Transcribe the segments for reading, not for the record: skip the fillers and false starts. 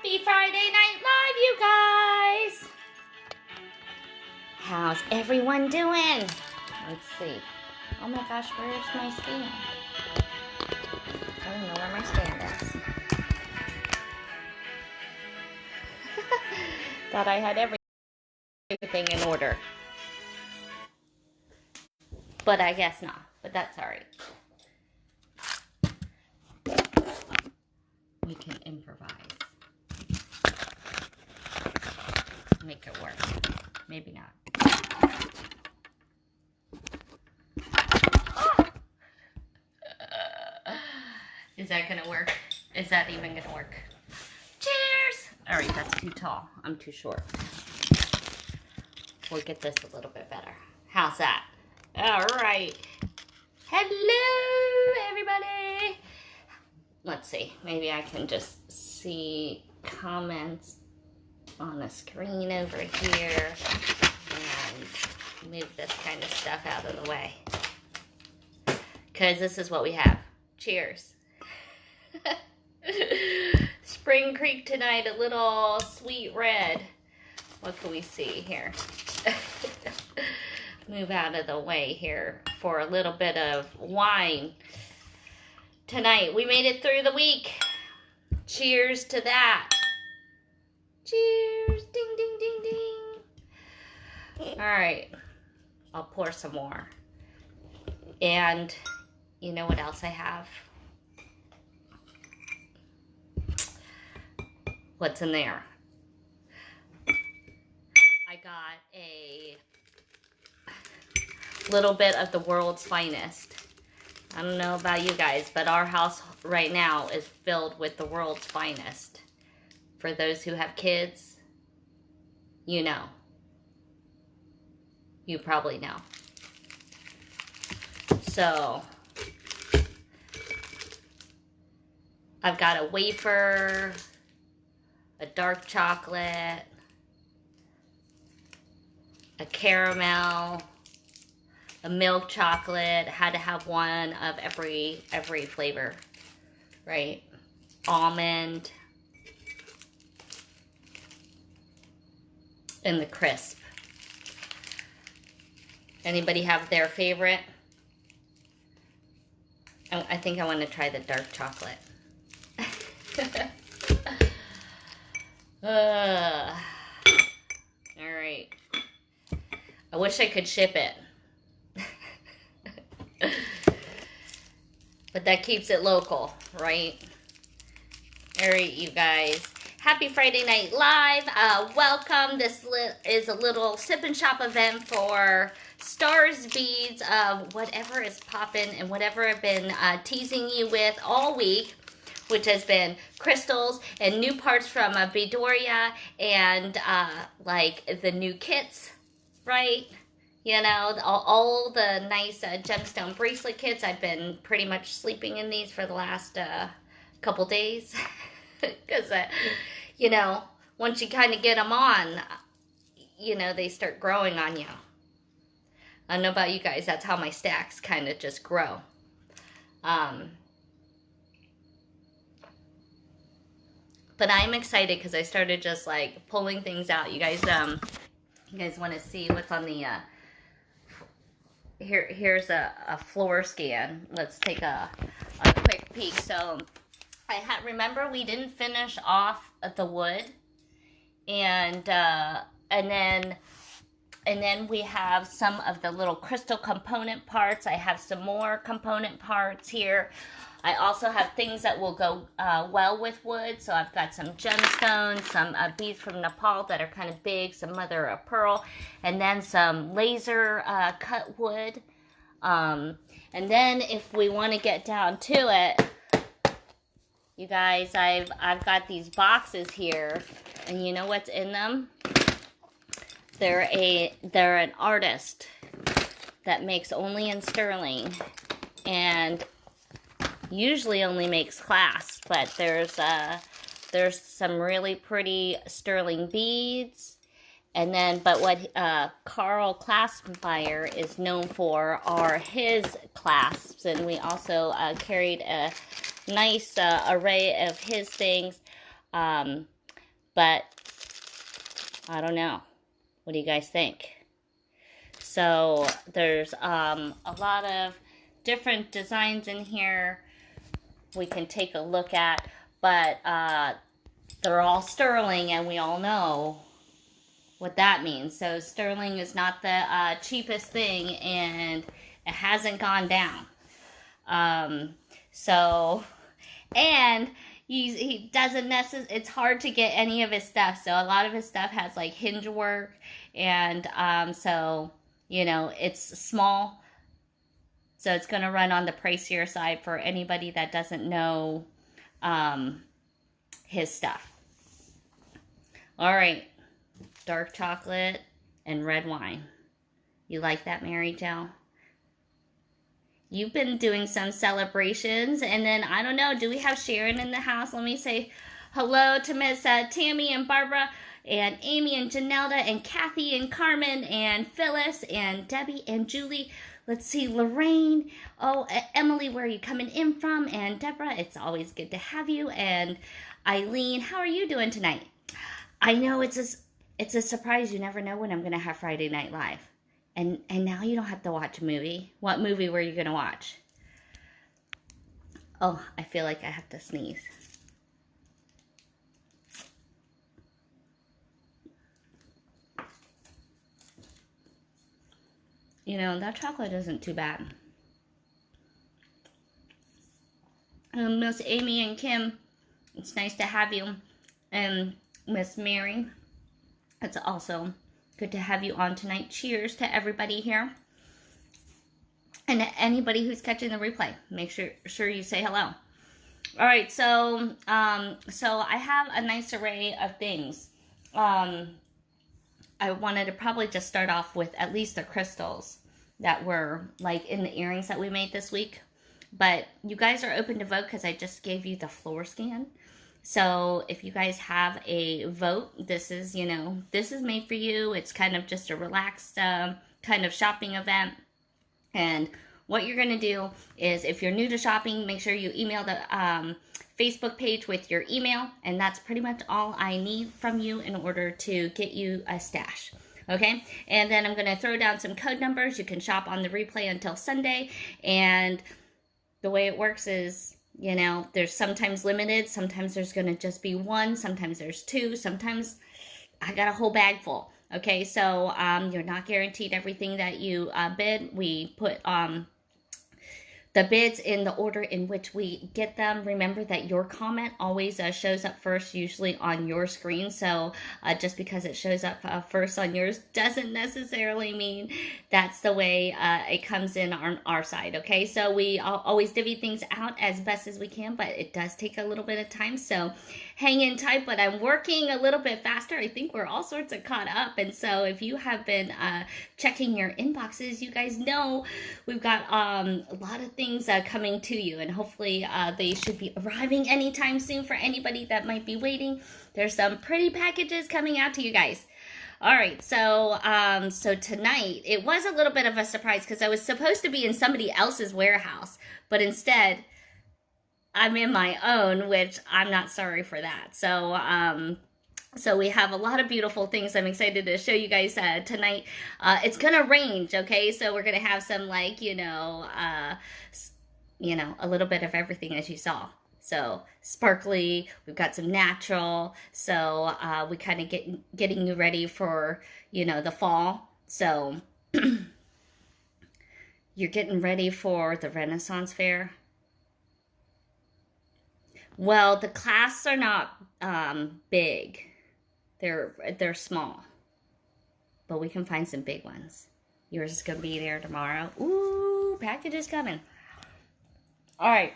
Happy Friday Night Live, you guys! How's everyone doing? Let's see. Oh my gosh, where's my stand? I don't know where my stand is. Thought I had everything in order. But I guess not. But that's alright. We can improvise. Make it work. Maybe not. Is that gonna work? Is that even gonna work? Cheers! Alright, that's too tall. I'm too short. We'll get this a little bit better. How's that? Alright. Hello, everybody! Let's see. Maybe I can just see comments on the screen over here and move this kind of stuff out of the way. Because this is what we have. Cheers. Spring Creek tonight, a little sweet red. What can we see here? Move out of the way here for a little bit of wine tonight. We made it through the week. Cheers to that. Cheers. Ding, ding, ding, ding. All right. I'll pour some more. And you know what else I have? What's in there? I got a little bit of the world's finest. I don't know about you guys, but our house right now is filled with the world's finest. For those who have kids, you know. You probably know. So, I've got a wafer, a dark chocolate, a caramel, a milk chocolate. Had to have one of every flavor, right? Almond, and the crisp. Anybody have their favorite? I think I want to try the dark chocolate. All right. I wish I could ship it. But that keeps it local, right? All right, you guys. Happy Friday Night Live. Welcome. This is a little sip and shop event for stars, beads, whatever is popping and whatever I've been teasing you with all week, which has been crystals and new parts from Bedoria and like the new kits, right? You know, all the nice gemstone bracelet kits. I've been pretty much sleeping in these for the last couple days. Because, you know, once you kind of get them on, you know, they start growing on you. I don't know about you guys. That's how my stacks kind of just grow. But I'm excited because I started just like pulling things out. You guys want to see what's on the here's a floor scan. Let's take a quick peek. So remember we didn't finish off the wood, and then we have some of the little crystal component parts. I have some more component parts here. I also have things that will go well with wood. So I've got some gemstones, some beads from Nepal that are kind of big, some mother of pearl, and then some laser cut wood. And then if we want to get down to it, you guys, I've got these boxes here, and you know what's in them? They're an artist that makes only in sterling, and usually only makes clasps, but there's some really pretty sterling beads, and then but what Carl Claspmeyer is known for are his clasps, and we also carried a nice array of his things. but I don't know. What do you guys think? So there's a lot of different designs in here we can take a look at, but they're all sterling, and we all know what that means. So sterling is not the cheapest thing, and it hasn't gone down. And he doesn't necessarily, it's hard to get any of his stuff. So a lot of his stuff has like hinge work, and so, you know, it's small. So it's going to run on the pricier side for anybody that doesn't know his stuff. All right. Dark chocolate and red wine. You like that, Mary Jo? You've been doing some celebrations, and then, I don't know, do we have Sharon in the house? Let me say hello to Miss Tammy and Barbara and Amy and Janelda and Kathy and Carmen and Phyllis and Debbie and Julie. Let's see, Lorraine. Oh, Emily, where are you coming in from? And Deborah, it's always good to have you. And Eileen, how are you doing tonight? I know it's a surprise. You never know when I'm going to have Friday Night Live. And now you don't have to watch a movie. What movie were you going to watch? Oh, I feel like I have to sneeze. You know, that chocolate isn't too bad. Miss Amy and Kim, it's nice to have you. And Miss Mary, it's also good to have you on tonight. Cheers to everybody here. And anybody who's catching the replay, make sure you say hello. All right, so I have a nice array of things. I wanted to probably just start off with at least the crystals that were like in the earrings that we made this week. But you guys are open to vote because I just gave you the floor scan. So if you guys have a vote, this is, you know, this is made for you. It's kind of just a relaxed kind of shopping event. And what you're going to do is, if you're new to shopping, make sure you email the Facebook page with your email. And that's pretty much all I need from you in order to get you a stash. Okay? And then I'm going to throw down some code numbers. You can shop on the replay until Sunday. And the way it works is, you know, there's sometimes limited, sometimes there's going to just be one, sometimes there's two, sometimes I got a whole bag full. Okay, so you're not guaranteed everything that you bid. We put the bids in the order in which we get them. Remember that your comment always shows up first, usually on your screen. So just because it shows up first on yours doesn't necessarily mean that's the way it comes in on our side. Okay, so we always divvy things out as best as we can, but it does take a little bit of time. So hang in tight, but I'm working a little bit faster. I think we're all sorts of caught up. And so if you have been checking your inboxes, you guys know we've got a lot of things coming to you, and hopefully they should be arriving anytime soon for anybody that might be waiting. There's some pretty packages coming out to you guys. All right, so tonight it was a little bit of a surprise because I was supposed to be in somebody else's warehouse, but instead I'm in my own, which I'm not sorry for that. So we have a lot of beautiful things I'm excited to show you guys tonight. It's going to range, okay? So we're going to have some, like, you know, a little bit of everything, as you saw. So sparkly, we've got some natural. So we kind of getting you ready for, you know, the fall. So you're getting ready for the Renaissance Fair. Well, the clasps are not big. They're small, but we can find some big ones. Yours is gonna be there tomorrow. Ooh, package is coming. All right,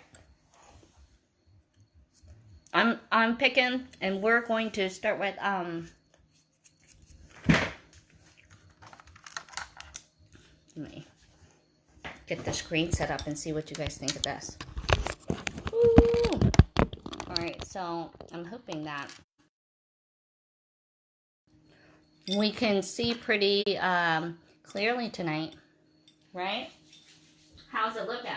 I'm picking, and we're going to start with let me get the screen set up and see what you guys think of this. Ooh. All right, so I'm hoping that we can see pretty clearly tonight, right? How's it looking?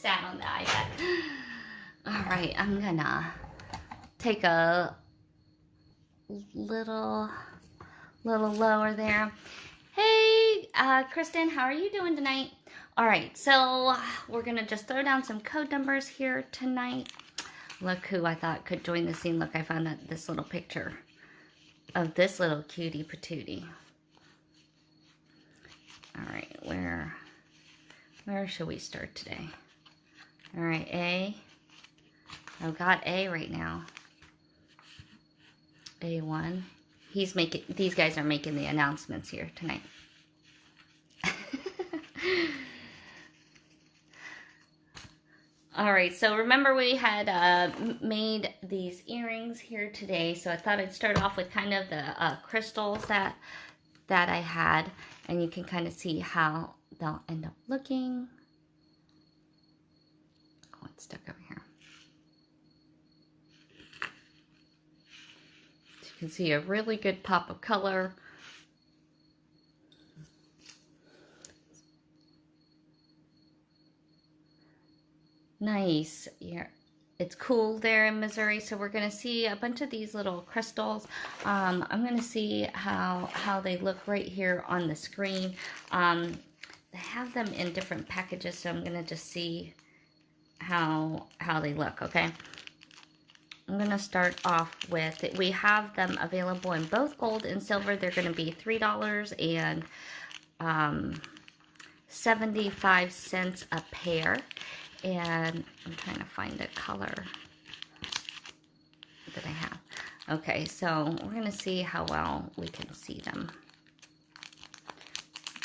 sat on the iPad. All right, I'm gonna take a little lower there. Hey, Kristen, how are you doing tonight? All right, so we're gonna just throw down some code numbers here tonight. Look who I thought could join the scene. Look, I found this little picture of this little cutie patootie. All right, where should we start today? All right, A. I've got A right now. A1. These guys are making the announcements here tonight. All right, so remember we had made these earrings here today, so I thought I'd start off with kind of the crystals that I had, and you can kind of see how they'll end up looking. Oh, it's stuck over here. So you can see a really good pop of color. Nice. Yeah, it's cool there in Missouri, so we're going to see a bunch of these little crystals. I'm going to see how they look right here on the screen. They have them in different packages, so I'm going to just see how they look, okay? I'm going to start off with, we have them available in both gold and silver. They're going to be $3 and 75 cents a pair. And I'm trying to find a color that I have. Okay, so we're going to see how well we can see them.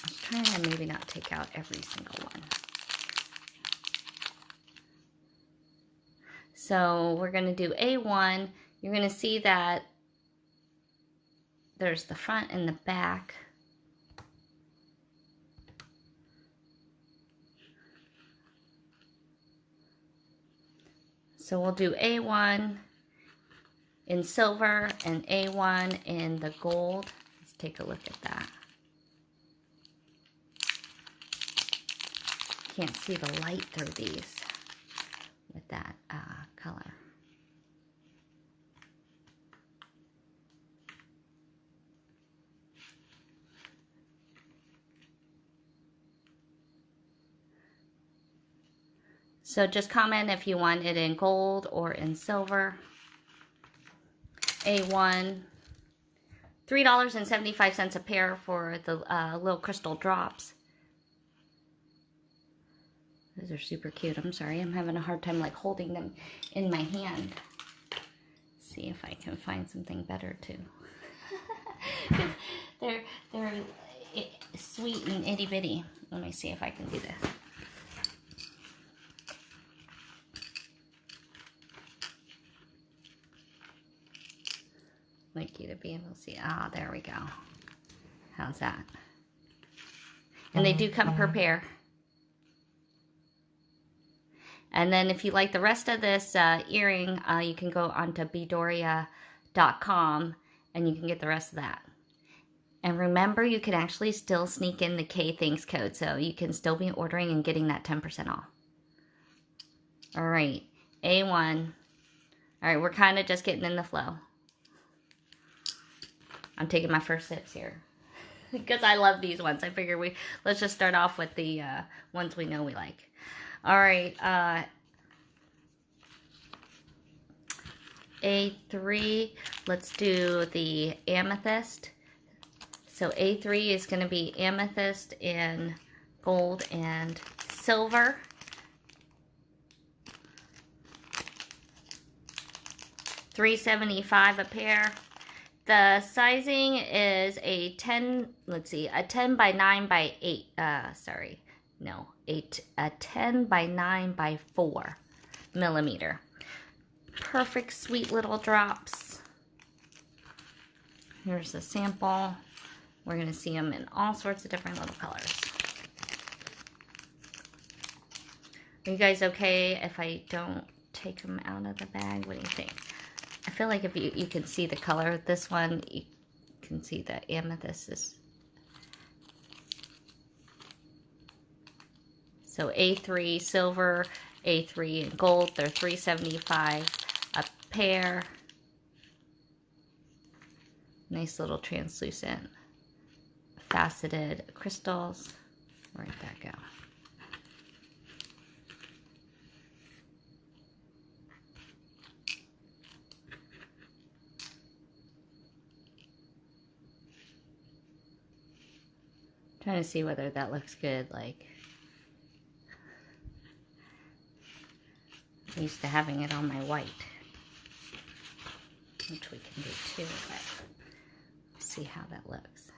I was trying to maybe not take out every single one. So we're going to do A1. You're going to see that there's the front and the back. So we'll do A1 in silver and A1 in the gold. Let's take a look at that. Can't see the light through these with that color. So just comment if you want it in gold or in silver. A1, $3.75 a pair for the little crystal drops. Those are super cute. I'm sorry, I'm having a hard time like holding them in my hand. See if I can find something better too. they're sweet and itty bitty. Let me see if I can do this. Like you to be able to see. Ah, there we go. How's that? And they do come per pair. And then if you like the rest of this earring, you can go onto beadoria.com and you can get the rest of that. And remember, you can actually still sneak in the K Thanks code, so you can still be ordering and getting that 10% off. All right, A1. All right, we're kind of just getting in the flow. I'm taking my first sips here because I love these ones. I figure let's just start off with the ones we know we like. All right, A3, let's do the amethyst. So A3 is going to be amethyst in gold and silver. $3.75 a pair. The sizing is a 10, let's see, a 10 by 9 by 8, a 10 by 9 by 4 millimeter. Perfect, sweet little drops. Here's the sample. We're going to see them in all sorts of different little colors. Are you guys okay if I don't take them out of the bag? What do you think? I feel like if you can see the color of this one, you can see the amethyst is. So A3 silver A3 in gold. They're $3.75 a pair. Nice little translucent faceted crystals. Where'd that go? Trying to see whether that looks good. Like, I'm used to having it on my white, which we can do too, but let's see how that looks.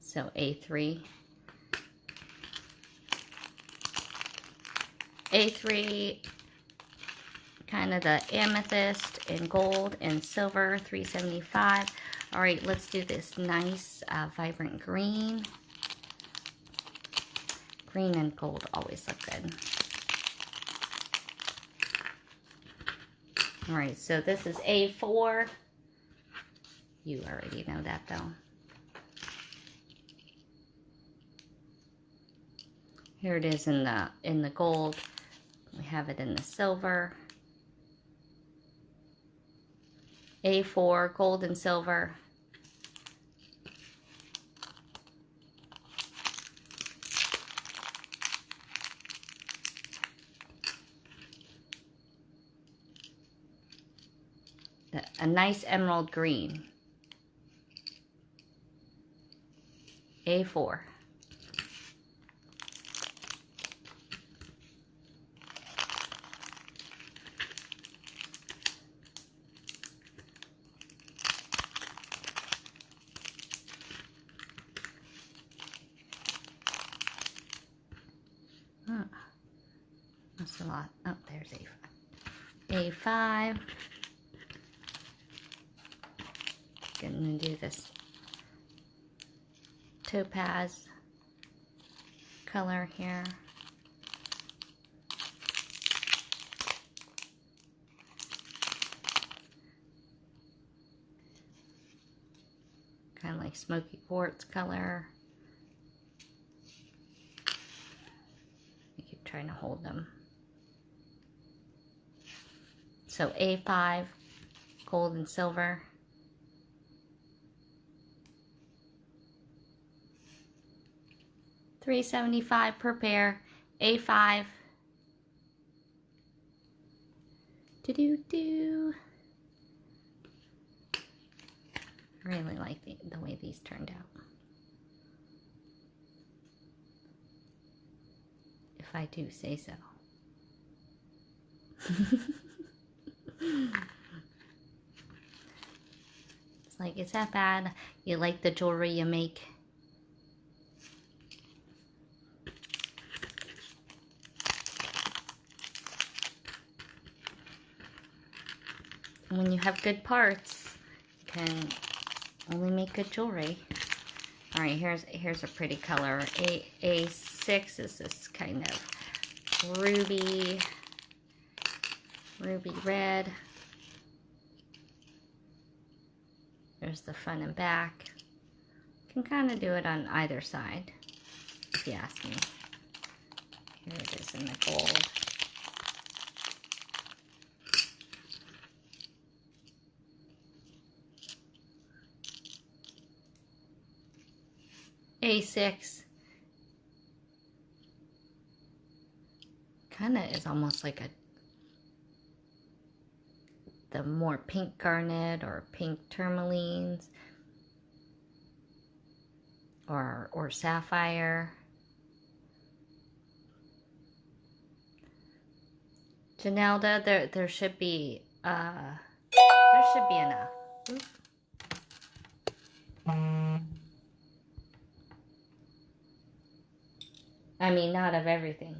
So A3. A3, kind of the amethyst in gold and silver, $3.75. All right, let's do this nice vibrant green. Green and gold always look good. All right, so this is A4. You already know that though. Here it is in the gold. We have it in the silver. A4, gold and silver. A nice emerald green. A4. Oh, that's a lot. Oh, there's A5. A5. Gonna do this topaz color here. Kind of like smoky quartz color. I keep trying to hold them. So A5, gold and silver. $3.75 per pair. A5. Do-do-do. I really like the way these turned out. If I do say so. It's like, is that bad? You like the jewelry you make? When you have good parts, you can only make good jewelry. All right, here's a pretty color. A6 is this kind of ruby red. There's the front and back. You can kind of do it on either side, if you ask me. Here it is in the gold. A6 kind of is almost like the more pink garnet or pink tourmalines or sapphire. Janelda, there should be enough. Oops. I mean, not of everything.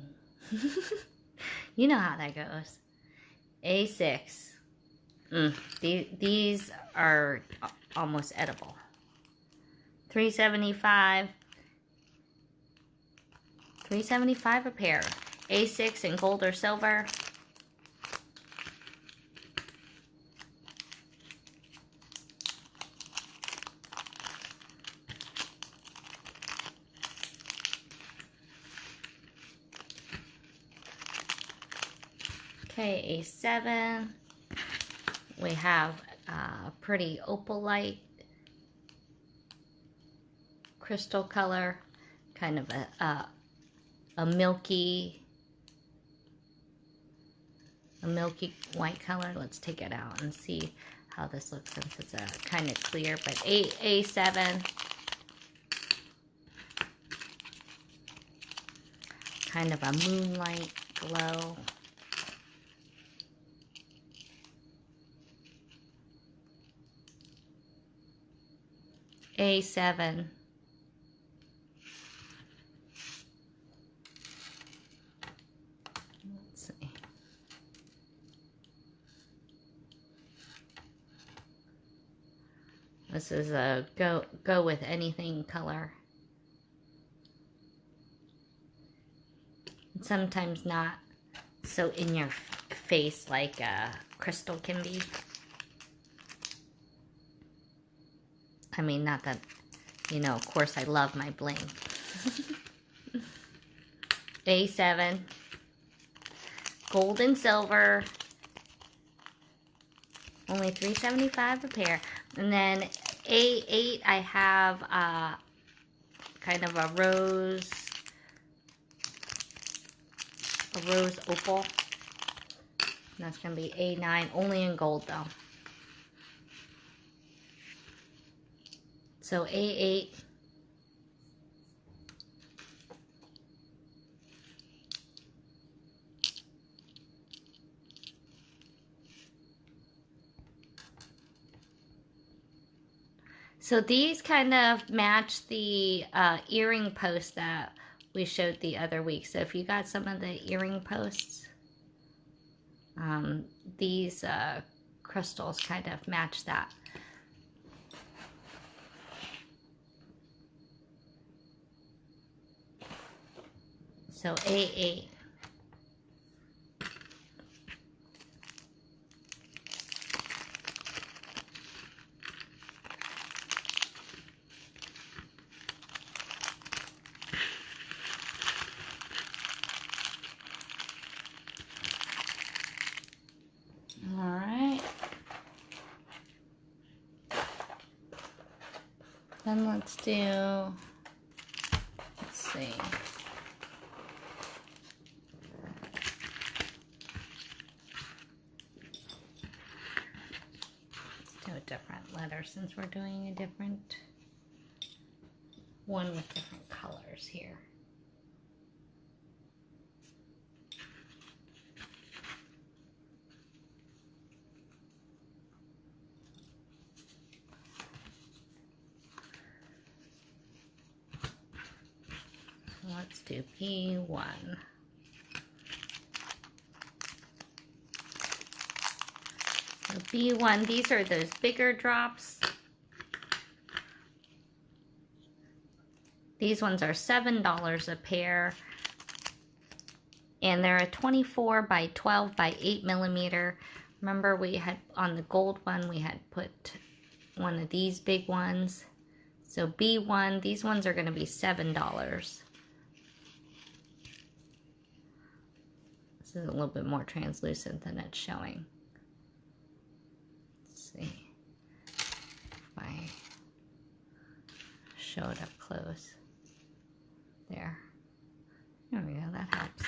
You know how that goes. A6. These are almost edible. $3.75. $3.75 a pair. A6 in gold or silver. Okay, A7. We have a pretty opalite crystal color, kind of a milky white color. Let's take it out and see how this looks since it's a kind of clear, but A7. Kind of a moonlight glow. A7. Let's see. This is a go with anything color. Sometimes not so in your face like crystal can be. I mean, not that, you know, of course I love my bling. A7. Gold and silver. Only $3.75 a pair. And then A8, I have kind of a rose opal. And that's going to be A9, only in gold though. So A8. So these kind of match the earring posts that we showed the other week. So if you got some of the earring posts, these crystals kind of match that. So A8. All right. Then let's see. Do a different letter since we're doing a different one with different colors here. Let's do P1. So B1, these are those bigger drops. These ones are $7 a pair. And they're a 24 by 12 by 8 millimeter. Remember we had, on the gold one, we had put one of these big ones. So B1, these ones are going to be $7. This is a little bit more translucent than it's showing. See if I show it up close. There we go, that helps.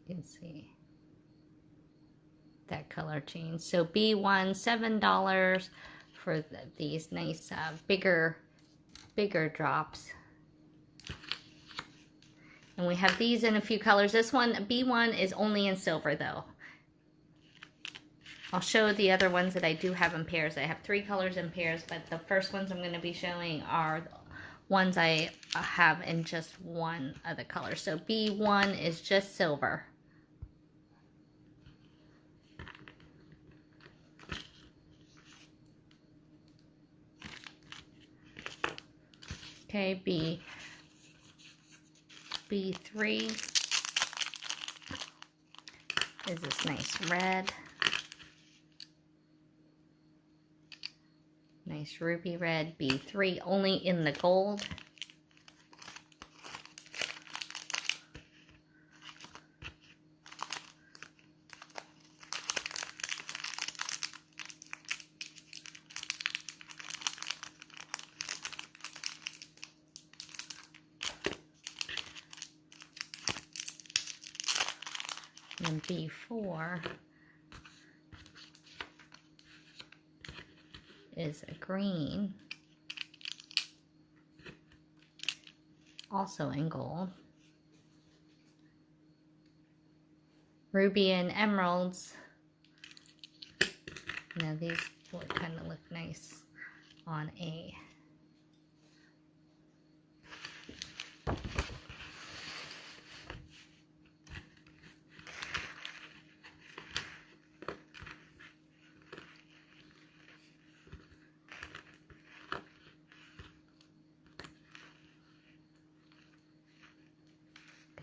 You can see that color change. So B1, $7 for these nice bigger drops. And we have these in a few colors. This one, B1, is only in silver though. I'll show the other ones that I do have in pairs. I have 3 colors in pairs, but the first ones I'm going to be showing are ones I have in just one of the colors. So B1 is just silver. Okay, B3 is this nice red. Nice ruby red. B3 only in the gold. then B4 is a green, also in gold. Ruby and emeralds. Now these would kind of look nice on a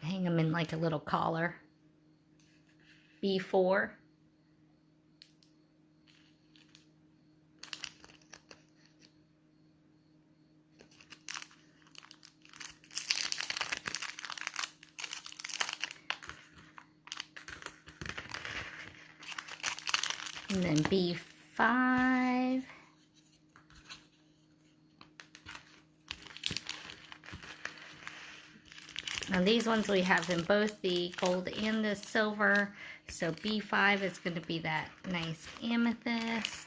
hang them in like a little collar. B4. And then B5. Now these ones we have in both the gold and the silver. So B5 is going to be that nice amethyst.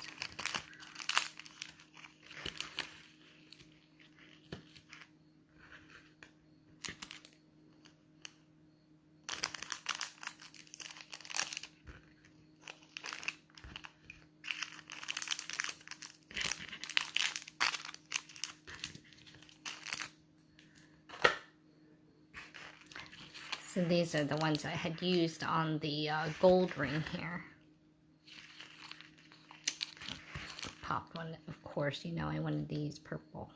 So these are the ones I had used on the gold ring here. Popped one, of course, you know I wanted these purple.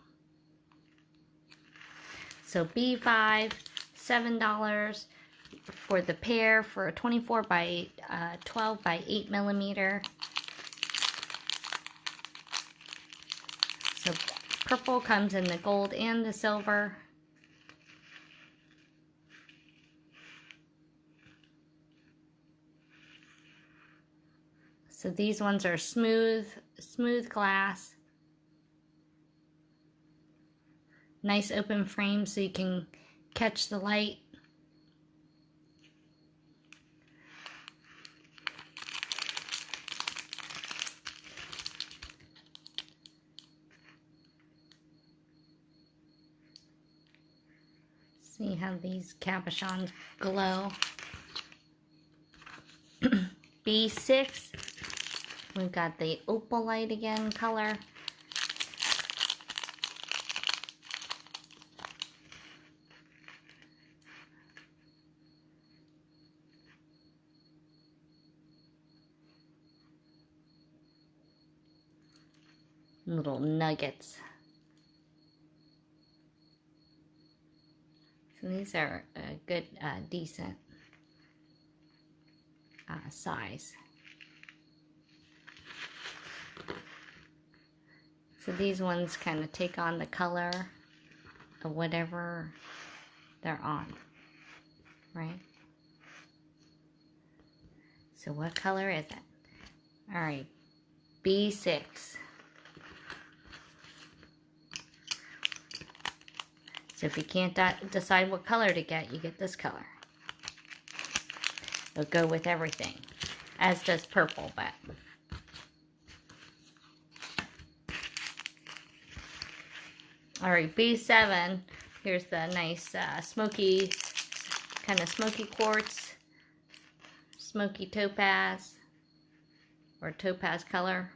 So B5, $7 for the pair for a 24 by 12 by 8 millimeter. So purple comes in the gold and the silver. So these ones are smooth glass. Nice open frame so you can catch the light. See how these cabochons glow. B6. We've got the opalite again color. Little nuggets. So these are a good, decent size. So these ones kind of take on the color of whatever they're on, right? So what color is it? All right, B6. So if you can't decide what color to get, you get this color. It'll go with everything, as does purple, but all right, B7, here's the nice smoky, kind of smoky quartz, smoky topaz, or topaz color.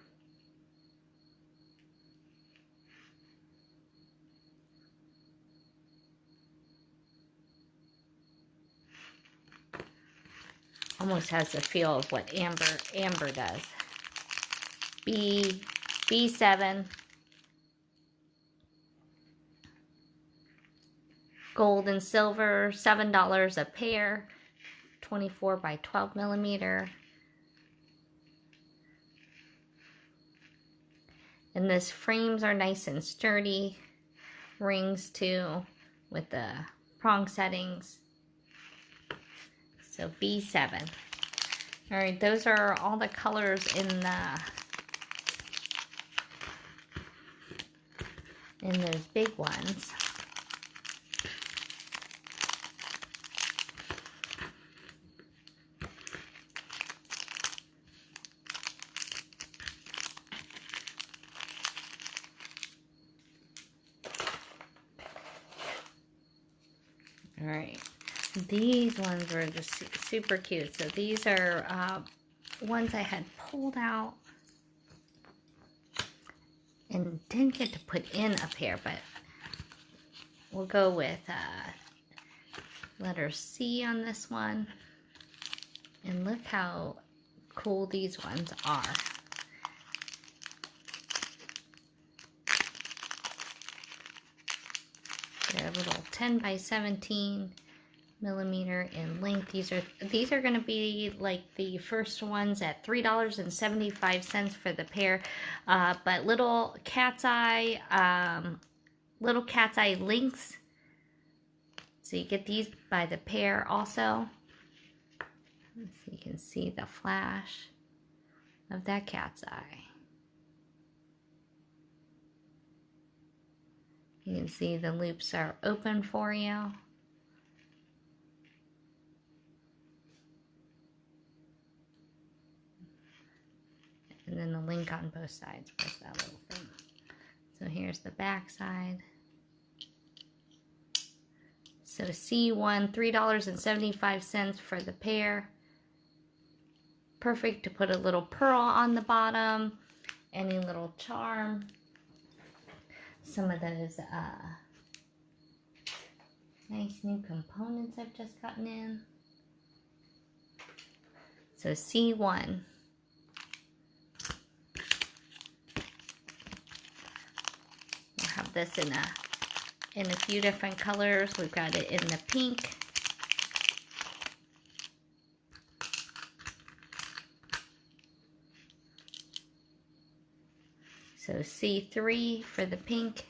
Almost has the feel of what amber does. B7. Gold and silver, $7 a pair, 24 by 12 millimeter. And this frames are nice and sturdy. Rings too, with the prong settings. So B7. All right, those are all the colors in those big ones. right. These ones were just super cute. So these are ones I had pulled out and didn't get to put in a pair, but we'll go with letter C on this one. And look how cool these ones are. They're a little 10 by 17 millimeter in length. These are going to be like the first ones at $3.75 for the pair. But little cat's eye links. So you get these by the pair also. So you can see the flash of that cat's eye. You can see the loops are open for you. And then the link on both sides. Where's that little thing? So here's the back side. So C1, $3.75 for the pair. Perfect to put a little pearl on the bottom. Any little charm. Some of those nice new components I've just gotten in. So C1. We'll have this in a few different colors. We've got it in the pink. So C3 for the pink.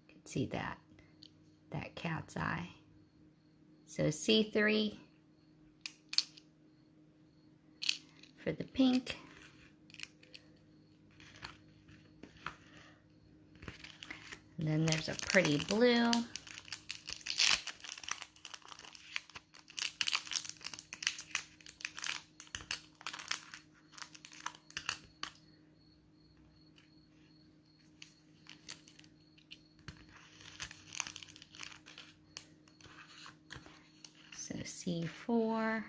You can see that cat's eye. So C3 for the pink. And then there's a pretty blue. So C4.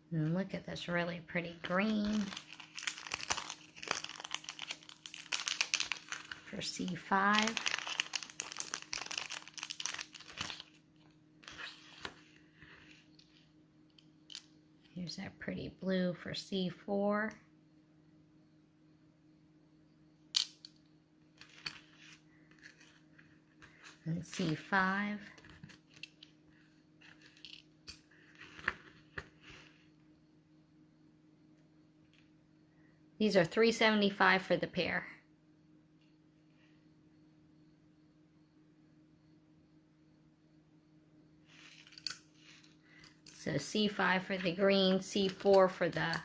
And look at this really pretty green for C5. Here's that pretty blue for C4. And C5. These are $3.75 for the pair. So C5 for the green, C4 for the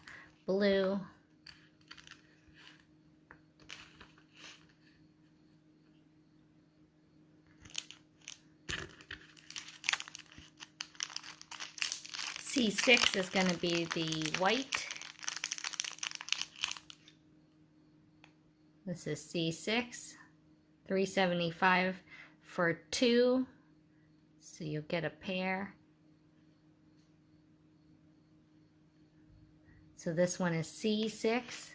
blue. C6 is going to be the white. This is C6, $3.75 for two, so you'll get a pair. So this one is C6.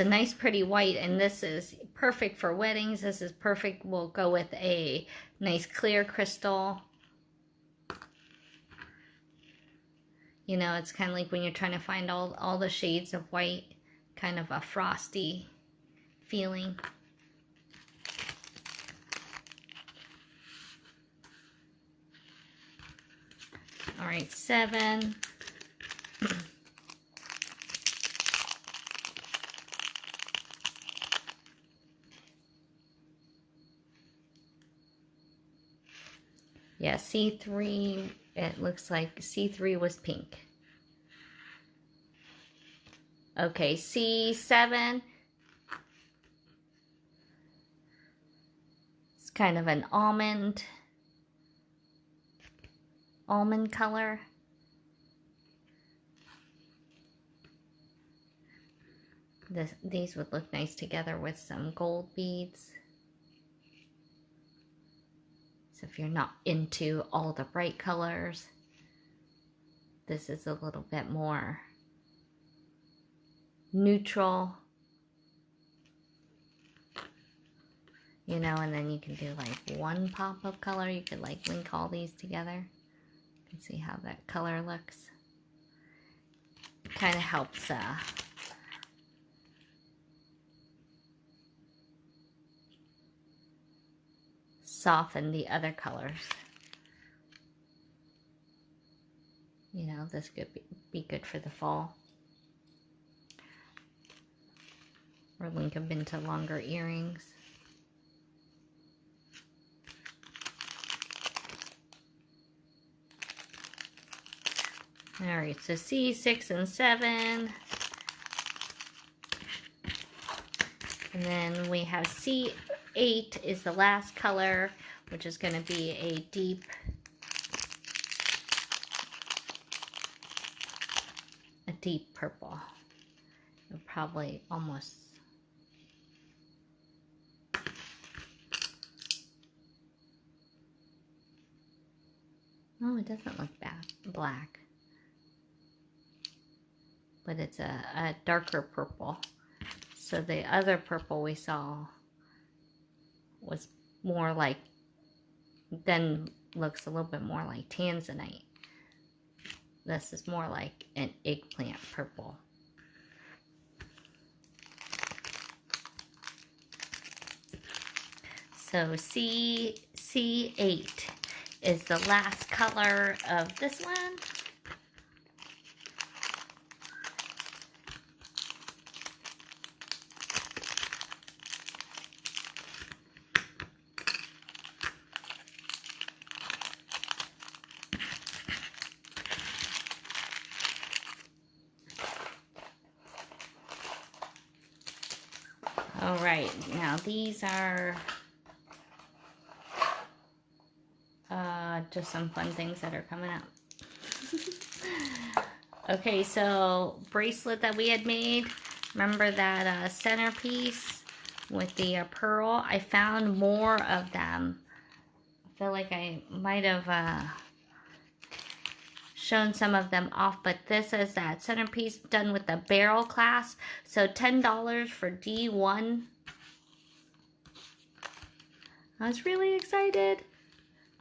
a nice pretty white, and this is perfect for weddings. This is perfect. We'll go with a nice clear crystal. You know, it's kind of like when you're trying to find all the shades of white, kind of a frosty feeling. All right, 7. Yeah, C3, it looks like C3 was pink. Okay, C7. It's kind of an almond color. These would look nice together with some gold beads. So if you're not into all the bright colors, this is a little bit more neutral. You know, and then you can do like one pop of color. You could like link all these together. You can see how that color looks. Kind of helps soften the other colors. You know, this could be good for the fall. Or link them into longer earrings. All right, so C6 and 7. And then we have C8 is the last color, which is going to be a deep purple. Probably almost. Oh, it doesn't look black. But it's a darker purple. So the other purple we saw was more like, then looks a little bit more like tanzanite. This is more like an eggplant purple. So C8 is the last color of this one. All right, now these are just some fun things that are coming up. Okay, so bracelet that we had made. Remember that centerpiece with the pearl? I found more of them. I feel like I might have shown some of them off, but this is that centerpiece done with the barrel clasp. So $10 for D1. I was really excited.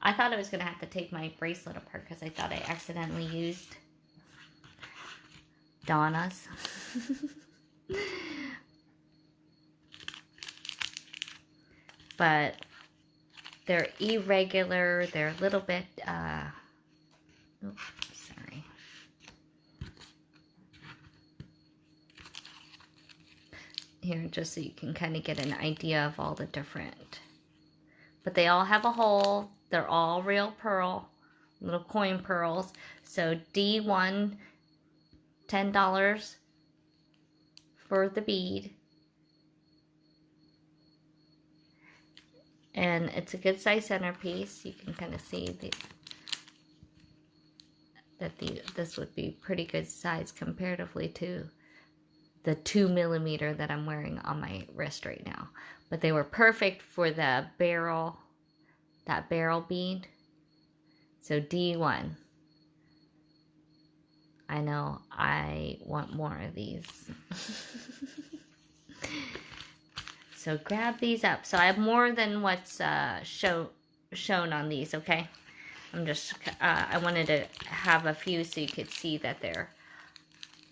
I thought I was going to have to take my bracelet apart because I thought I accidentally used Donna's. But they're irregular. They're a little bit, oops, sorry. Here, just so you can kind of get an idea of all the different. But they all have a hole. They're all real pearl, little coin pearls. So D1, $10 for the bead. And it's a good size centerpiece. You can kind of see this would be pretty good size comparatively to the 2mm that I'm wearing on my wrist right now. But they were perfect for the barrel, that barrel bead. So D1. I know I want more of these. So grab these up. So I have more than what's shown on these, okay? I'm just, I wanted to have a few so you could see that they're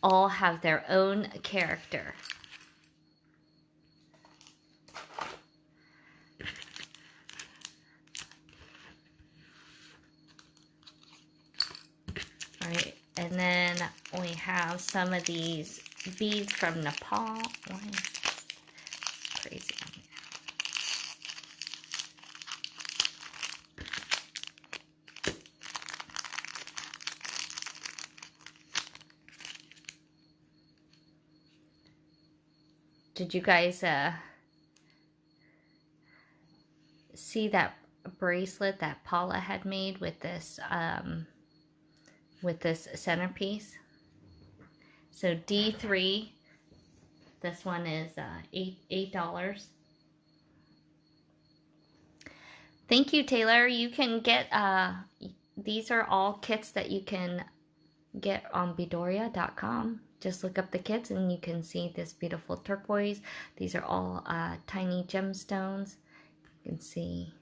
all have their own character. All right, and then we have some of these beads from Nepal. Why is this crazy on here? Did you guys see that bracelet that Paula had made with this centerpiece? So D3, this one is $8. Thank you, Taylor. You can get these are all kits that you can get on Beadoria.com. Just look up the kits and you can see this beautiful turquoise. These are all tiny gemstones. You can see.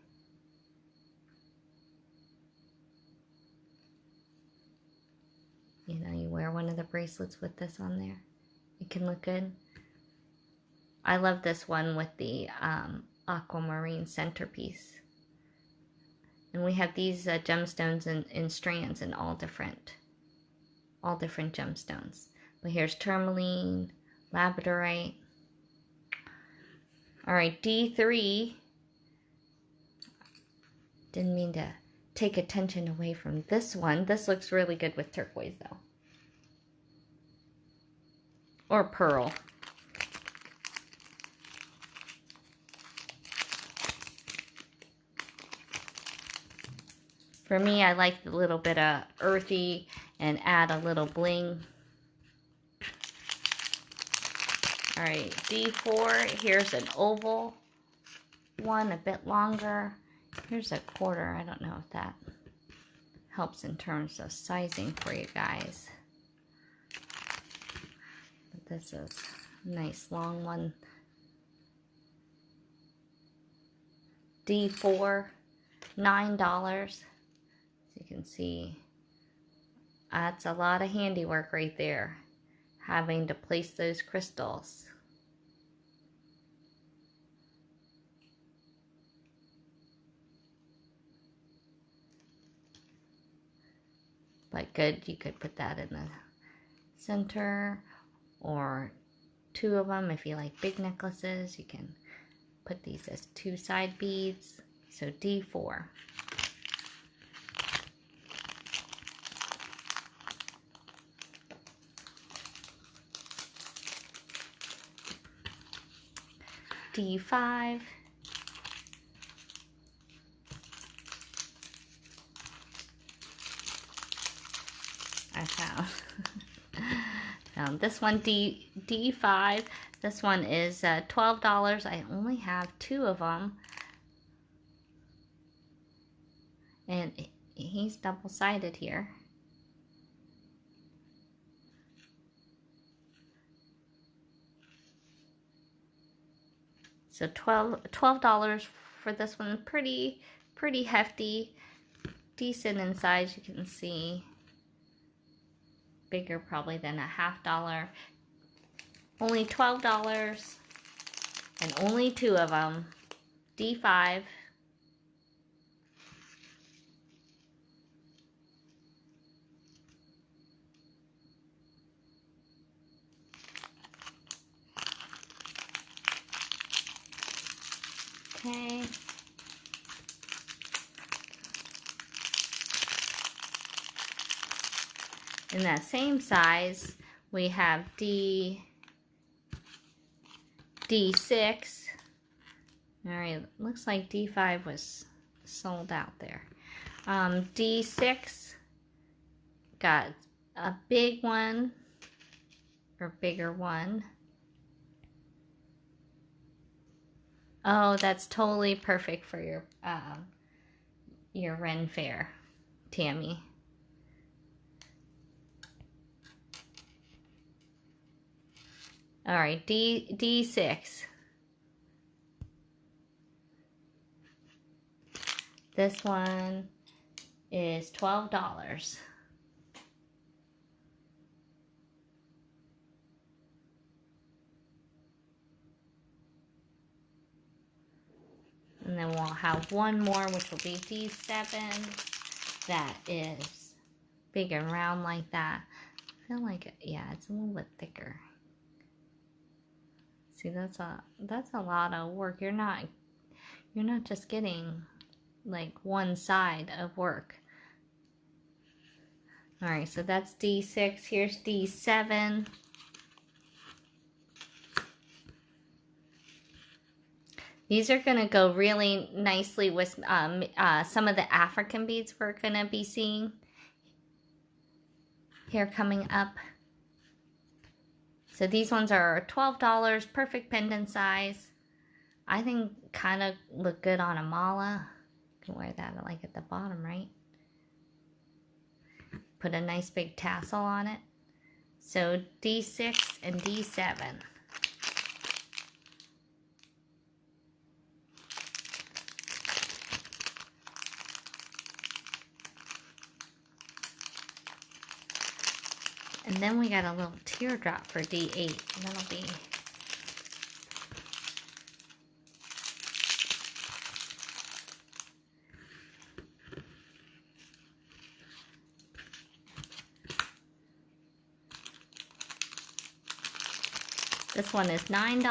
You know, you wear one of the bracelets with this on there. It can look good. I love this one with the aquamarine centerpiece. And we have these gemstones in strands and all different gemstones. But here's tourmaline, labradorite. All right, D3. Didn't mean to take attention away from this one. This looks really good with turquoise though. Or pearl. For me, I like the little bit of earthy and add a little bling. All right, D4, here's an oval one, a bit longer. Here's a quarter. I don't know if that helps in terms of sizing for you guys. But this is a nice long one. D4, $9. So you can see that's a lot of handiwork right there, having to place those crystals. But good, you could put that in the center, or two of them if you like big necklaces. You can put these as two side beads. So D4. D5. I found this one, D5. This one is $12. I only have two of them, and he's double-sided here. So $12 for this one. Pretty hefty, decent in size. You can see bigger probably than a $1/2. Only $12 and only two of them. D5. Okay. In that same size, we have D6. All right, looks like D5 was sold out there. D6 got a big one, or bigger one. Oh, that's totally perfect for your Ren Fair, Tammy. All right, D6. This one is $12. And then we'll have one more, which will be D7. That is big and round like that. I feel like, yeah, it's a little bit thicker. See, that's a lot of work. You're not just getting like one side of work. All right, so that's D6. Here's D7. These are going to go really nicely with some of the African beads we're going to be seeing here coming up. So these ones are $12, perfect pendant size. I think kind of look good on a mala. You can wear that like at the bottom, right? Put a nice big tassel on it. So D6 and D7. And then we got a little teardrop for D8. That'll be... This one is $9.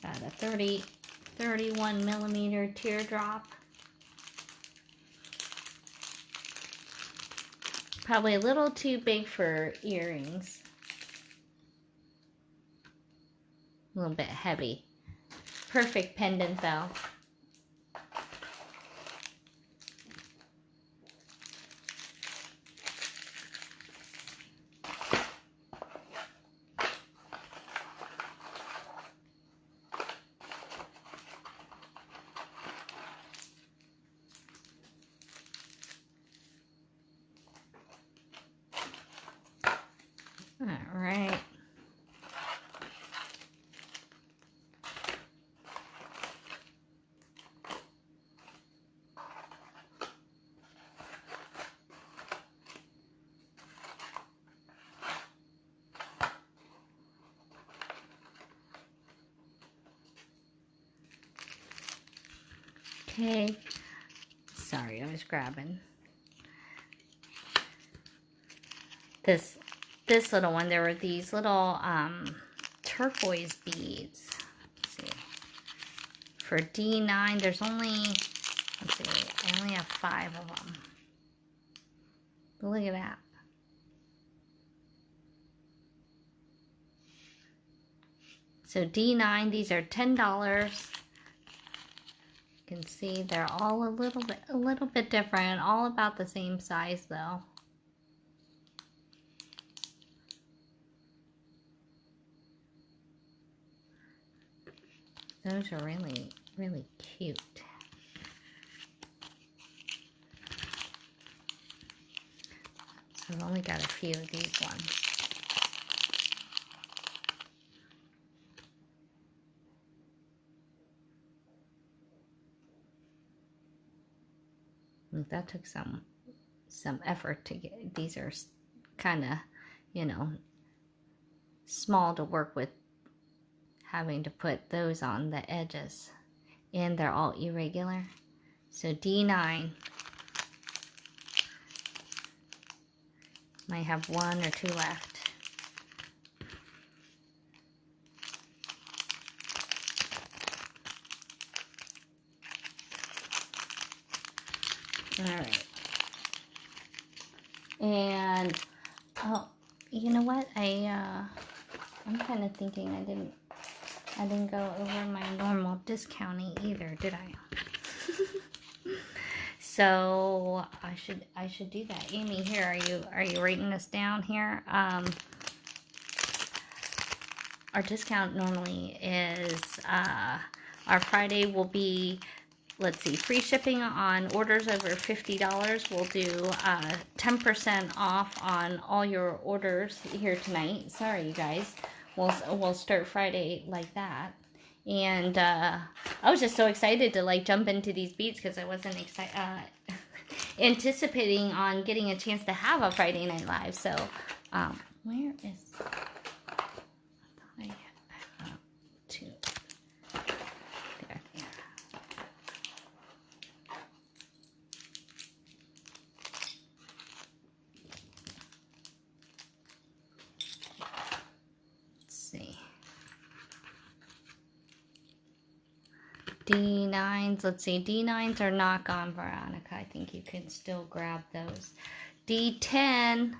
Got a 31 millimeter teardrop. Probably a little too big for earrings. A little bit heavy. Perfect pendant though. All right. Okay. Sorry, I was grabbing this little one. There were these little turquoise beads. Let's see. For D9, there's only, let's see, I only have 5 of them. But look at that. So D9, these are $10. You can see they're all a little bit different, all about the same size though. Those are really, really cute. So I've only got a few of these ones. That took some effort to get. These are kind of, you know, small to work with, having to put those on the edges, and they're all irregular. So D9 might have 1 or 2 left. All right. And oh, you know what? I'm kind of thinking I didn't go over my normal discounting either, did I? So I should do that. Amy, here, are you writing this down here? Our discount normally is our Friday will be let's see, free shipping on orders over $50. We'll do 10% off on all your orders here tonight. Sorry, you guys. We'll start Friday like that. And I was just so excited to like jump into these beads because I wasn't anticipating on getting a chance to have a Friday Night Live. So, where is... I have two. There. Let's see. D9s, let's see, D9s are not gone, Veronica. I think you can still grab those. D10,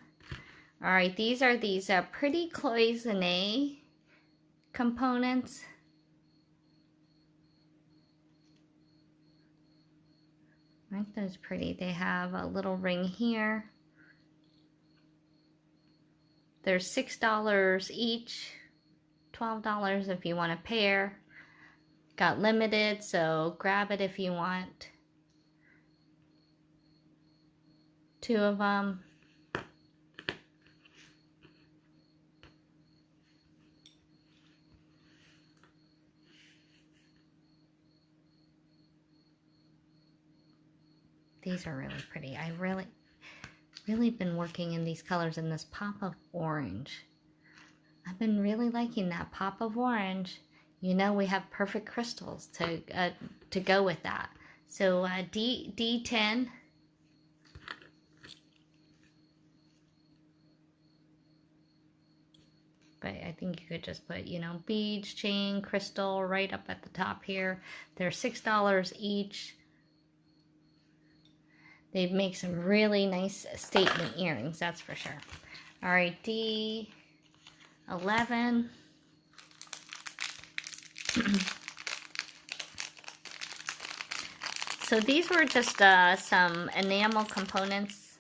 all right, these are these pretty cloisonne components. Aren't those pretty? They have a little ring here. They're $6 each, $12 if you want a pair. Got limited, so grab it if you want. Two of them. These are really pretty. I really been working in these colors in this pop of orange. I've been really liking that pop of orange. You know, we have perfect crystals to go with that. So D10. But I think you could just put, you know, beads, chain, crystal right up at the top here. They're $6 each. They make some really nice statement earrings, that's for sure. All right, D11. So these were just some enamel components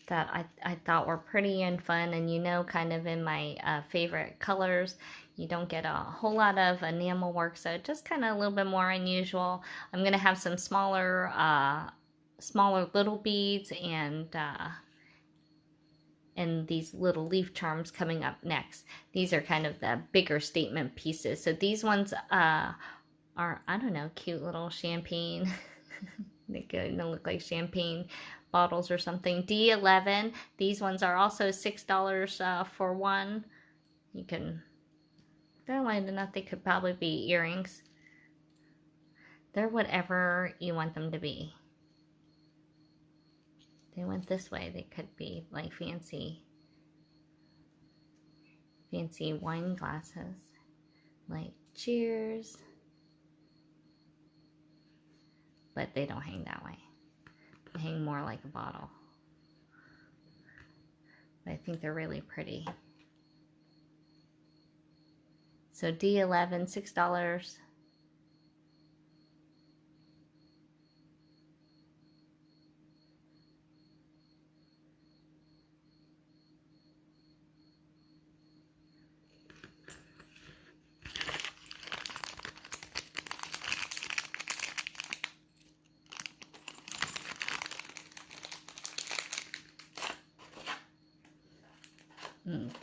that I thought were pretty and fun, and you know, kind of in my favorite colors. You don't get a whole lot of enamel work, so just kind of a little bit more unusual. I'm gonna have some smaller little beads and these little leaf charms coming up next. These are kind of the bigger statement pieces. So these ones are, I don't know, cute little champagne. They could look like champagne bottles or something. D11, these ones are also $6 for one. You can, they're light enough, they could probably be earrings. They're whatever you want them to be. They went this way, they could be like fancy wine glasses. Like cheers. But they don't hang that way. They hang more like a bottle. But I think they're really pretty. So D11, $6.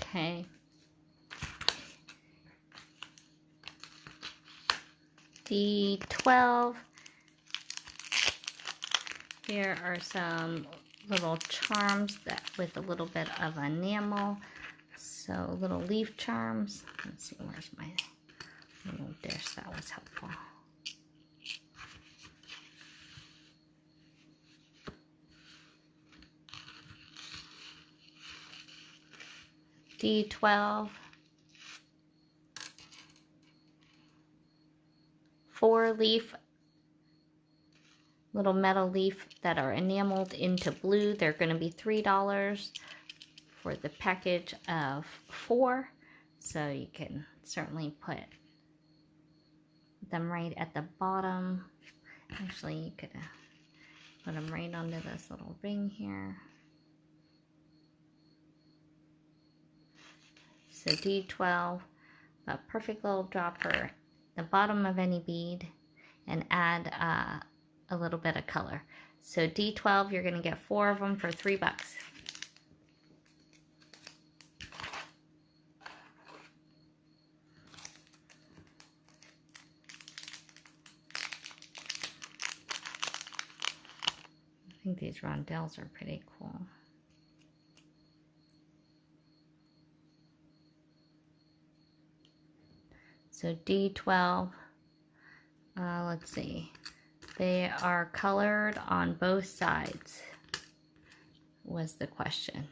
Okay. D12. Here are some little charms that with a little bit of enamel. So little leaf charms. Let's see, where's my little dish? That was helpful. D12. 4-leaf little metal leaf that are enameled into blue. They're going to be $3 for the package of 4. So you can certainly put them right at the bottom. Actually, you could put them right onto this little ring here. So D12, a perfect little drop for the bottom of any bead and add a little bit of color. So D12, you're gonna get 4 of them for $3. I think these rondelles are pretty cool. So D12, let's see, they are colored on both sides, was the question.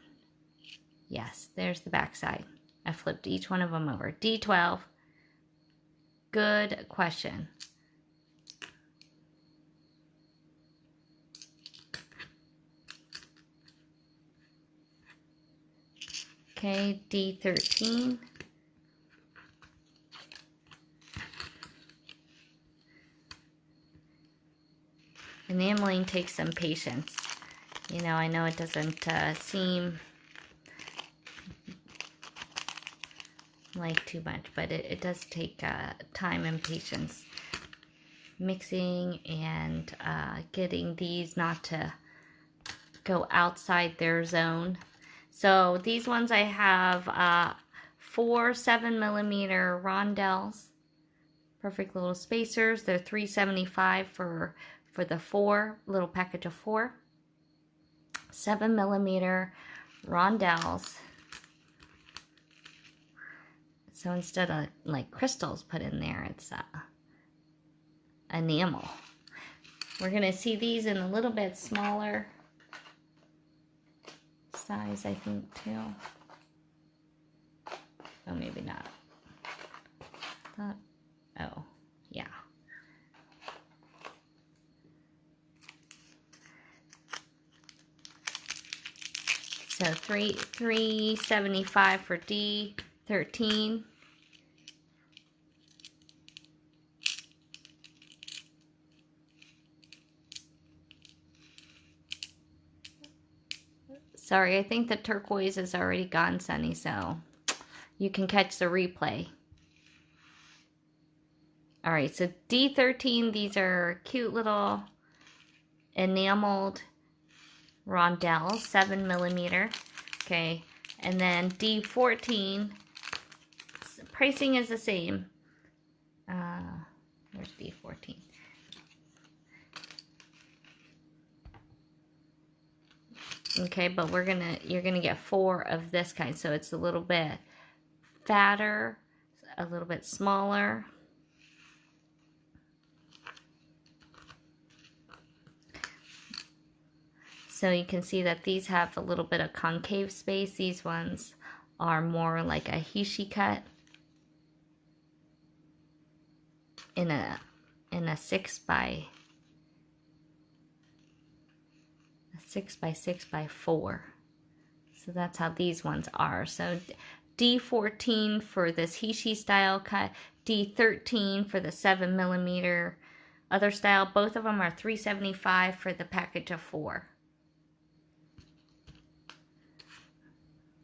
Yes, there's the back side. I flipped each one of them over. D12, good question. Okay, D13. Enameling takes some patience. You know, I know it doesn't seem like too much, but it does take time and patience. Mixing and getting these not to go outside their zone. So these ones I have 4 7mm rondelles. Perfect little spacers. They're $3.75 for the 4 little package of 4 7mm rondelles. So instead of like crystals put in there, it's enamel. We're gonna see these in a little bit smaller size, I think, too. Oh, maybe not. Oh, yeah. So $3.75 for D13. Sorry, I think the turquoise is already gone, Sunny, so you can catch the replay. All right, so D13, these are cute little enameled rondelles, 7mm. Okay, and then D14, pricing is the same. Where's D14? Okay, but you're gonna get 4 of this kind, so it's a little bit fatter, a little bit smaller. So you can see that these have a little bit of concave space. These ones are more like a hishi cut in a 6 by 6 by 4. So that's how these ones are. So D14 for this hishi style cut, D13 for the 7mm other style. Both of them are $3.75 for the package of 4.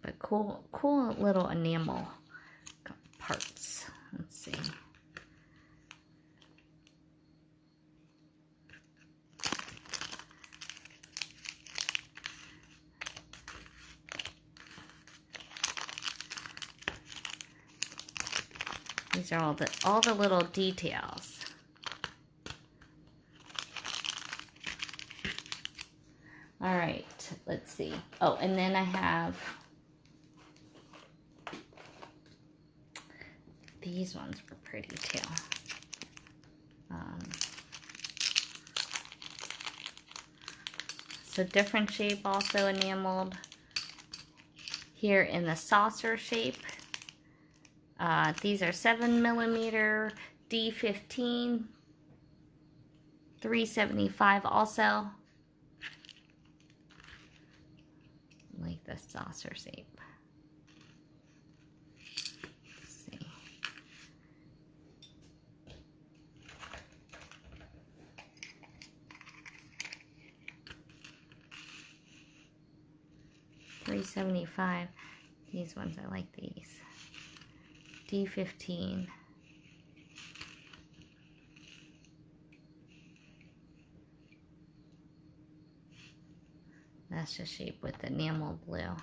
But cool little enamel parts. Let's see. These are all the little details. All right, let's see. Oh, and then I have these ones were pretty too. So different shape, also enameled. Here in the saucer shape. These are 7mm, D15, $3.75 also. Like the saucer shape. Let's see. $3.75. These ones, I like these. D15. That's the shape with the enamel blue.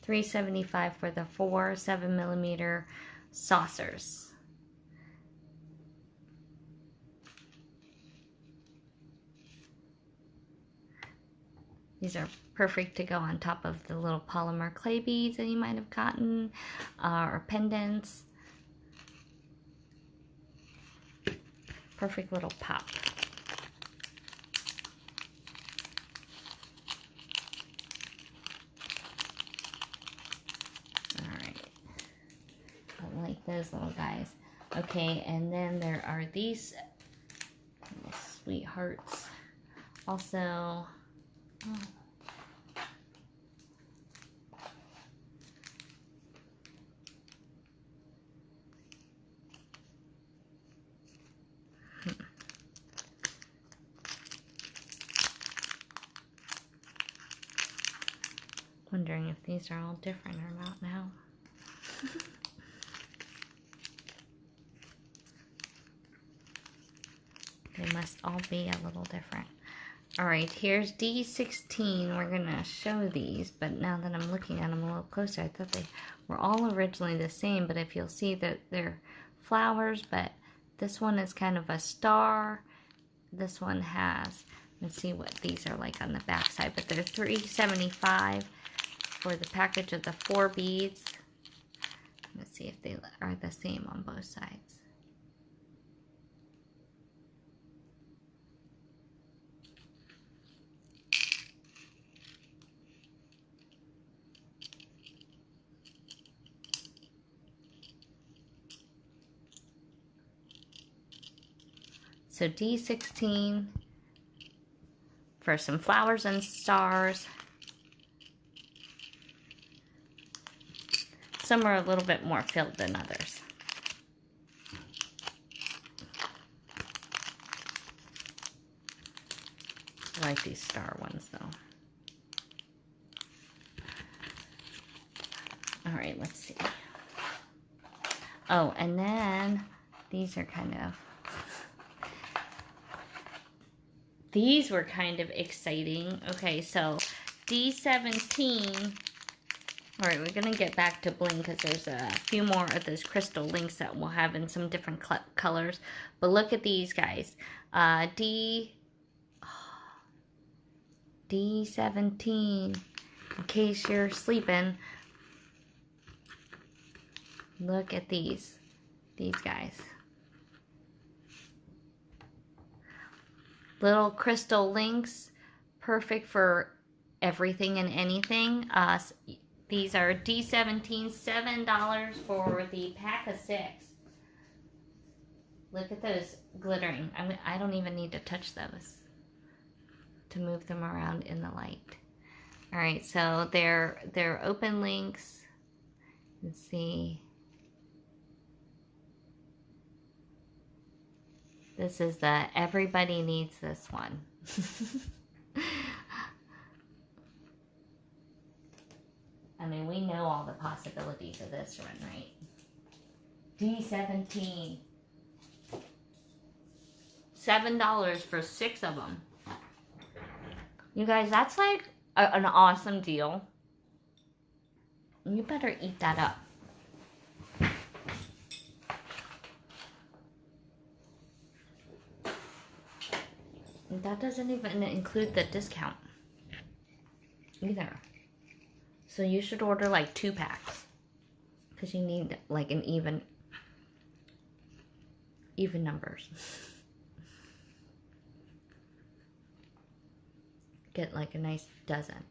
$3.75 for the 4 7mm saucers. These are perfect to go on top of the little polymer clay beads that you might have gotten, or pendants. Perfect little pop. Alright. I like those little guys. Okay, and then there are these little sweethearts. Also, oh. Wondering if these are all different or not now. They must all be a little different. Alright, here's D16. We're going to show these, but now that I'm looking at them a little closer, I thought they were all originally the same, but if you'll see that they're flowers, but this one is kind of a star. This one has, let's see what these are like on the back side, but they're $3.75 for the package of the 4 beads. Let's see if they are the same on both sides. So D16 for some flowers and stars. Some are a little bit more filled than others. I like these star ones though. All right, let's see. Oh, and then these are kind of, these were kind of exciting. Okay, so D17. All right, we're gonna get back to bling because there's a few more of those crystal links that we'll have in some different colors. But look at these guys. D17, in case you're sleeping. Look at these guys. Little crystal links, perfect for everything and anything. These are D17, $7 for the pack of 6. Look at those glittering. I don't even need to touch those to move them around in the light. All right, so they're open links. Let's see. This is the everybody needs this one. I mean, we know all the possibilities of this one, right? D17. $7 for 6 of them. You guys, that's like an awesome deal. You better eat that up. That doesn't even include the discount either. So you should order like 2 packs because you need like an even numbers. Get like a nice dozen.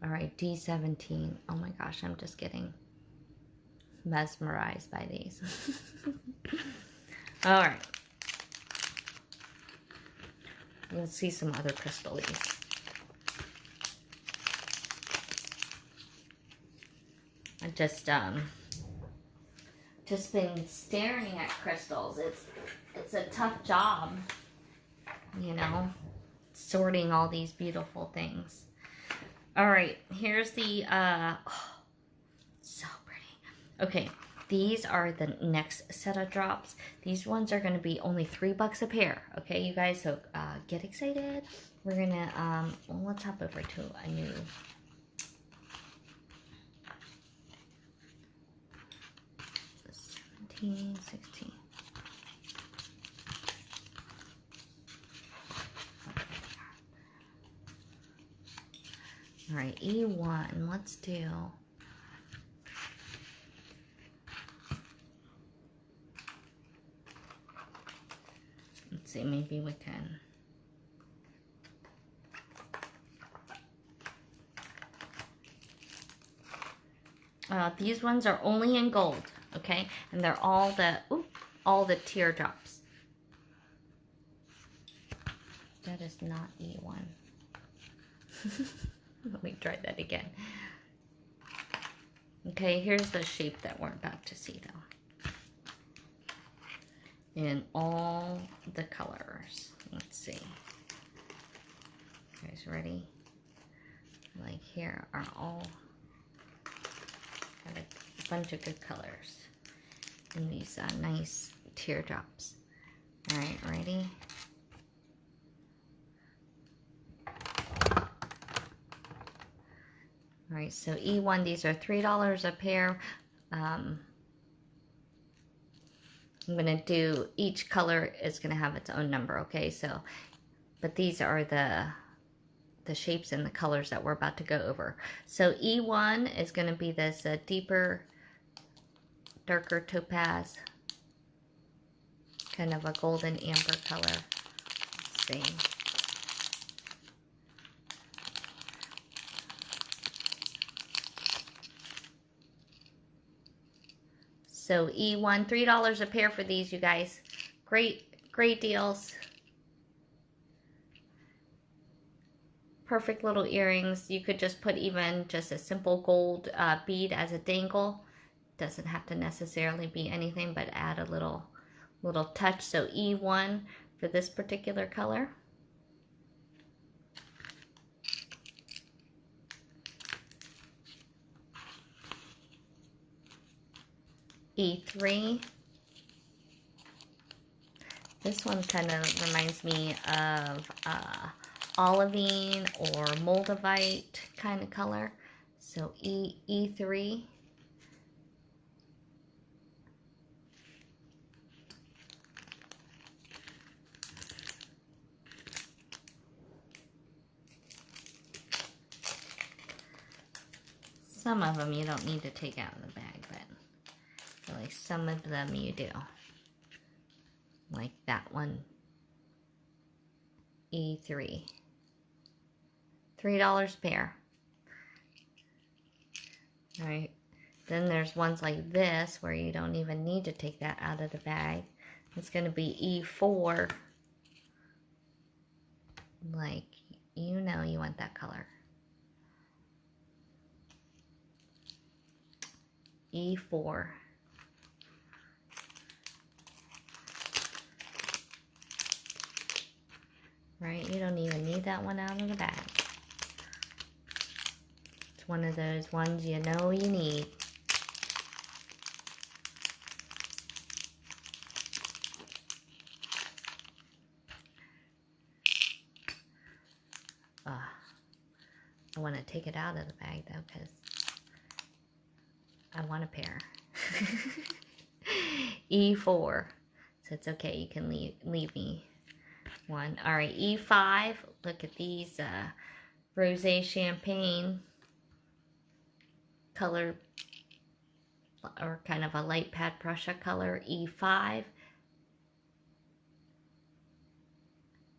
All right, D17. Oh my gosh, I'm just getting mesmerized by these. All right. Let's see some other crystals. I just been staring at crystals. It's a tough job, you know. sorting all these beautiful things. All right, here's the, oh, so pretty. Okay, these are the next set of drops. These ones are gonna be only $3 a pair, okay, you guys? So get excited. We're gonna, well, let's hop over to a new. 16. All right, E1, let's do. Let's see, maybe we can. These ones are only in gold, okay? And they're all the teardrops. That is not E1. Let me try that again. Okay, here's the shape that we're about to see though. In all the colors. Let's see. You guys ready? Like here are all got a bunch of good colors in these nice teardrops. All right, ready? All right, so E1, these are $3 a pair. I'm gonna do, each color is gonna have its own number, okay? So, but these are the shapes and the colors that we're about to go over. So E1 is gonna be this deeper, darker topaz, kind of a golden amber color. Let's see. So E1, $3 a pair for these, you guys. Great deals. Perfect little earrings. You could just put even just a simple gold bead as a dangle. Doesn't have to necessarily be anything, but add a little touch. So E1 for this particular color. E3. This one kind of reminds me of olivine or moldavite kind of color. So E3. Some of them you don't need to take out of the bag, but really some of them you do. Like that one. E3. $3 a pair. Alright. Then there's ones like this where you don't even need to take that out of the bag. It's going to be E4. Like, you know you want that color. E4. Right, you don't even need that one out of the bag. It's one of those ones you know you need. I want to take it out of the bag though, because I want a pair. E4. So it's okay, you can leave me one. All right, E5. Look at these rosé champagne color, or kind of a light pad Prussia color. E5.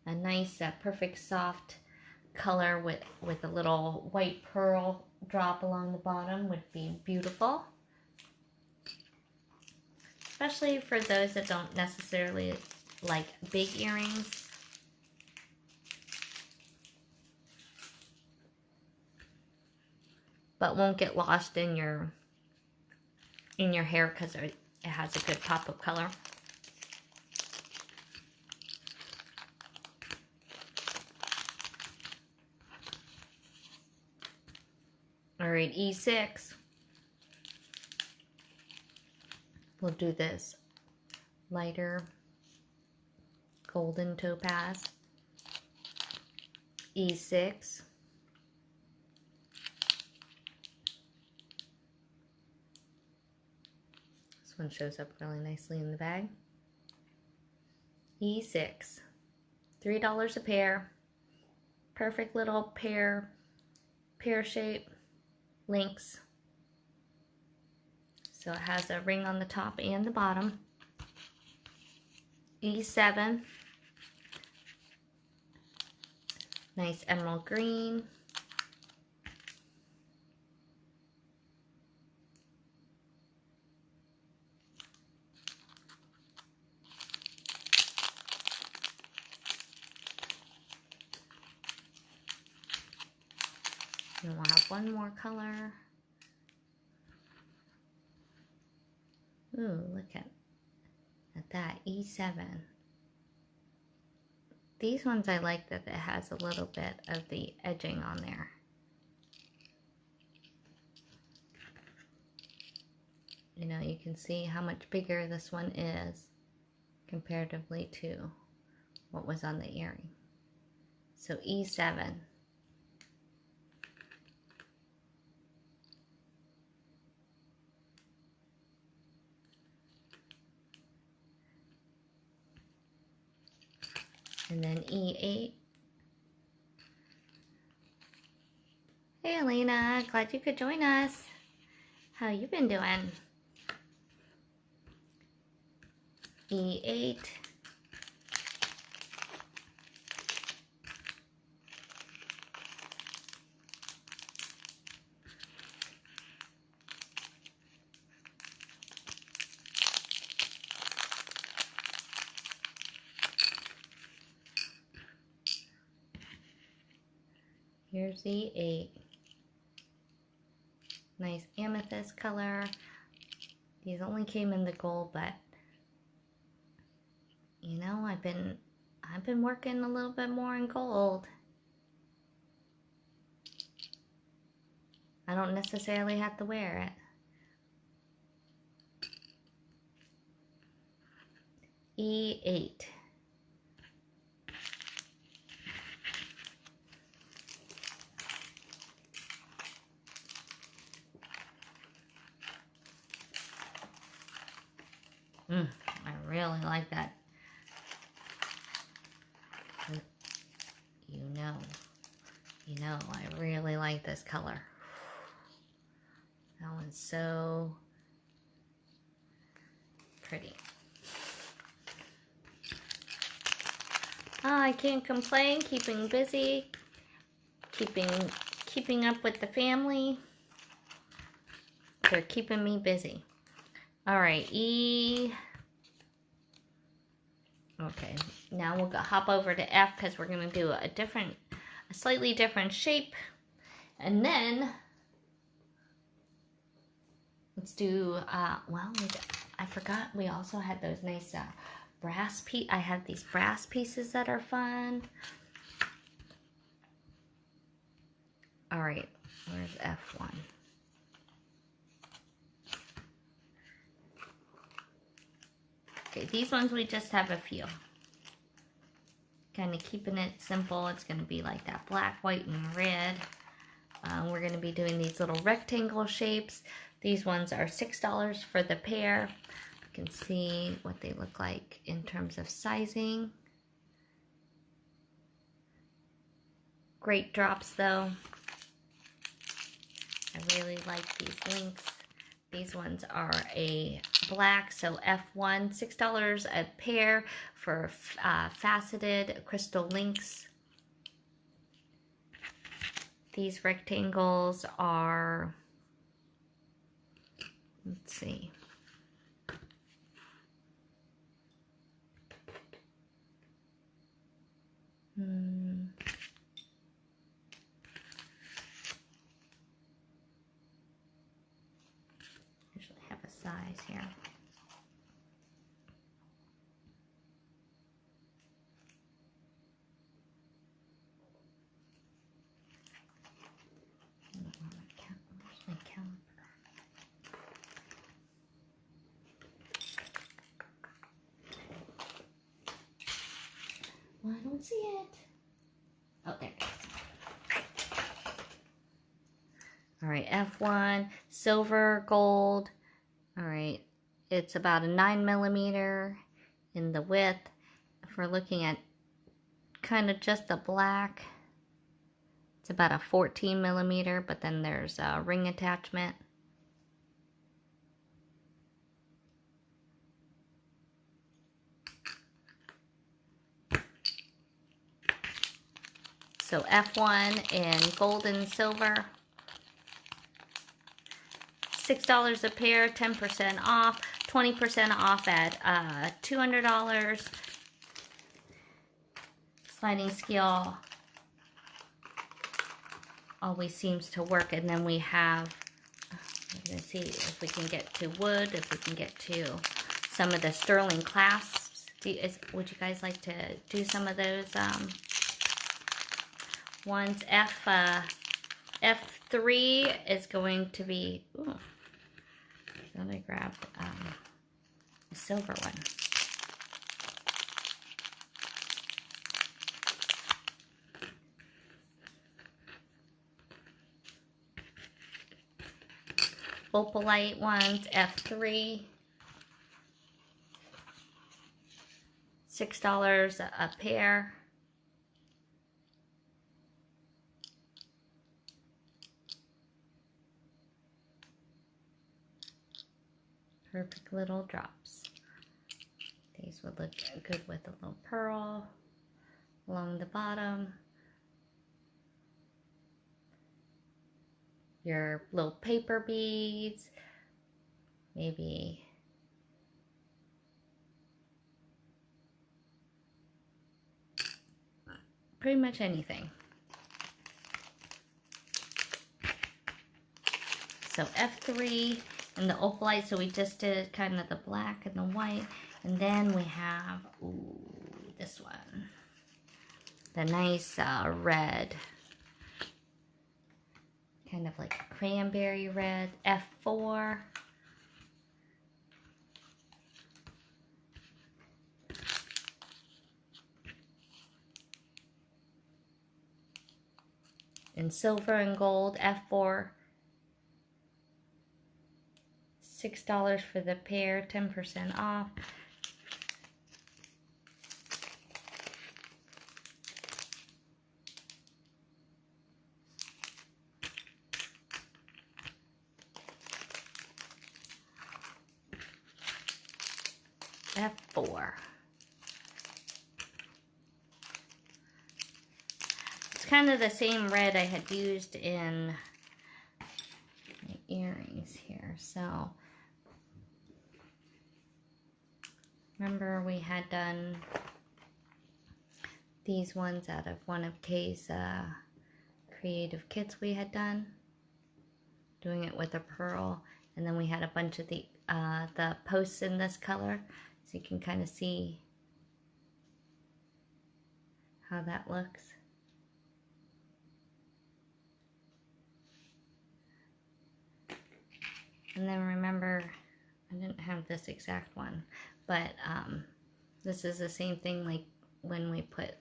A nice, perfect soft color with a little white pearl drop along the bottom would be beautiful. Especially for those that don't necessarily like big earrings. But won't get lost in your hair because it has a good pop of color. All right, E6. We'll do this lighter golden topaz. E6. This one shows up really nicely in the bag. E6. $3 a pair. Perfect little pear shape links. So it has a ring on the top and the bottom. E7. Nice emerald green. And we'll have one more color. Ooh, look at that, E7. These ones I like that it has a little bit of the edging on there. You know, you can see how much bigger this one is comparatively to what was on the earring. So E7. And then E8. Hey Elena, glad you could join us. How you been doing? E8. Here's E8. Nice amethyst color. These only came in the gold, but you know, I've been working a little bit more in gold. I don't necessarily have to wear it. E8. I really like that. You know, I really like this color. That one's so pretty. Oh, I can't complain. Keeping busy, keeping up with the family. They're keeping me busy. All right, Okay, now we'll hop over to F because we're gonna do a slightly different shape, and then let's do. Well, I forgot we also had those nice brass piece. I have these brass pieces that are fun. All right, where's F1? Okay, these ones we just have a few. Kind of keeping it simple. It's going to be like that black, white, and red. We're going to be doing these little rectangle shapes. These ones are $6 for the pair. You can see what they look like in terms of sizing. Great drops though. I really like these links. These ones are a black, so F1, $6 a pair for faceted crystal links. These rectangles are, let's see, usually have a size here. I don't see it. Oh, there it is. All right, F1, silver, gold. All right, it's about a 9mm in the width. If we're looking at kind of just the black, it's about a 14mm, but then there's a ring attachment. So F1 in gold and silver, $6 a pair, 10% off, 20% off at $200. Sliding scale always seems to work. And then we have, I'm going to see if we can get to wood, if we can get to some of the sterling clasps. Would you guys like to do some of those ones? F3 is going to be, ooh, then I grabbed a silver one. Opalite ones, F3, $6 a pair. Perfect little drops. These would look good with a little pearl along the bottom. Your little paper beads, maybe pretty much anything. So F3 and the opalite, so we just did kind of the black and the white, and then we have, ooh, this one, the nice red, kind of like a cranberry red, F4. And silver and gold, F4. $6 for the pair, 10% off. F4. It's kind of the same red I had used in my earrings here. So remember we had done these ones out of one of Kay's creative kits we had done, doing it with a pearl, and then we had a bunch of the posts in this color, so you can kind of see how that looks. And then remember, I didn't have this exact one, but this is the same thing like when we put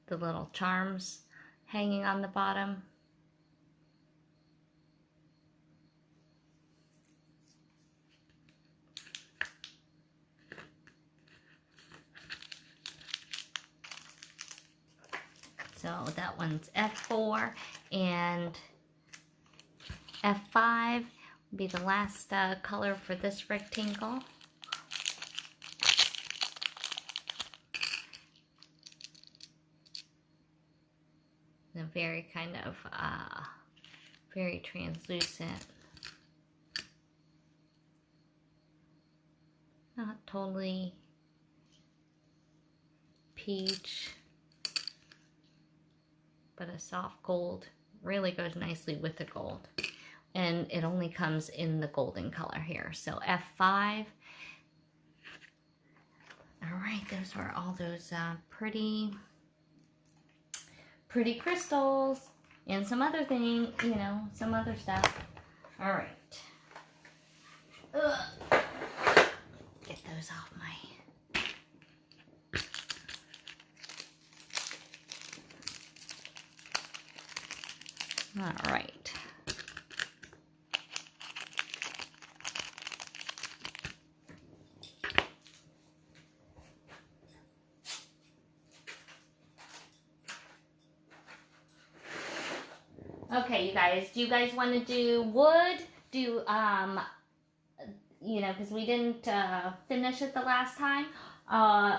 the little charms hanging on the bottom. So that one's F4, and F5 will be the last color for this rectangle. A very kind of very translucent, not totally peach, but a soft gold. Really goes nicely with the gold, and it only comes in the golden color here. So F5. All right, those were all those pretty crystals and some other thing, you know, some other stuff. All right. Ugh. Get those off my All right. Okay, you guys, do you guys want to do wood? You know, because we didn't finish it the last time.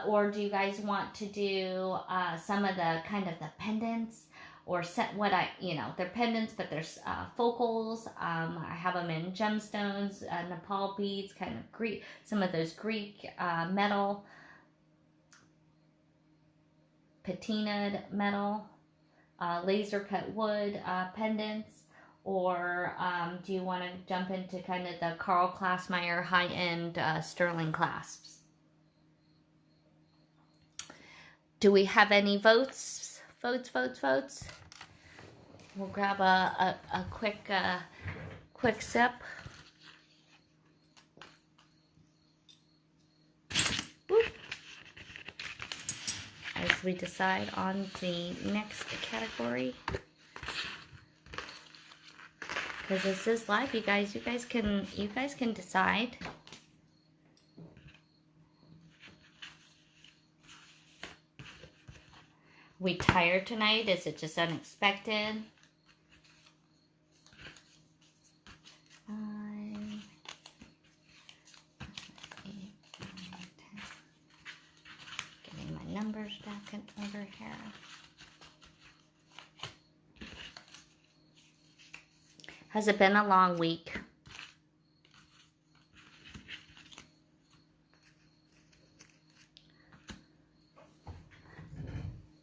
Or do you guys want to do some of the kind of the pendants? Or set what you know, they're pendants, but there's focals. I have them in gemstones, Nepal beads, kind of Greek, some of those Greek metal, patinaed metal. Laser cut wood pendants, or do you want to jump into kind of the Carl Klassmeyer high-end sterling clasps? Do we have any votes? Votes. We'll grab a quick sip. Whoop. As we decide on the next category, because this is live, you guys can decide. We tired tonight? Is it just unexpected? 5, 8, 9, 10. Getting my numbers back in order here. Has it been a long week?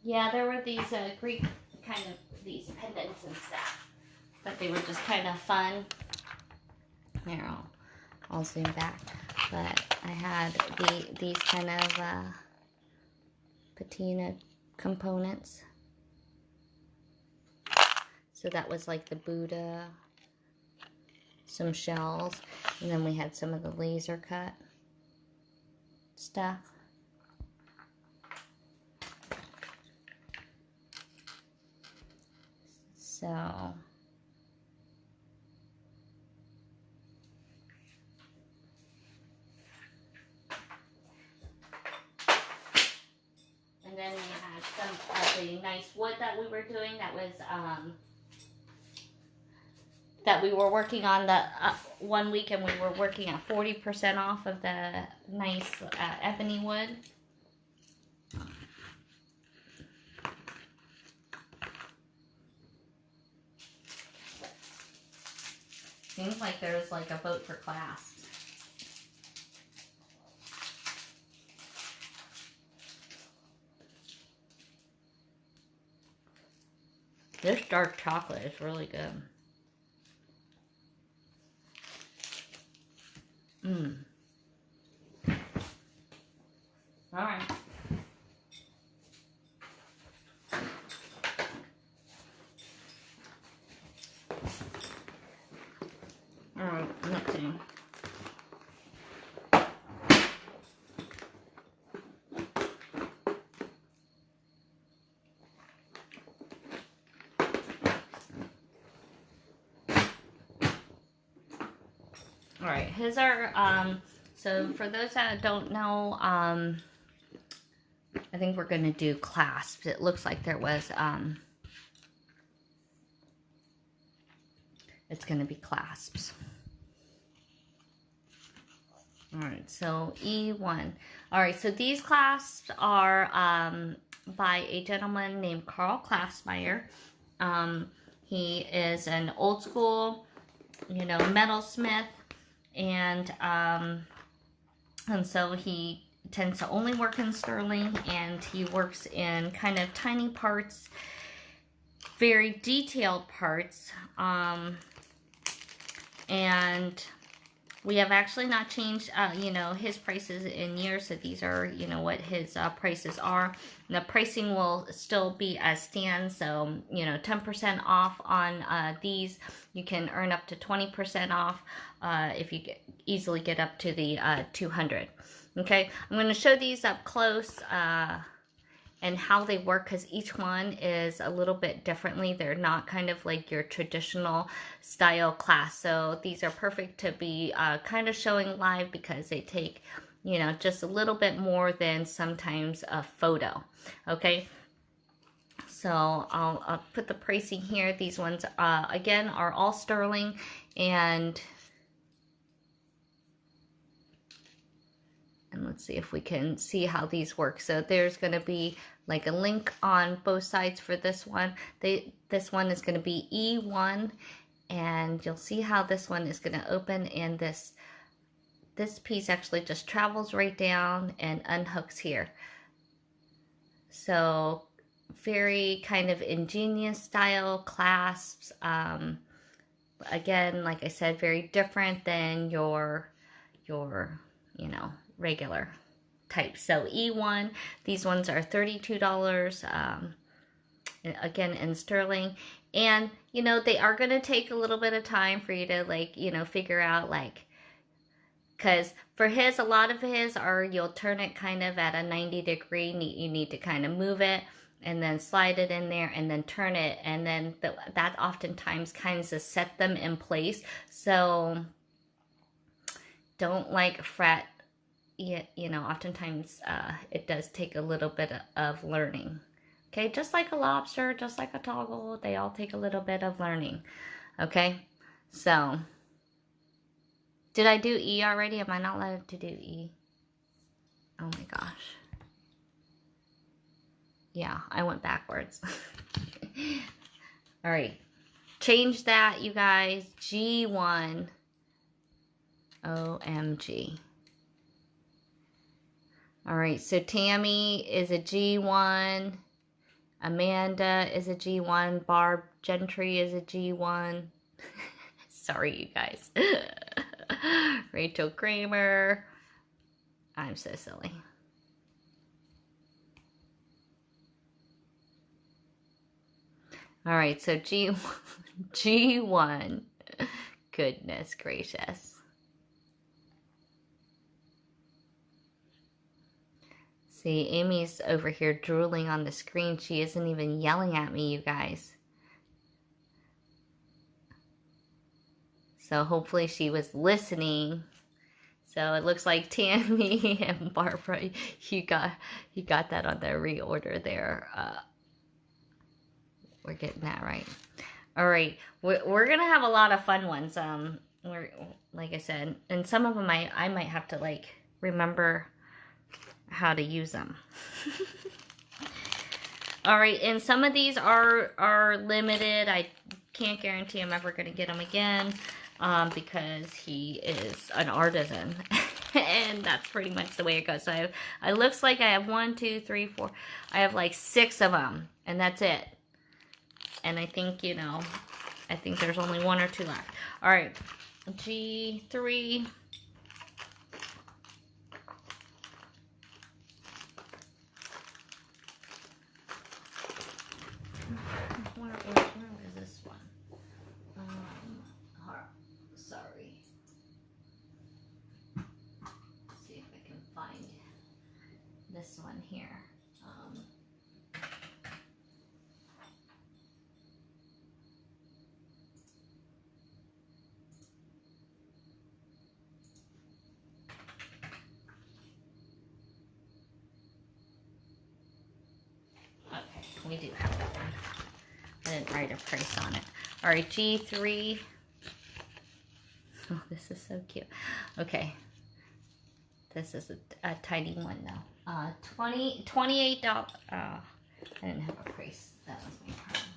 Yeah, there were these Greek kind of these pendants and stuff, but they were just kind of fun. Here, I'll zoom back. But I had these kind of patina components. So that was like the Buddha, some shells, and then we had some of the laser cut stuff. So, and then we had some of the nice wood that we were doing that was, that we were working on the one week, and we were working at 40% off of the nice ebony wood. Seems like there's like a vote for clasps. This dark chocolate is really good. All right. All right, let's see. All right, here's our, so for those that don't know, I think we're going to do clasps. It looks like there was, it's going to be clasps. All right, so E1. All right, so these clasps are by a gentleman named Carl Klassmeyer. He is an old school, you know, metalsmith, and so he tends to only work in sterling, and he works in kind of tiny parts, very detailed parts, and we have actually not changed, you know, his prices in years. So these are, you know, what his prices are. And the pricing will still be as stands. So, you know, 10% off on these. You can earn up to 20% off if you easily get up to the 200. Okay, I'm going to show these up close. and how they work, because each one is a little bit differently. They're not kind of like your traditional style class. So these are perfect to be kind of showing live, because they take, you know, just a little bit more than sometimes a photo. Okay. So I'll put the pricing here. These ones, again, are all sterling, and let's see if we can see how these work. So there's going to be like a link on both sides for this one. This one is going to be E1, and you'll see how this one is going to open, and this piece actually just travels right down and unhooks here. So very kind of ingenious style clasps. Again, like I said, very different than your you know, regular type. So E1, these ones are $32, again, in sterling. And, you know, they are going to take a little bit of time for you to, like, you know, figure out, like, because for his, a lot of his are, you'll turn it kind of at a 90-degree. You need to kind of move it and then slide it in there and then turn it. And then that oftentimes kind of set them in place. So don't like fret. You know, oftentimes it does take a little bit of learning. Okay, just like a lobster, just like a toggle, they all take a little bit of learning. Okay, so did I do E already? Am I not allowed to do E? Oh my gosh. Yeah, I went backwards. All right, change that, you guys. G1. OMG. All right, so Tammy is a G1. Amanda is a G1. Barb Gentry is a G1. Sorry, you guys. Rachel Kramer. I'm so silly. All right, so G1. Goodness gracious. See, Amy's over here drooling on the screen. She isn't even yelling at me, you guys. So hopefully she was listening. So it looks like Tammy and Barbara, you got that on the reorder there. We're getting that right. All right, we're gonna have a lot of fun ones. We're, like I said, and some of them I might have to like remember how to use them. All right, and some of these are limited. I can't guarantee I'm ever going to get them again, because he is an artisan. And that's pretty much the way it goes. So it looks like I have 1, 2, 3, 4. I have like 6 of them, and that's it. And I think, you know, I think there's only 1 or 2 left. All right, G3. Where is this one? Sorry. Let's see if I can find this one here. Okay, we do have that one. I didn't write a price on it. All right, G3. Oh, this is so cute. Okay. This is a tiny one now. $28. I didn't have a price. That was my problem.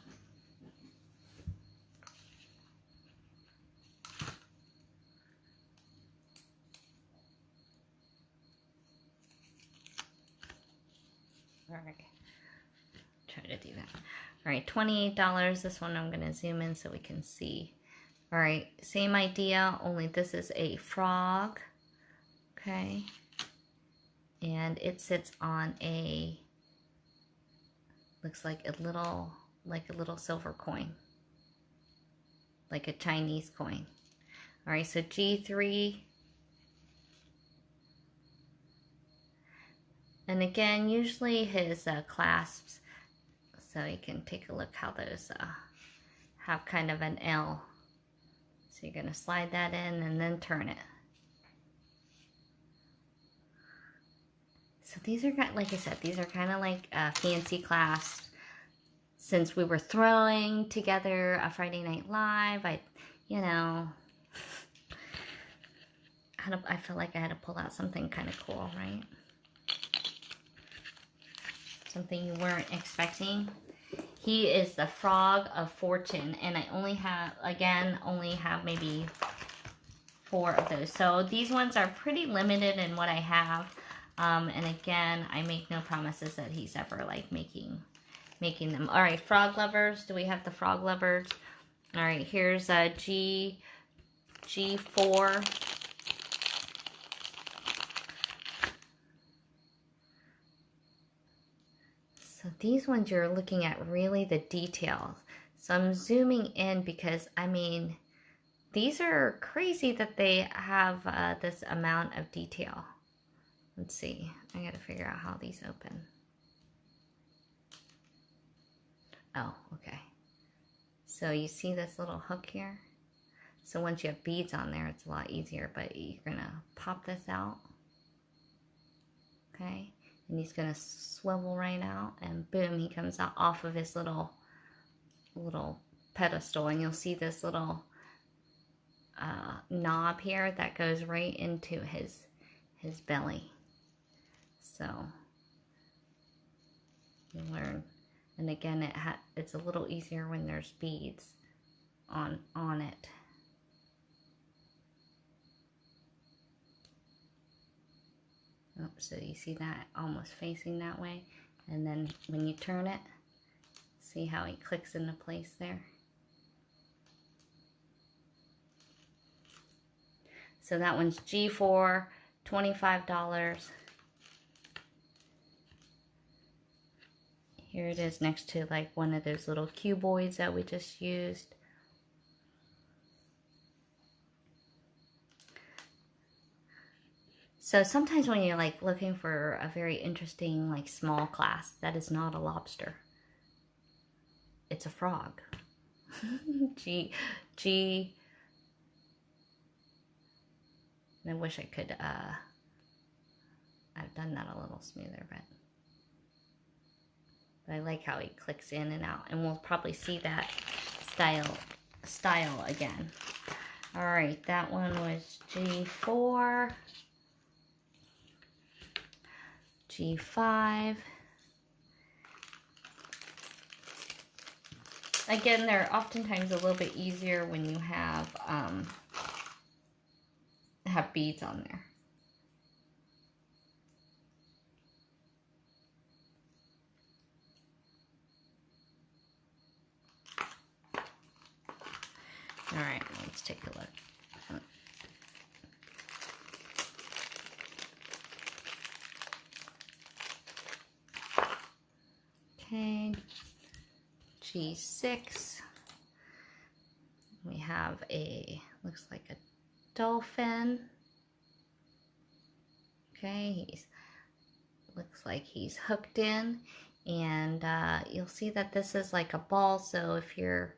All right. Try to do that. All right, $28. This one I'm going to zoom in so we can see. All right, same idea, only this is a frog. Okay. And it sits on a, looks like a little silver coin. Like a Chinese coin. All right, so G3. And again, usually his clasps, so you can take a look how those have kind of an L. So you're going to slide that in and then turn it. So these are, like I said, these are kind of like fancy clasps. Since we were throwing together a Friday Night Live, you know, I felt like I had to pull out something kind of cool, right? Something you weren't expecting. He is the Frog of Fortune, and I only have maybe 4 of those. So these ones are pretty limited in what I have. And again, I make no promises that he's ever like making them. All right, frog lovers. Do we have the frog lovers? All right, here's a G4. So these ones you're looking at really the details. So I'm zooming in because, I mean, these are crazy that they have this amount of detail. Let's see. I got to figure out how these open. Oh, okay. So you see this little hook here? So once you have beads on there, it's a lot easier, but you're going to pop this out. Okay. And he's going to swivel right out, and boom, he comes out off of his little pedestal, and you'll see this little knob here that goes right into his belly. So you learn, and again, it's a little easier when there's beads on it. Oh, so you see that almost facing that way, and then when you turn it, see how he clicks into place there. So that one's G4, $25. Here it is next to like one of those little cuboids that we just used. So sometimes when you're like looking for a very interesting like small clasp, that is not a lobster. It's a frog. I wish I could I've done that a little smoother, but I like how he clicks in and out, and we'll probably see that style again. All right, that one was G4, G5. Again, they're oftentimes a little bit easier when you have beads on there. All right, let's take a look. Okay, G6. We have looks like a dolphin. Okay, looks like he's hooked in, and you'll see that this is like a ball. So if you're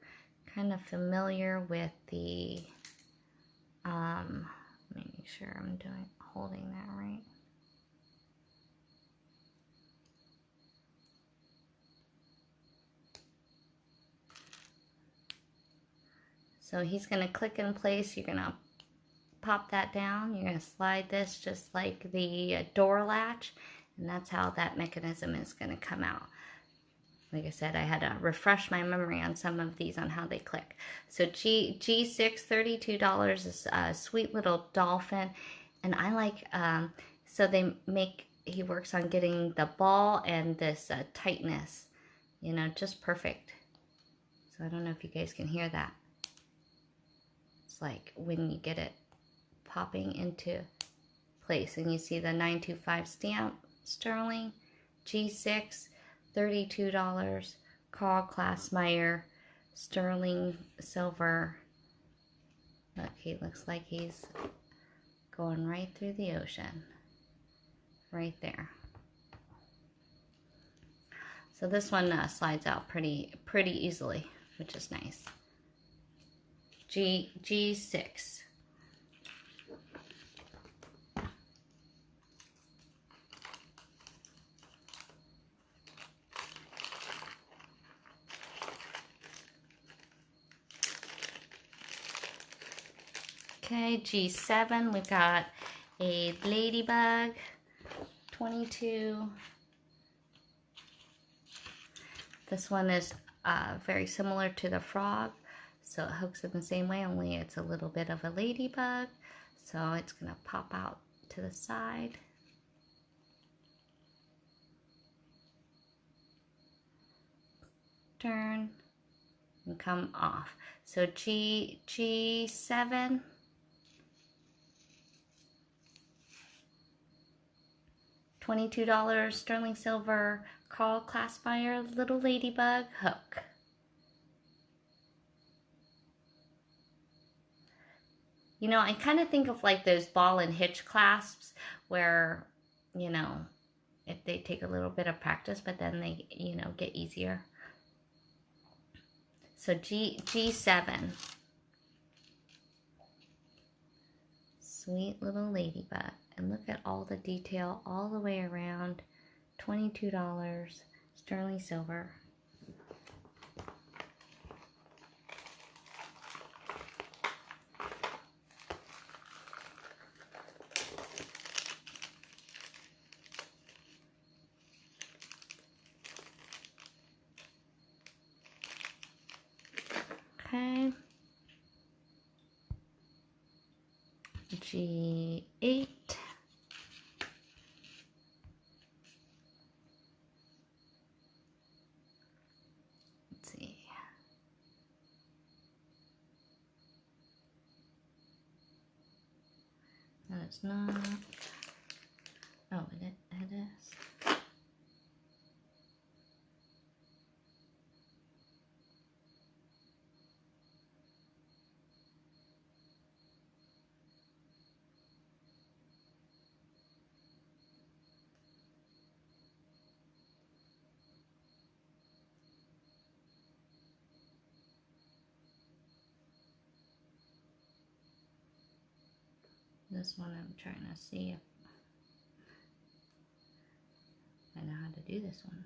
kind of familiar with the, let me make sure I'm holding that right. So he's going to click in place. You're going to pop that down. You're going to slide this just like the door latch, and that's how that mechanism is going to come out. Like I said, I had to refresh my memory on some of these on how they click. So G6, $32 is a sweet little dolphin, and I like, so he works on getting the ball and this tightness, you know, just perfect. So I don't know if you guys can hear that. It's like when you get it popping into place, and you see the 925 stamp, sterling, G6, $32, Carl Klassmeyer, sterling silver. Look, he looks like he's going right through the ocean. Right there. So this one slides out pretty easily, which is nice. G6. Okay, G7, we've got a ladybug, 22. This one is very similar to the frog, so it hooks in the same way, only it's a little bit of a ladybug. So it's gonna pop out to the side. Turn and come off. So G7. $22 sterling silver coral classifier little ladybug hook. You know, I kind of think of like those ball and hitch clasps where, you know, if they take a little bit of practice, but then they, you know, get easier. So G7. Sweet little ladybug. And look at all the detail all the way around. $22 sterling silver. Okay. G8. Let's see. No, it's not. Oh, it is. This one I'm trying to see if I know how to do this one.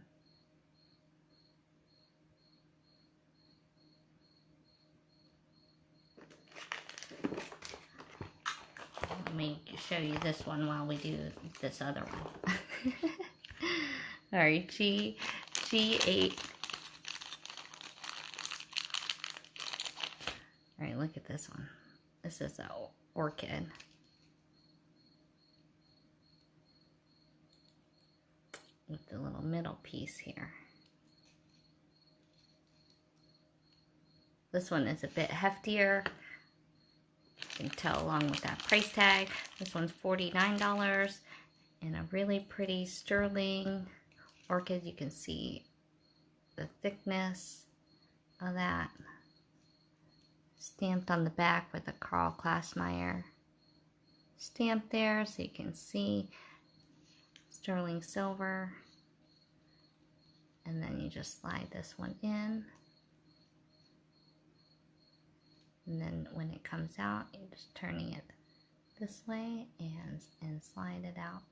Let me show you this one while we do this other one. All right, G8. All right, look at this one. This is an orchid. With the little middle piece here. This one is a bit heftier. You can tell along with that price tag. This one's $49 and a really pretty sterling orchid. You can see the thickness of that. Stamped on the back with a Carl Klassmeyer stamp there, so you can see sterling silver. And then you just slide this one in. And then when it comes out, you're just turning it this way and slide it out.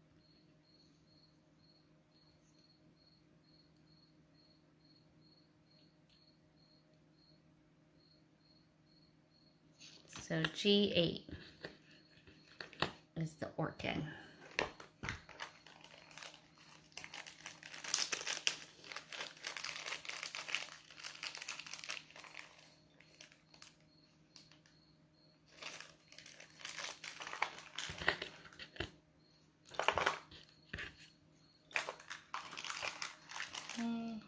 So G8 is the orchid. Okay.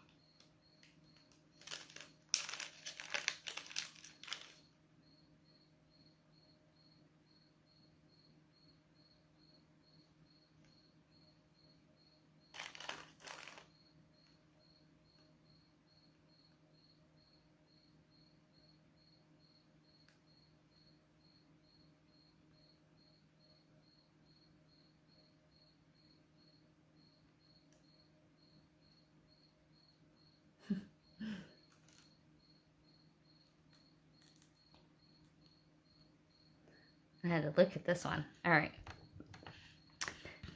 I had to look at this one. All right.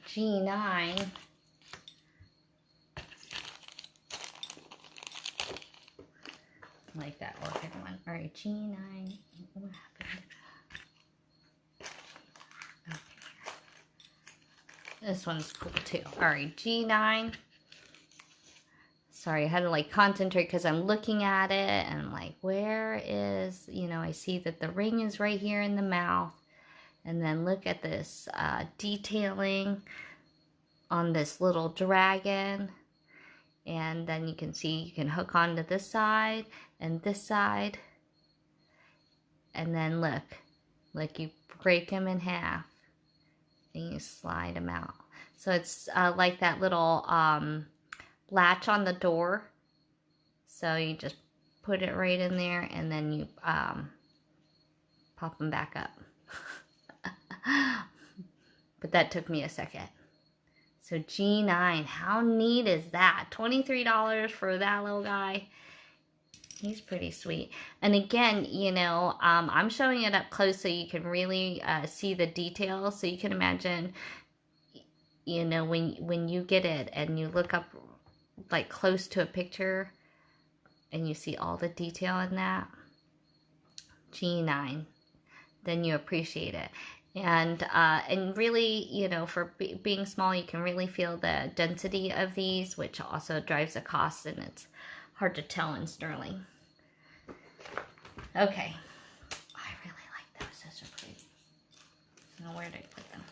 G9. Like that orchid one. All right, G9. What happened? Okay. This one's cool too. All right, G9. Sorry, I had to like concentrate because I'm looking at it and I'm like, where is, you know, I see that the ring is right here in the mouth. And then look at this detailing on this little dragon. And then you can see you can hook onto this side and this side. And then look, you break them in half and you slide them out. So it's like that little latch on the door. So you just put it right in there and then you pop them back up. But that took me a second. So G9, how neat is that? $23 for that little guy. He's pretty sweet. And again, you know, I'm showing it up close so you can really see the details. So you can imagine, you know, when you get it and you look up like close to a picture and you see all the detail in that, G9, then you appreciate it. And really, you know, for being small, you can really feel the density of these, which also drives the cost, and it's hard to tell in sterling. Okay. I really like those. Those are pretty. Now, where did I put them?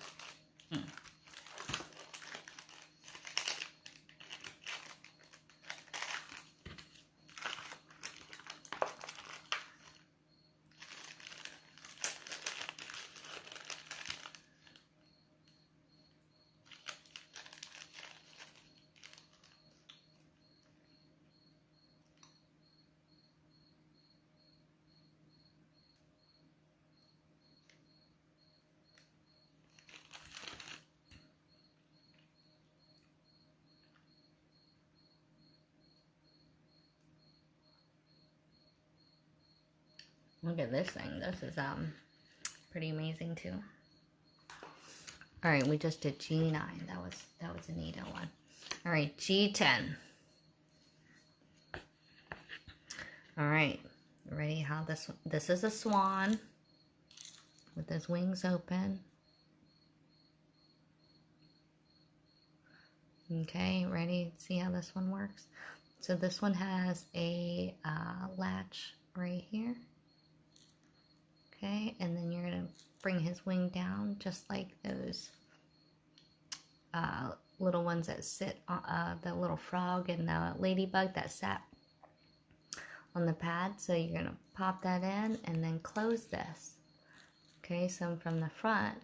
Look at this thing. This is pretty amazing too. All right, we just did G9. That was a neat one. All right, G10. All right, ready? How this is a swan with his wings open. Okay, ready? See how this one works? So this one has a latch right here. Okay, and then you're gonna bring his wing down just like those little ones that sit on the little frog and the ladybug that sat on the pad. So you're gonna pop that in and then close this. Okay, so from the front,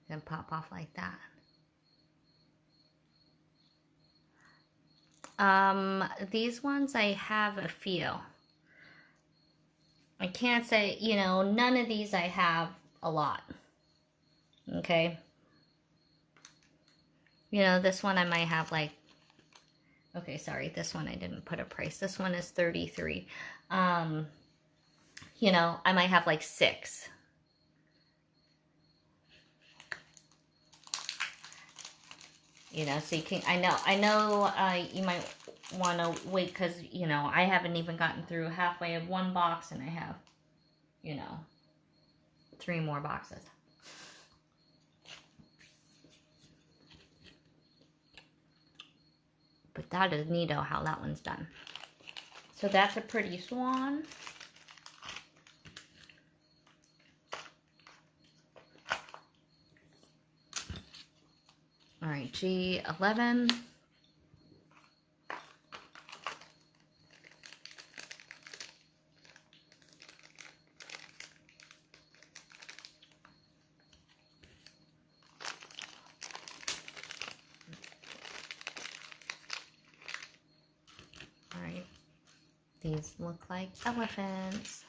and pop off like that. These ones I have a few. I can't say, you know, none of these I have a lot. Okay. You know, this one I might have like, okay, sorry, this one I didn't put a price. This one is $33. You know, I might have like 6. You know, so you can, I know you might want to wait because, you know, I haven't even gotten through halfway of one box and I have, you know, 3 more boxes. But that is neato how that one's done. So that's a pretty swan. All right, G11. All right, these look like elephants.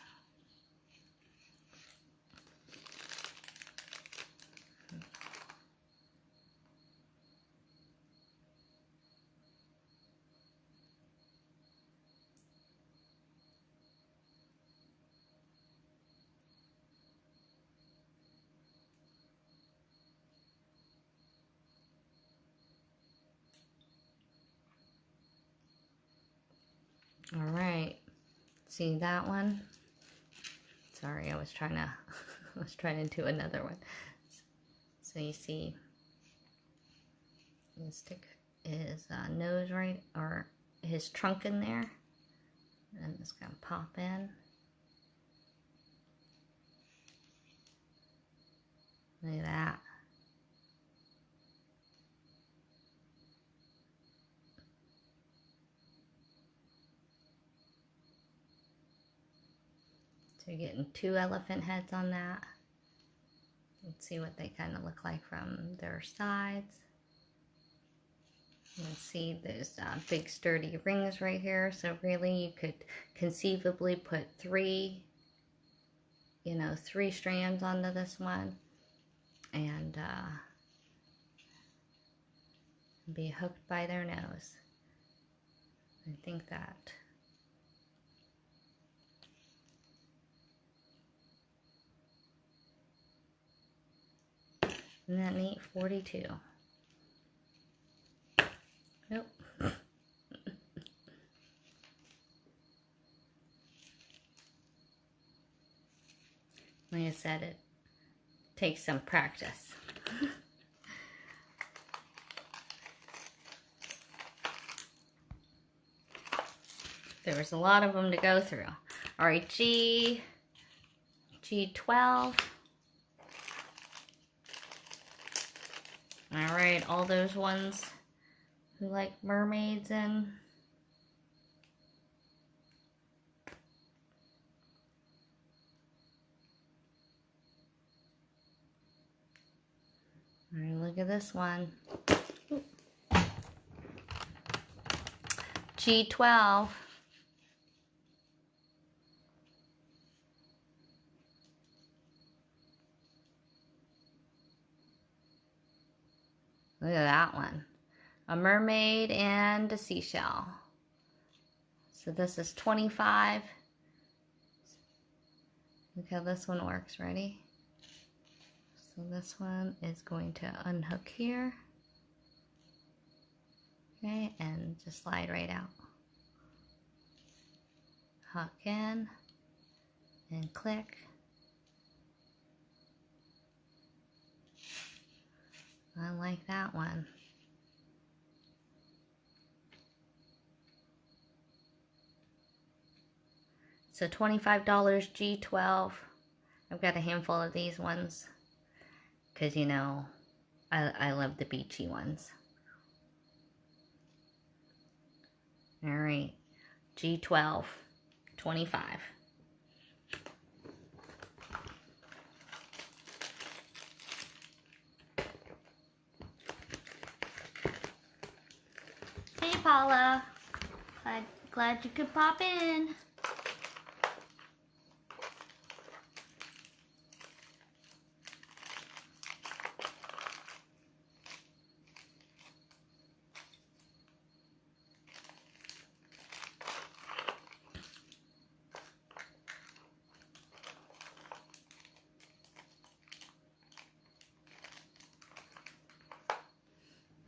See that one? Sorry, I was trying to do another one. So you see, you stick his nose right, or his trunk in there, and it's gonna pop in. Look at that. So you're getting 2 elephant heads on that. Let's see what they kind of look like from their sides. You can see those big sturdy rings right here. So really you could conceivably put 3 strands onto this one, and be hooked by their nose. I think that. Isn't that neat? 42. Nope. Like I said, it takes some practice. There was a lot of them to go through. All right, G12. All right, all those ones who like mermaids and all right, look at this one. G12. Look at that one. A mermaid and a seashell. So this is 25. Look how this one works. Ready? So this one is going to unhook here. Okay, and just slide right out. Hook in and click. I like that one. So $25 G12. I've got a handful of these ones because, you know, I love the beachy ones. All right, G12, 25. Hey Paula, glad you could pop in.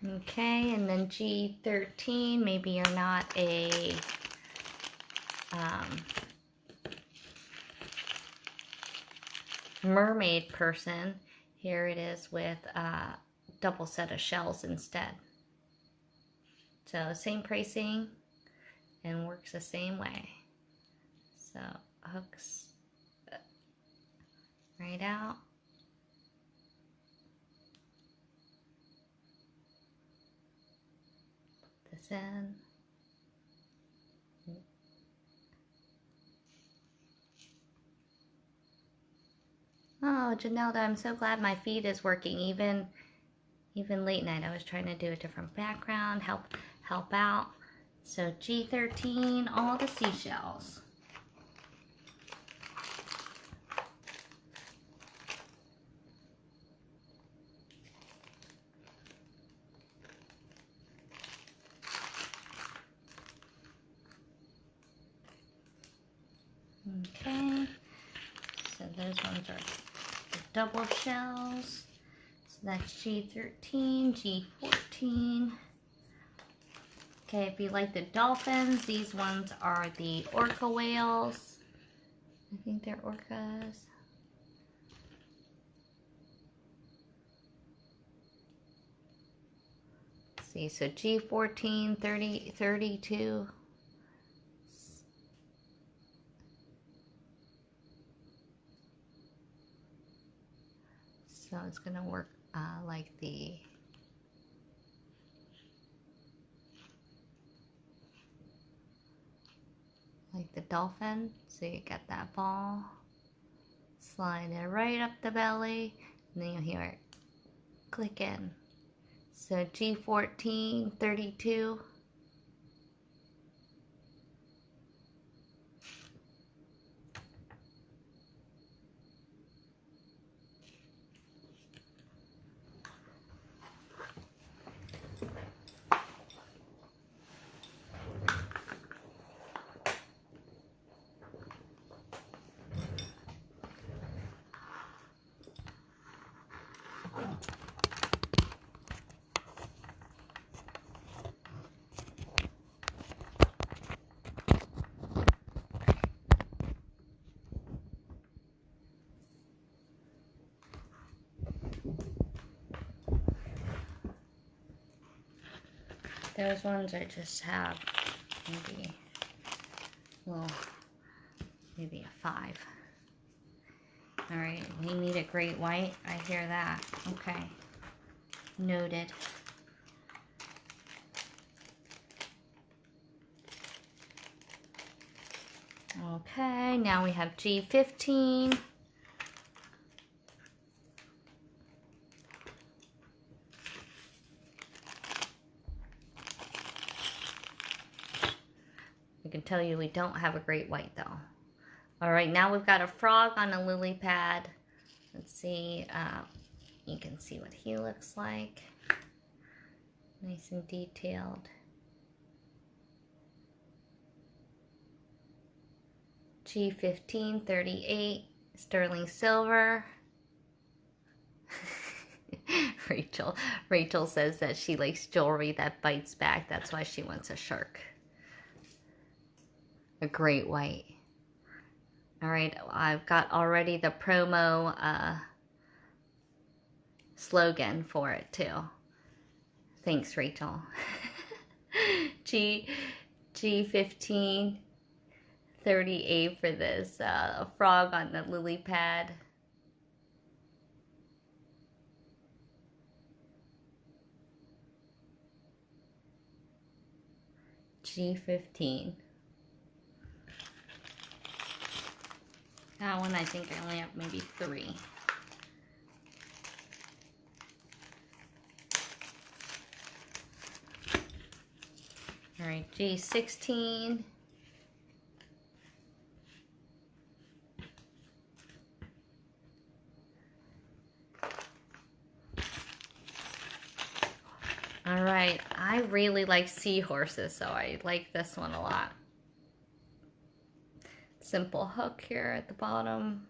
Okay, and then G13, maybe you're not a mermaid person. Here it is with a double set of shells instead. So same pricing and works the same way. So hooks right out. This in. Oh, Janelda, I'm so glad my feed is working. Even late night, I was trying to do a different background, help out. So G13, all the seashells. Okay, so those ones are the double shells. So that's G13, G14. Okay, if you like the dolphins, these ones are the orca whales. I think they're orcas. Let's see, so G14, 30, 32. So it's gonna work like the dolphin. So you get that ball, slide it right up the belly, and then you'll hear it click in. So G14, 32. Those ones I just have maybe, well, maybe a 5. All right, we need a great white. I hear that. Okay, noted. Okay, now we have G15. I can tell you we don't have a great white though. All right, now we've got a frog on a lily pad. Let's see, you can see what he looks like. Nice and detailed. G15, 38, sterling silver. Rachel says that she likes jewelry that bites back. That's why she wants a shark. A great white. All right, I've got already the promo slogan for it too. Thanks, Rachel. G15, 38 for this a frog on the lily pad. G15. That one I think I only have maybe 3. All right, G16. All right, I really like seahorses, so I like this one a lot. Simple hook here at the bottom.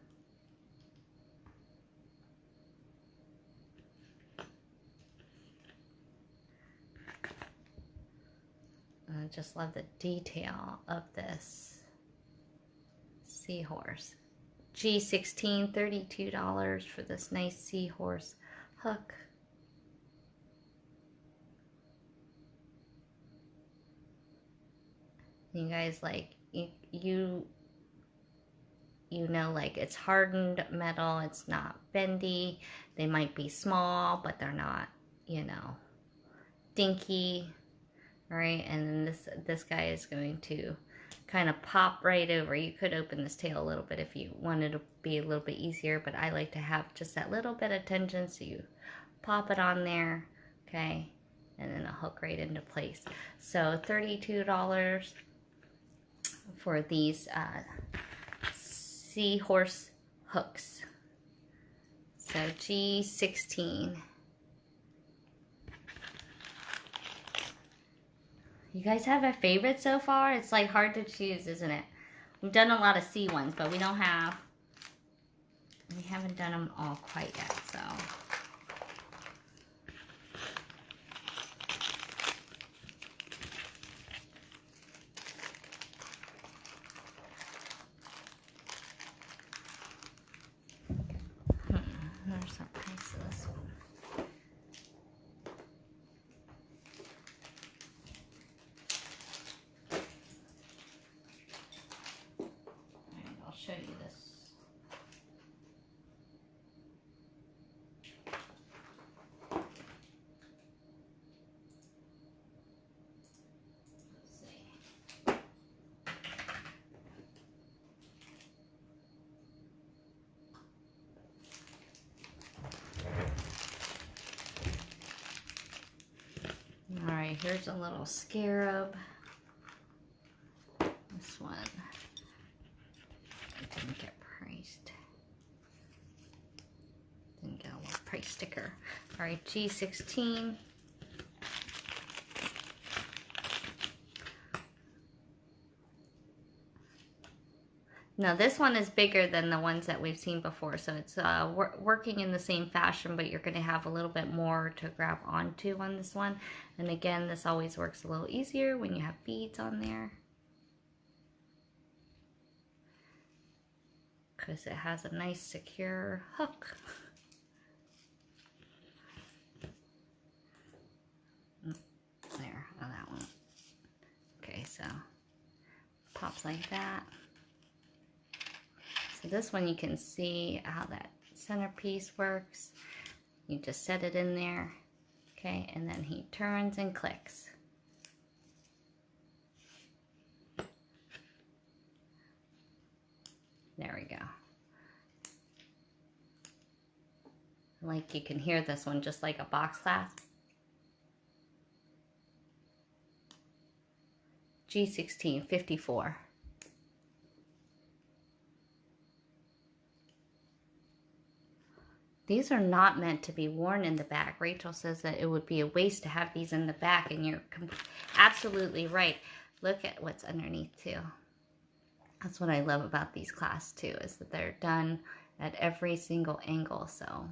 I just love the detail of this seahorse. G16, $32 for this nice seahorse hook. You guys, like, you know, like, it's hardened metal, it's not bendy. They might be small, but they're not, you know, dinky, right? And then this guy is going to kind of pop right over. You could open this tail a little bit if you wanted to be a little bit easier, but I like to have just that little bit of tension, so you pop it on there, okay, and then a hook right into place. So $32 for these seahorse hooks. So G16. You guys have a favorite so far? It's like hard to choose, isn't it? We've done a lot of C ones, but we haven't done them all quite yet, so. show you this. Let's see. All right, here's a little scarab. This one didn't get priced. Didn't get a little price sticker. All right, G16. Now this one is bigger than the ones that we've seen before, so it's working in the same fashion, but you're going to have a little bit more to grab onto on this one. And again, this always works a little easier when you have beads on there, because it has a nice secure hook. There, on that one. Okay, so pops like that. So this one you can see how that centerpiece works. You just set it in there, okay, and then he turns and clicks. There we go. Like you can hear this one just like a box clasp. G16, 54. These are not meant to be worn in the back. Rachel says that it would be a waste to have these in the back, and you're absolutely right. Look at what's underneath too. That's what I love about these clasps too, is that they're done at every single angle. So,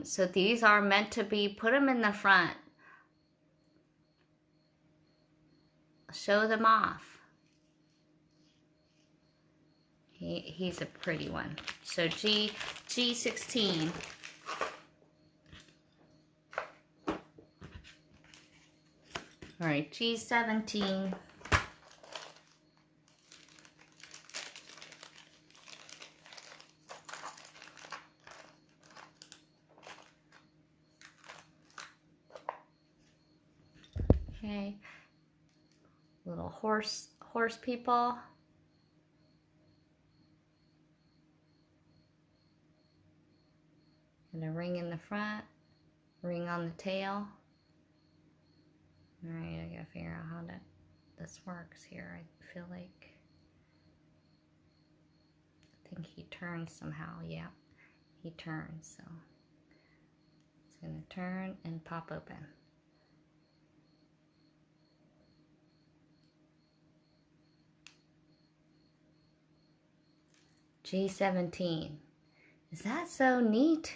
so these are meant to be, put them in the front. Show them off. He's a pretty one. So G16. All right, G17. Okay. Little horse people. And a ring in the front, ring on the tail. All right, I gotta figure out how this works here. I feel like, I think he turns somehow. Yeah, he turns. So it's gonna turn and pop open. G17. Is that so neat?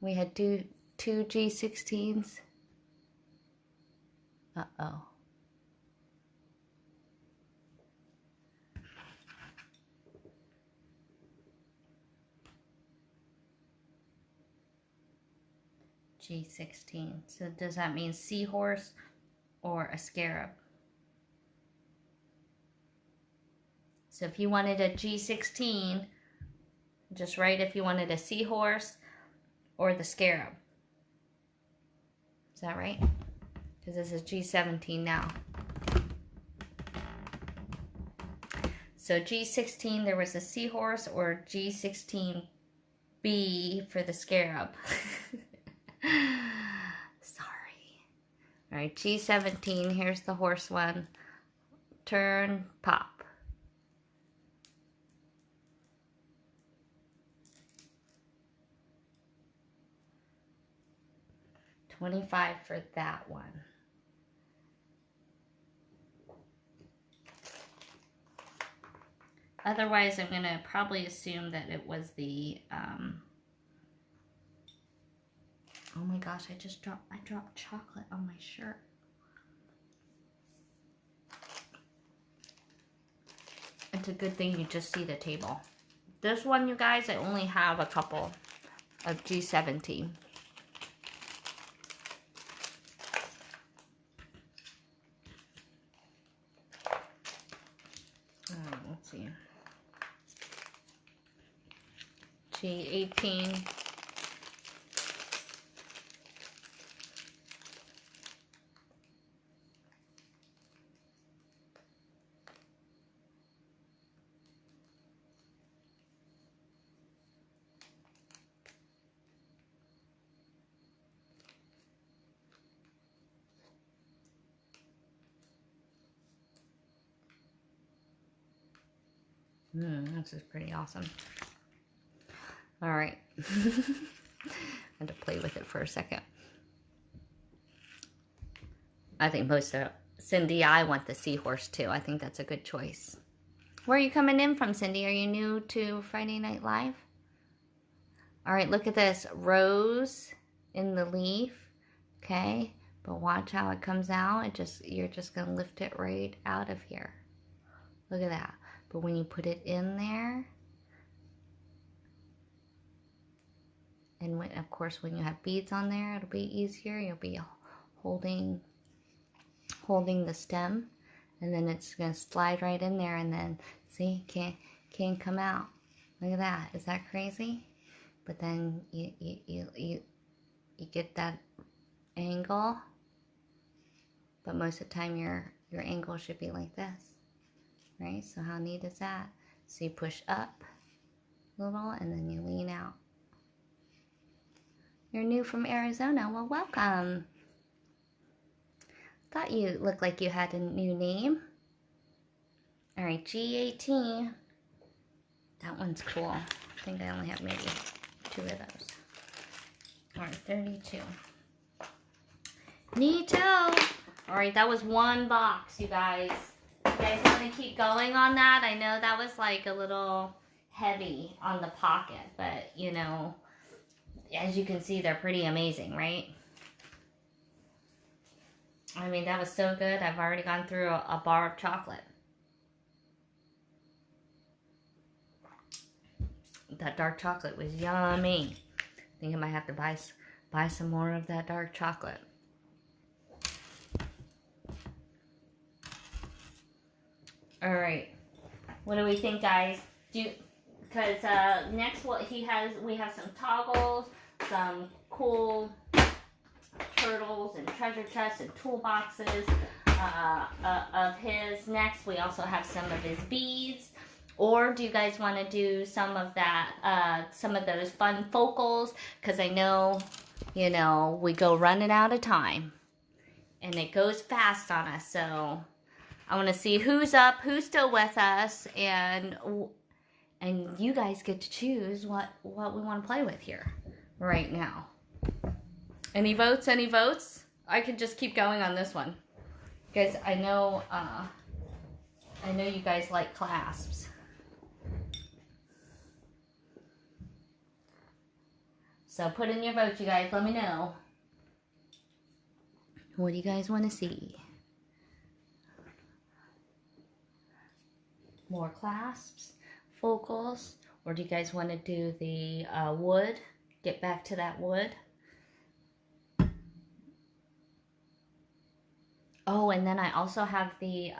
We had two G16s. Uh-oh. G16. So does that mean seahorse or a scarab? So if you wanted a G16, just write if you wanted a seahorse or the scarab. Is that right? Because this is G17 now. So G16, there was a seahorse, or G16B for the scarab. Sorry. All right, G17, here's the horse one. Turn, pop. $25 for that one. Otherwise, I'm gonna probably assume that it was the, oh my gosh, I dropped chocolate on my shirt. It's a good thing you just see the table. This one, you guys, I only have a couple of G17. G18. This is pretty awesome. All right. I had to play with it for a second. I think most of Cindy, I want the seahorse too. I think that's a good choice. Where are you coming in from, Cindy? Are you new to Friday Night Live? All right, look at this. Rose in the leaf. Okay, but watch how it comes out. You're just gonna lift it right out of here. Look at that. But when you put it in there, and of course when you have beads on there, it'll be easier. You'll be holding the stem, and then it's gonna slide right in there, and then see, can't come out. Look at that. Is that crazy? But then you get that angle, but most of the time your angle should be like this. Right, so how neat is that? So you push up a little and then you lean out. You're new from Arizona. Well, welcome. Thought you looked like you had a new name. All right, G18. That one's cool. I think I only have maybe 2 of those. All right, 32. Neato. All right, that was 1 box, you guys. You guys want to keep going on that? I know that was like a little heavy on the pocket, but you know, as you can see, they're pretty amazing, right? I mean, that was so good. I've already gone through a bar of chocolate. That dark chocolate was yummy. I think I might have to buy some more of that dark chocolate. All right, what do we think, guys? Because next we have some toggles, some cool turtles and treasure chests and toolboxes of his. Next, we also have some of his beads. Or do you guys want to do some of that, some of those fun focals? Because I know, you know, we go running out of time, and it goes fast on us. So I want to see who's up, who's still with us, and you guys get to choose what we want to play with here right now. Any votes? Any votes? I could just keep going on this one, guys. I know you guys like clasps. So put in your votes, you guys. Let me know. What do you guys want to see? More clasps, focals, or do you guys want to do the wood? Get back to that wood. Oh, and then I also have the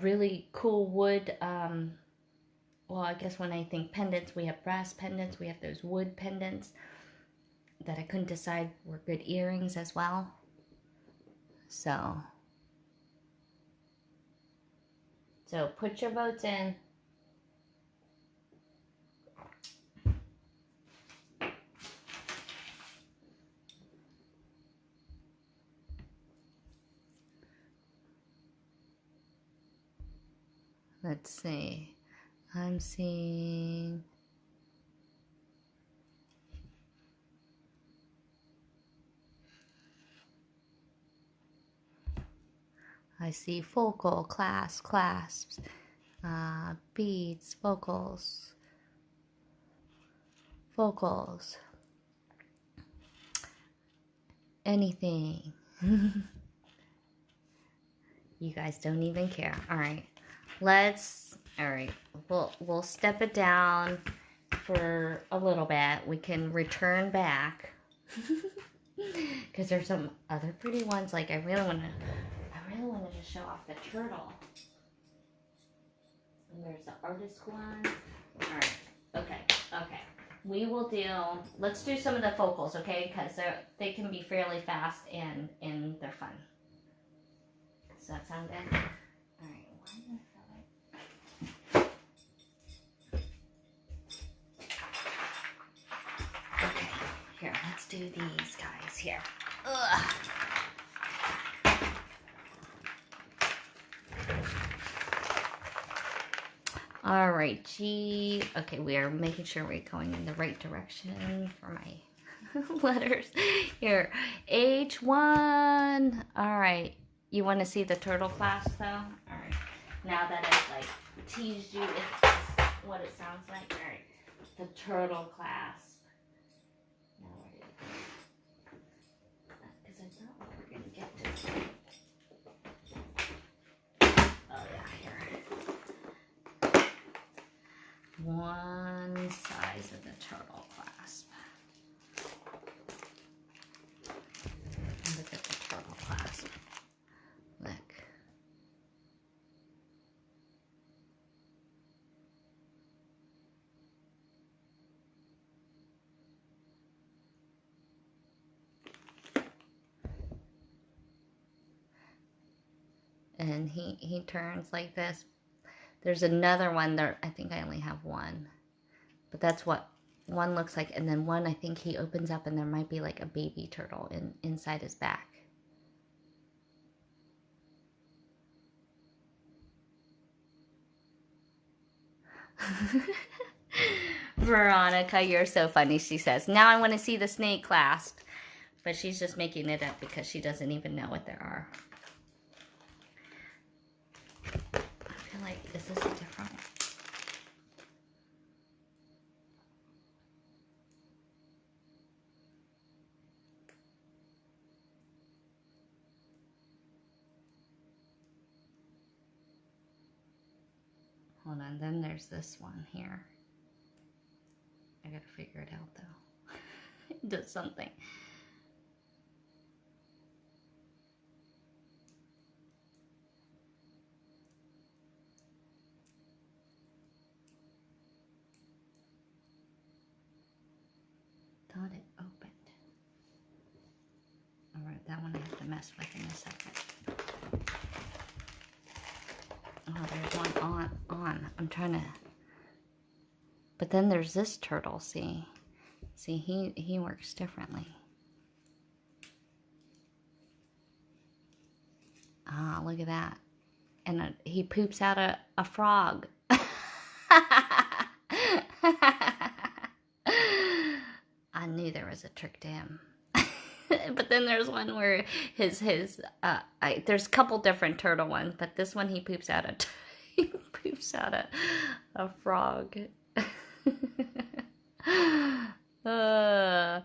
really cool wood. Well, I guess when I think pendants, we have brass pendants. We have those wood pendants that I couldn't decide were good earrings as well. So put your votes in. Let's see. I'm seeing I see focal, clasps, beads, focals, anything. You guys don't even care. All right, we'll step it down for a little bit. We can return back because there's some other pretty ones. Like I really want to just show off the turtle. And there's the artist one. All right. Okay. Okay. We will do. Let's do some of the focals, okay? Because they can be fairly fast and they're fun. Does that sound good? All right. Okay. Here. Let's do these guys here. Ugh. All right, G. Okay, we are making sure we're going in the right direction for my letters. Here, H1. All right. You want to see the turtle clasp, though? All right. Now that I've, like, teased you with what it sounds like. All right. The turtle clasp. Now where did it go? Because I thought we were going to get to it. Oh, yeah, here. One size of the turtle clasp. Look at the turtle clasp. Look. And he turns like this. There's another one there. I think I only have one. But that's what one looks like. And then one, I think he opens up and there might be like a baby turtle inside his back. Veronica, you're so funny, she says. Now I want to see the snake clasp. But she's just making it up because she doesn't even know what there are. I feel like, is this a different one? Hold on, then there's this one here. I gotta figure it out though. It does something. Thought it opened. Alright, that one I have to mess with in a second. Oh, there's one on. I'm trying to... But then there's this turtle, see? See, he works differently. Ah, look at that. And he poops out a frog. I knew there was a trick to him. But then there's one where there's a couple different turtle ones, but this one he poops out a frog. All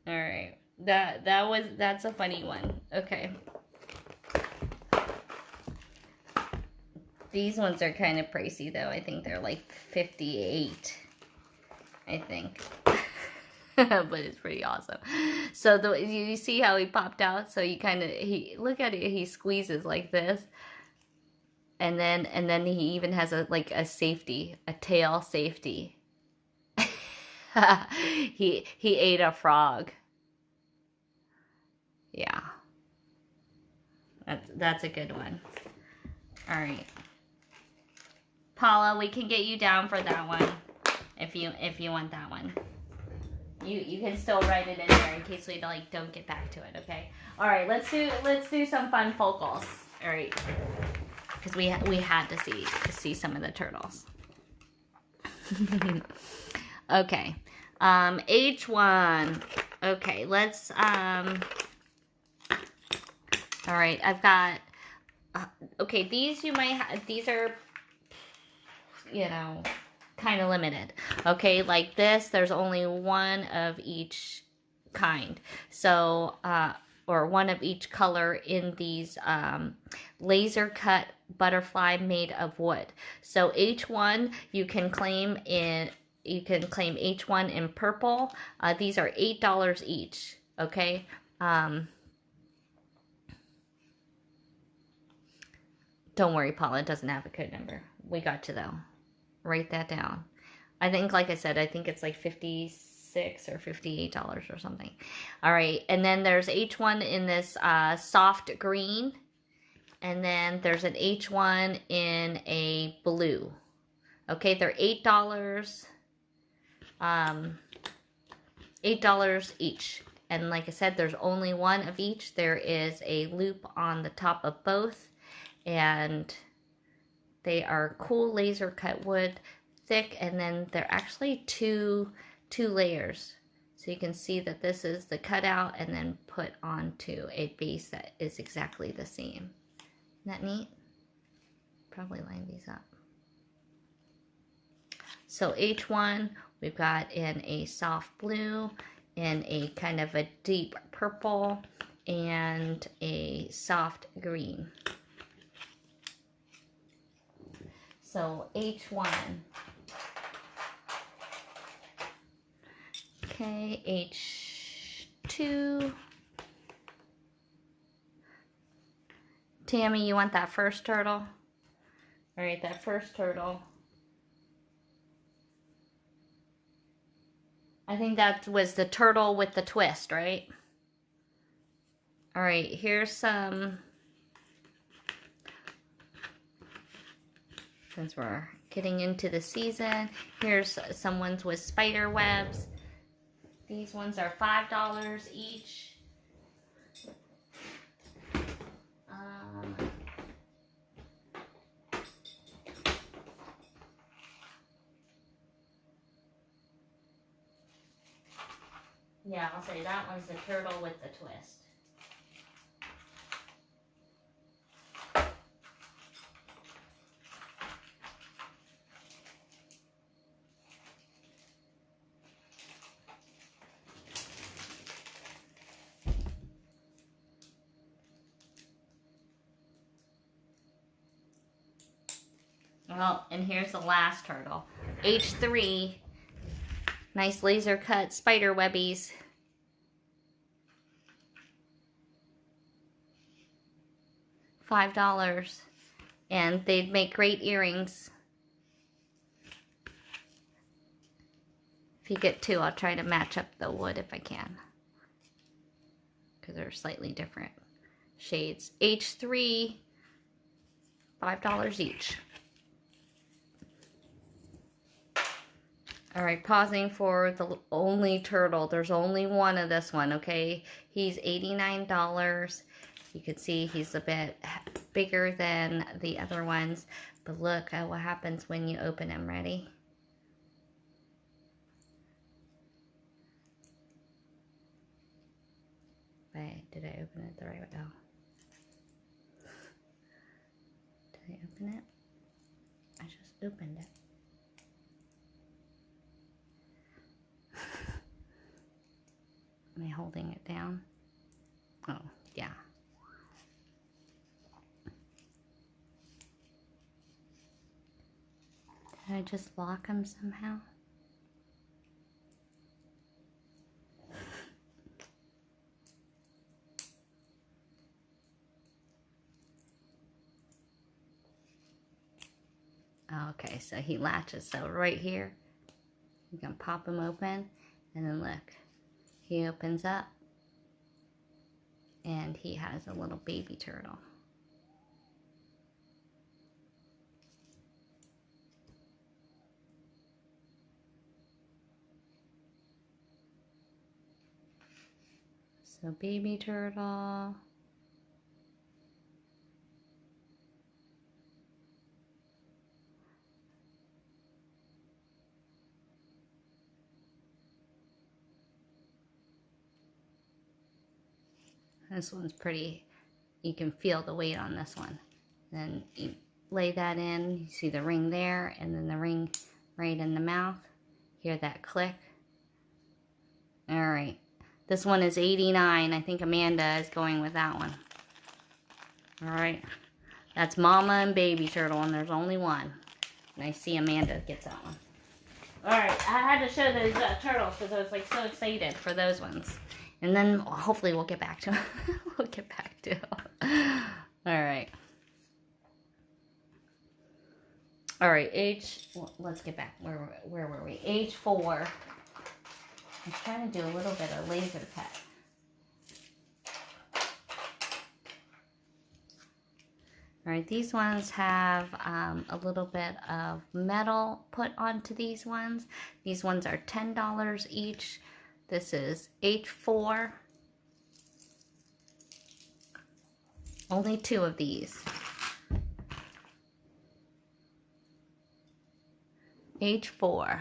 right, that's a funny one. Okay, these ones are kind of pricey though. I think they're like $58. I think. But it's pretty awesome. So you see how he popped out? So you look at it. He squeezes like this, and then he even has a tail safety. He ate a frog. Yeah, that's a good one. All right, Paula, we can get you down for that one if you want that one. You can still write it in there in case we don't get back to it, okay? All right, let's do some fun focals. All right, because we had to see some of the turtles. Okay, H1. Okay, let's all right, I've got okay, these you might have, these are, you know, kind of limited. Okay, like this, there's only one of each kind. So, or one of each color in these laser cut butterfly made of wood. So H1, you can claim H1 in purple. These are $8 each. Okay. Don't worry, Paula, it doesn't have a code number. We got you though. Write that down. I think, like I said, I think it's like $56 or $58 or something. All right, and then there's H1 in this soft green, and then there's an H1 in a blue. Okay, they're $8, $8 each. And like I said, there's only one of each. There is a loop on the top of both, and they are cool laser cut wood, thick, and then they're actually two layers. So you can see that this is the cutout and then put onto a base that is exactly the same. Isn't that neat? Probably line these up. So H1, we've got in a soft blue, in a kind of a deep purple, and a soft green. So H1. Okay, H2. Tammy, you want that first turtle? All right, that first turtle. I think that was the turtle with the twist, right? All right, here's some, since we're getting into the season, here's some ones with spider webs. These ones are $5 each. Yeah, I'll say that one's the turtle with the twist. Well, and here's the last turtle. H3. Nice laser cut spider webbies. $5. And they'd make great earrings. If you get two, I'll try to match up the wood if I can, because they're slightly different shades. H3, $5 each. All right, pausing for the only turtle. There's only one of this one, okay? He's $89. You can see he's a bit bigger than the other ones. But look at what happens when you open him. Ready? Wait, did I open it the right way? Oh. Did I open it? I just opened it. Am I holding it down? Oh, yeah. Did I just lock them somehow? Okay, so he latches. So right here, you can pop him open, and then look, he opens up, and he has a little baby turtle. So baby turtle. This one's pretty, you can feel the weight on this one. Then you lay that in, you see the ring there, and then the ring right in the mouth. Hear that click. All right, this one is $89. I think Amanda is going with that one. All right, that's mama and baby turtle, and there's only one. And I see Amanda gets that one. All right, I had to show those turtles because I was like so excited for those ones. And then hopefully we'll get back to them. We'll get back to them. All right. All right, let's get back. Where were we? Age 4. I'm trying to do a little bit of laser cut. All right, these ones have a little bit of metal put onto these ones. These ones are $10 each. This is H4. Only 2 of these. H4.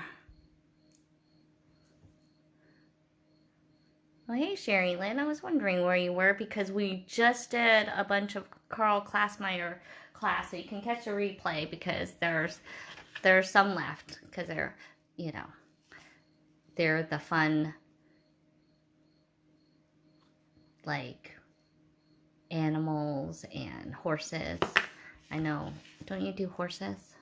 Well, hey, Sherry Lynn, I was wondering where you were because we just did a bunch of Carl Klassmeyer class, so you can catch a replay because there's some left because they're, you know, they're the fun, like, animals and horses. I know, don't you do horses?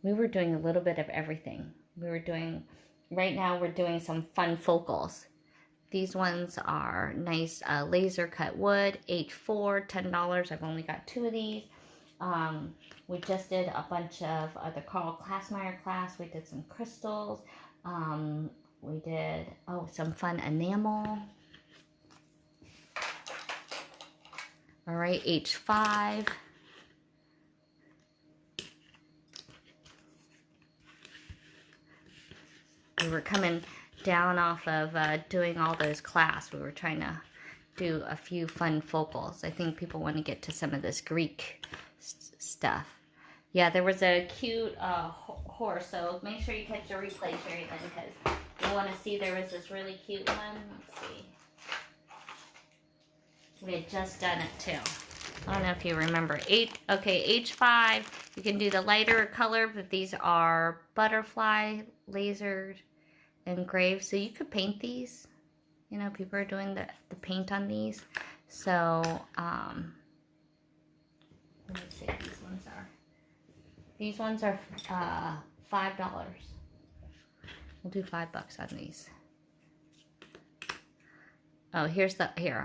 We were doing a little bit of everything. Right now we're doing some fun focals. These ones are nice laser cut wood, H4, $10. I've only got 2 of these. We just did a bunch of the Carl Klassmeyer class. We did some crystals. We did, some fun enamel. All right, H5. We were coming down off of doing all those class. We were trying to do a few fun focals. I think people want to get to some of this Greek stuff. Yeah, there was a cute horse, so make sure you catch your replay, Sherry, then, because you want to see there was this really cute one. Let's see. We had just done it, too. I don't know if you remember. H5, you can do the lighter color, but these are butterfly lasered engraved, so you could paint these. You know, people are doing the paint on these. So, let me see what these ones are. These ones are $5. We'll do $5 on these. Oh, here,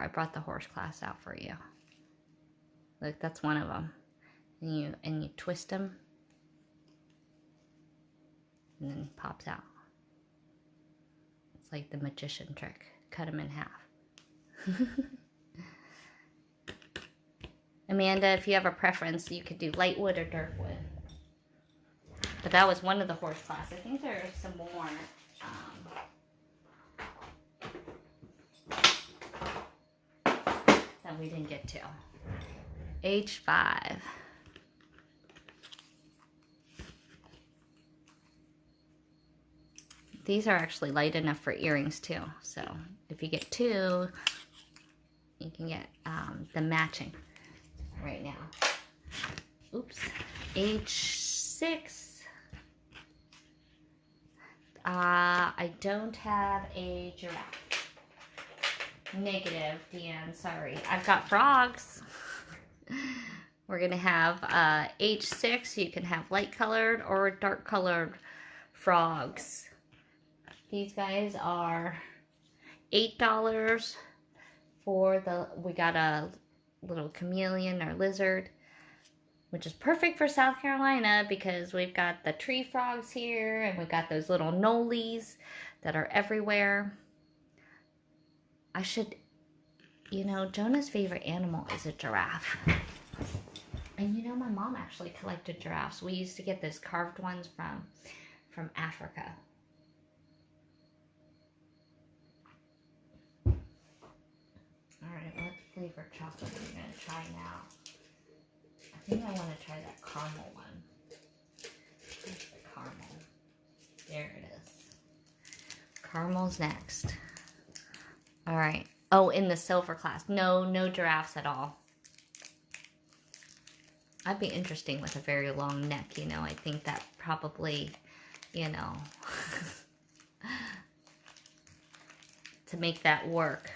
I brought the horse class out for you. Look, that's one of them. And you twist them. And then he pops out. It's like the magician trick. Cut them in half. Amanda, if you have a preference, you could do light wood or dark wood. But that was one of the horse class. I think there are some more. That we didn't get to. H5. These are actually light enough for earrings too. So if you get 2, you can get the matching right now. Oops. H6. I don't have a giraffe. Negative, Deanne, sorry. I've got frogs. We're going to have H6. You can have light colored or dark colored frogs. These guys are $8 for we got a little chameleon or lizard, which is perfect for South Carolina because we've got the tree frogs here and we've got those little nolies that are everywhere. Jonah's favorite animal is a giraffe. And my mom actually collected giraffes. We used to get those carved ones from Africa. Alright, what flavor chocolate are we going to try now? I think I want to try that caramel one. Where's the caramel? There it is. Caramel's next. Alright. Oh, in the silver class. No giraffes at all. That'd be interesting with a very long neck, I think that probably, to make that work.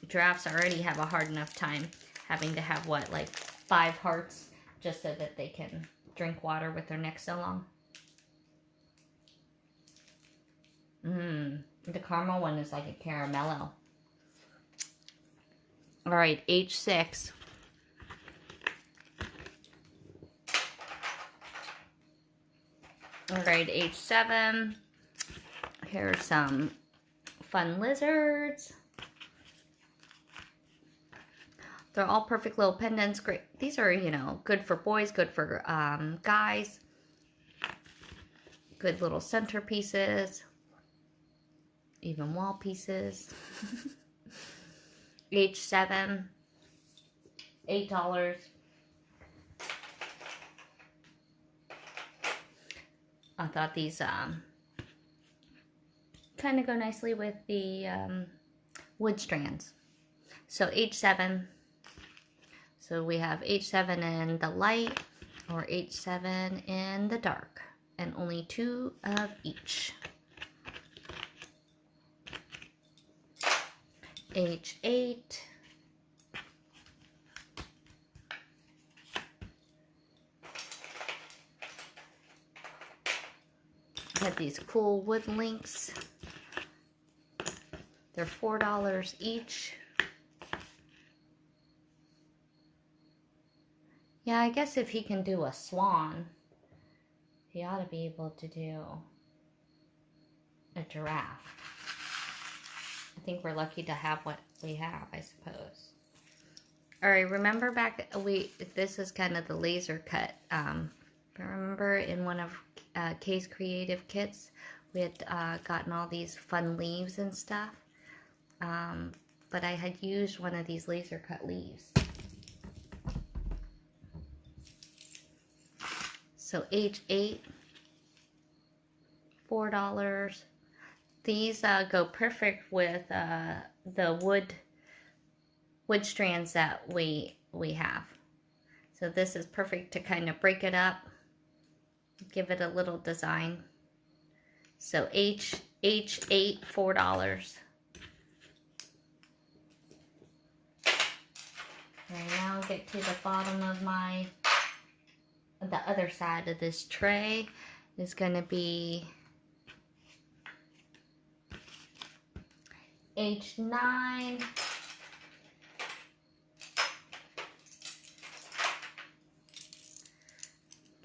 Giraffes already have a hard enough time having to have, 5 hearts just so that they can drink water with their neck so long. The caramel one is like a caramello. All right, H6. Alright, H7. Here's some fun lizards. They're all perfect little pendants. Great. These are, you know, good for boys, good for guys. Good little centerpieces. Even wall pieces. H7. $8. I thought these kind of go nicely with the wood strands. So H7. So we have H7 in the light or H7 in the dark. And only 2 of each. H8. Have these cool wood links. They're $4 each. Yeah, I guess if he can do a swan, he ought to be able to do a giraffe. I think we're lucky to have what we have, I suppose. All right, remember back, this is kind of the laser cut. Remember in one of Kay's creative kits, we had gotten all these fun leaves and stuff. But I had used one of these laser cut leaves. So H8, $4. These go perfect with the wood strands that we have. So this is perfect to kind of break it up, give it a little design. So H8, $4. Okay, now I'll get to the bottom of the other side of this tray is going to be H9.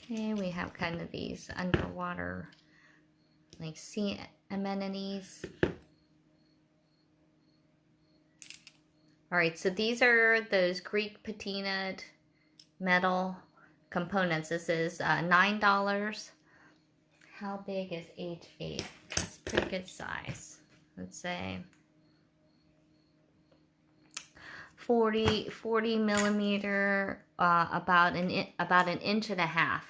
Okay, we have kind of these underwater, like sea anemones. All right, so these are those Greek patinaed metal components. This is $9. How big is H8? It's pretty good size. Let's say 40 millimeter, about an inch and a half.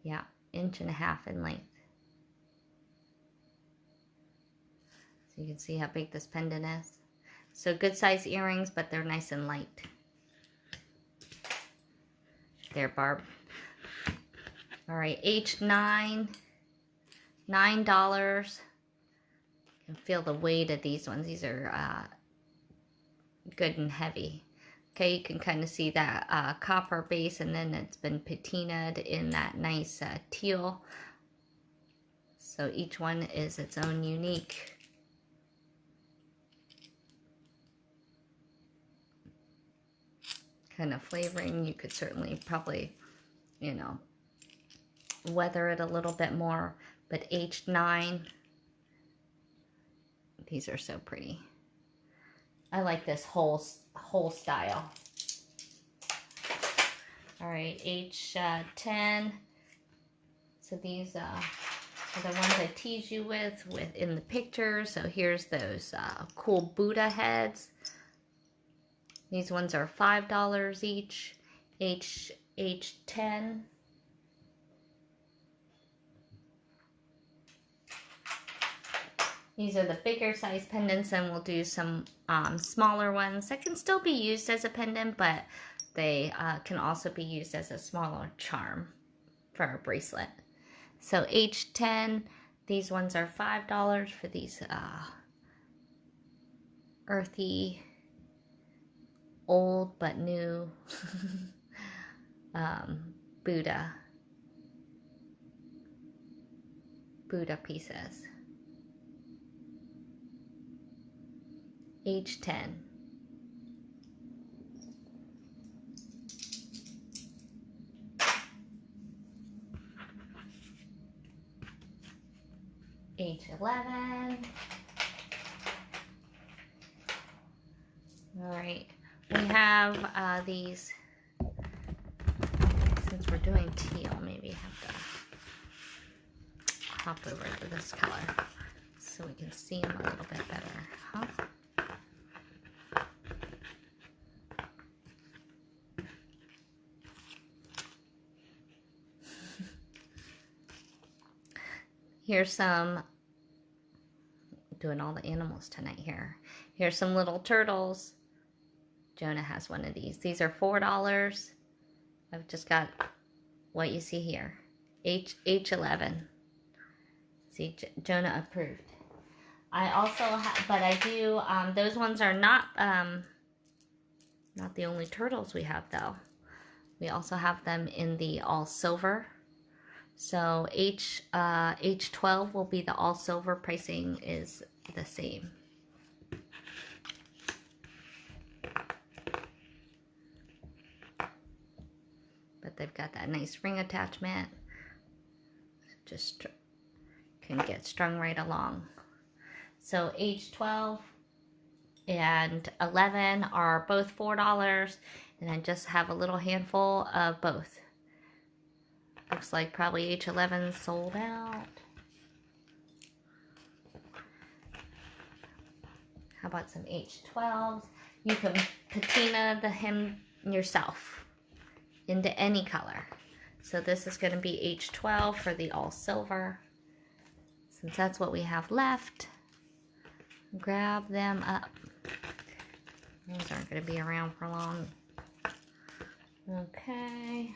Yeah, inch and a half in length. So you can see how big this pendant is. So good size earrings, but they're nice and light. There, Barb. All right, H9, $9. You can feel the weight of these ones. These are good and heavy. Okay, you can kind of see that copper base, and then it's been patinaed in that nice teal. So each one is its own unique kind of flavoring. You could certainly probably, you know, weather it a little bit more, but H9, these are so pretty. I like this whole style. All right, H10. So these are the ones I tease you with in the picture. So here's those cool Buddha heads. These ones are $5 each. H10. These are the bigger size pendants, and we'll do some smaller ones that can still be used as a pendant, but they can also be used as a smaller charm for a bracelet. So H10, these ones are $5 for these earthy, old but new Buddha pieces. H10. H11. All right, we have these, since we're doing teal, maybe have to hop over to this color so we can see them a little bit better, huh? Here's some, doing all the animals tonight here. Here's some little turtles. Jonah has one of these. These are $4. I've just got what you see here. H11. See, Jonah approved. I also have, but I do, those ones are not the only turtles we have though. We also have them in the all silver. So H12 will be the all silver. Pricing is the same. But they've got that nice ring attachment. Just can get strung right along. So H12 and 11 are both $4, and I just have a little handful of both. Looks like probably H11 sold out. How about some H12s? You can patina the hem yourself into any color. So this is going to be H12 for the all silver. Since that's what we have left, grab them up. Those aren't going to be around for long. Okay.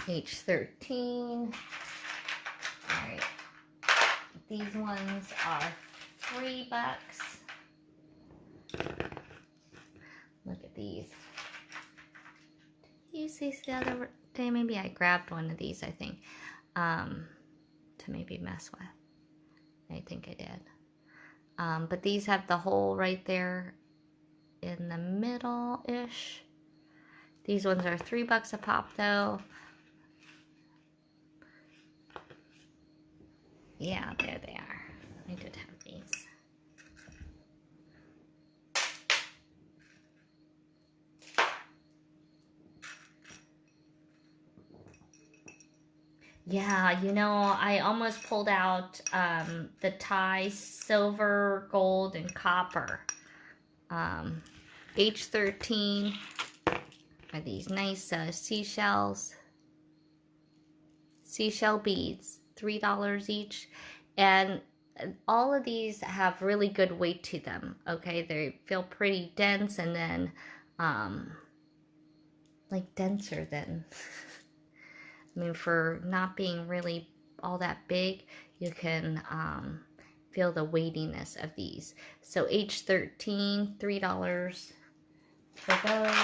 H13. Alright. These ones are $3. Look at these. Did you see the other day? Maybe I grabbed one of these, I think, to maybe mess with. I think I did. But these have the hole right there in the middle-ish. These ones are $3 a pop, though. Yeah, there they are. I did have these. Yeah, you know, I almost pulled out the tie silver, gold, and copper. H13 are these nice seashells. Seashell beads, $3 each. And all of these have really good weight to them, okay? They feel pretty dense and then, like denser than... I mean, for not being really all that big, you can feel the weightiness of these. So H13, $3 for those.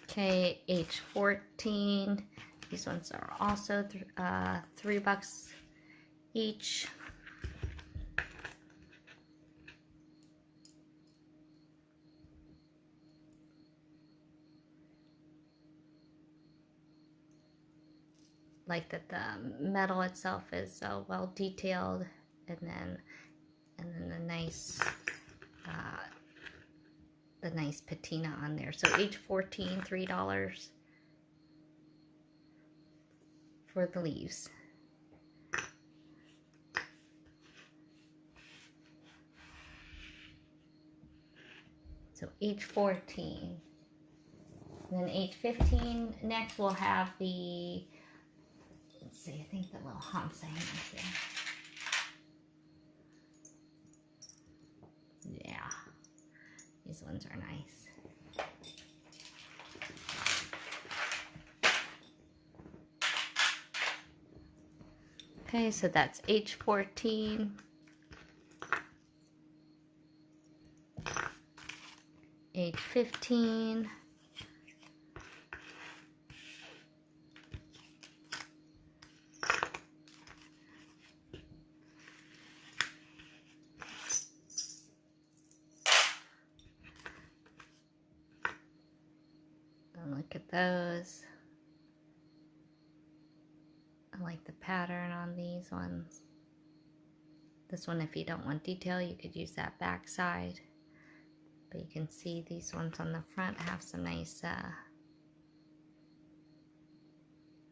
Okay, H14. These ones are also $3 each. Like that the metal itself is well detailed, and then the nice patina on there. So H14, $3 for the leaves. So H14. And then H15 next we'll have the, let's see, I think the little humps I have there. Yeah, these ones are nice. Okay, so that's H14. H15. Look at those. I like the pattern on these ones. This one, if you don't want detail, you could use that back side. But you can see these ones on the front have some nice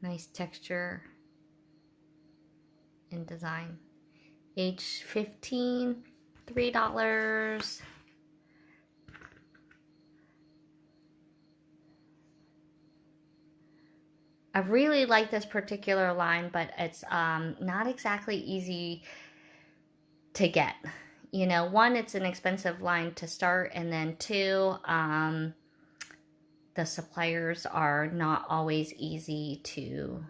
nice texture and design. Age 15, $3. I really like this particular line, but it's not exactly easy to get. You know, one, it's an expensive line to start, and then two, the suppliers are not always easy to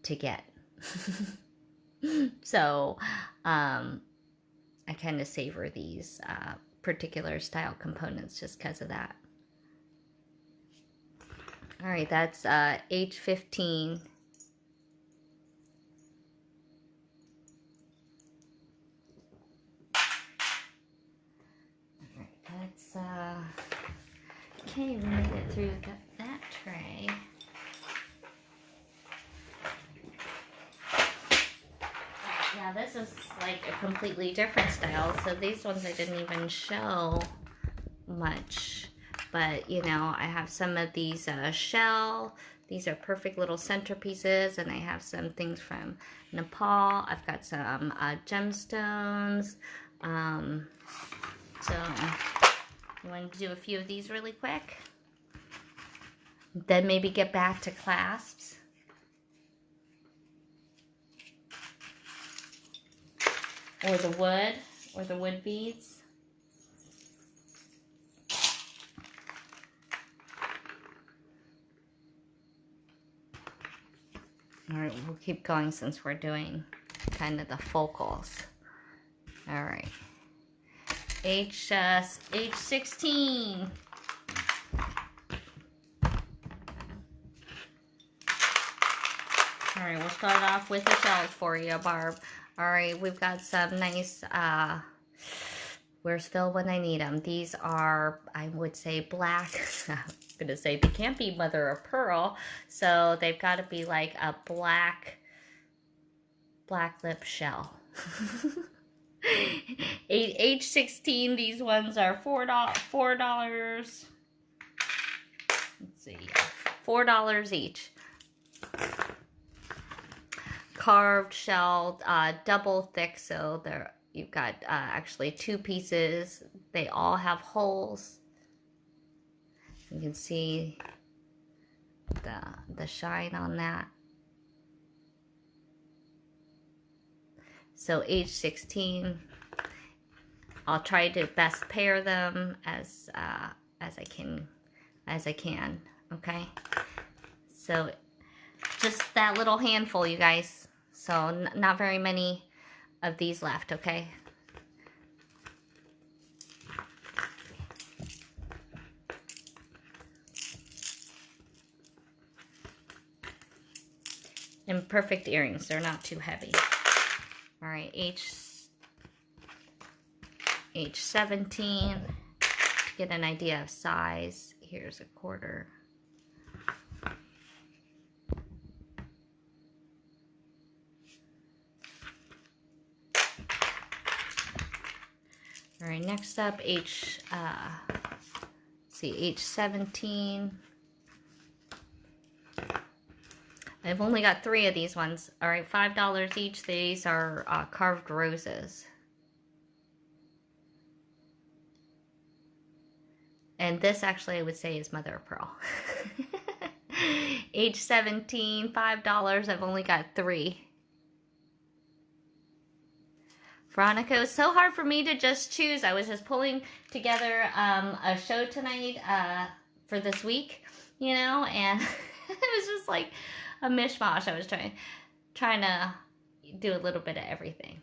get. So I kind of savor these particular style components just because of that. All right, that's age 15. All right, that's okay. We made it through that tray. Now this is like a completely different style. So these ones I didn't even show much. But, you know, I have some of these shell. These are perfect little centerpieces. And I have some things from Nepal. I've got some gemstones. So, you want to do a few of these really quick? Then maybe get back to clasps. Or the wood beads. All right, we'll keep going since we're doing kind of the focals. All right, age 16. All right, we'll start off with the shells for you, Barb. All right, we've got some nice, where's Phil when I need them? These are, I would say, black. I'm going to say they can't be mother of pearl, so they've got to be like a black lip shell. Age 16, these ones are $4. Let's see, $4 each. Carved shell, double thick, so you've got actually two pieces. They all have holes. You can see the shine on that. So age 16, I'll try to best pair them as I can. Okay. So just that little handful, you guys. So not very many of these left. Okay. And perfect earrings. They're not too heavy. All right, age 17. To get an idea of size, here's a quarter. All right, next up, age 17. I've only got 3 of these ones. All right, $5 each. These are carved roses. And this actually I would say is mother of pearl. Age 17, $5. I've only got 3. Veronica, it was so hard for me to just choose. I was just pulling together a show tonight for this week, you know, and it was just like a mishmash. I was trying to do a little bit of everything.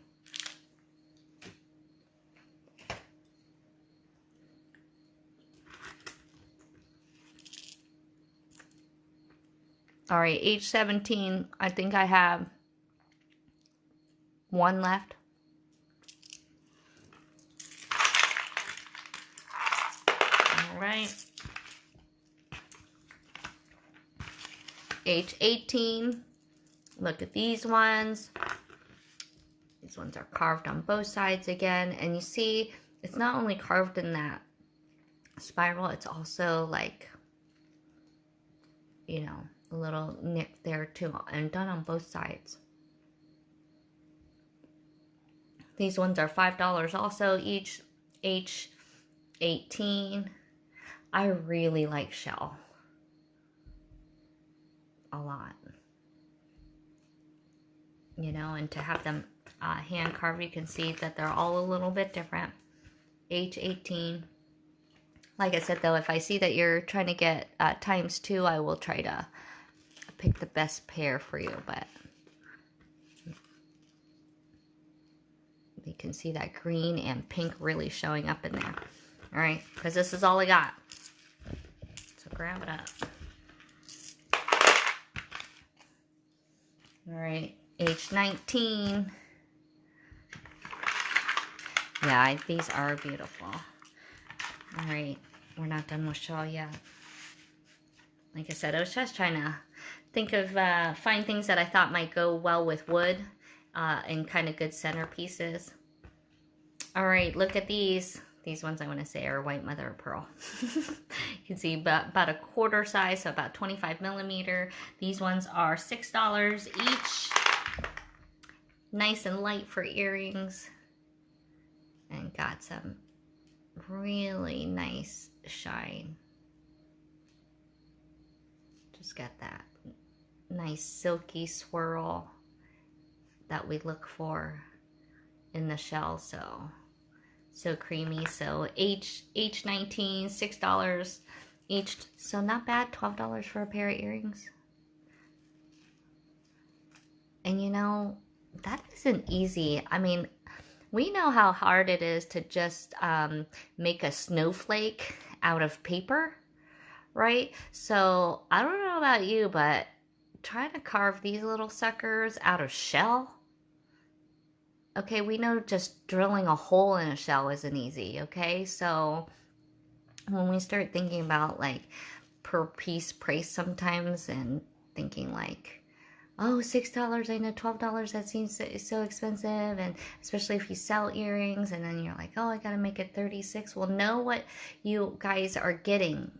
All right, age 17, I think I have 1 left. All right. H18. Look at these ones. These ones are carved on both sides again. And you see, it's not only carved in that spiral, it's also like, you know, a little nick there too, and done on both sides. These ones are $5 also each, H18. I really like shell a lot. You know, and to have them hand carved, you can see that they're all a little bit different. H18. Like I said though, if I see that you're trying to get ×2, I will try to pick the best pair for you, but you can see that green and pink really showing up in there. All right, because this is all I got. So grab it up. All right, H19. Yeah, these are beautiful. All right, we're not done with shawl yet. Like I said, I was just trying to think of, find things that I thought might go well with wood and kind of good centerpieces. All right, look at these. These ones I want to say are white mother of pearl. You can see about a quarter size, so about 25 millimeter. These ones are $6 each. Nice and light for earrings. And got some really nice shine. Just got that nice silky swirl that we look for in the shell. So creamy. So H19, $6 each. So not bad. $12 for a pair of earrings. And you know, that isn't easy. I mean, we know how hard it is to just make a snowflake out of paper, right? So I don't know about you, but trying to carve these little suckers out of shell. Okay, we know just drilling a hole in a shell isn't easy, okay? So when we start thinking about like per piece price sometimes and thinking like, oh, $6, I know $12, that seems so expensive, and especially if you sell earrings, and then you're like, oh, I gotta make it 36. Well, know what you guys are getting,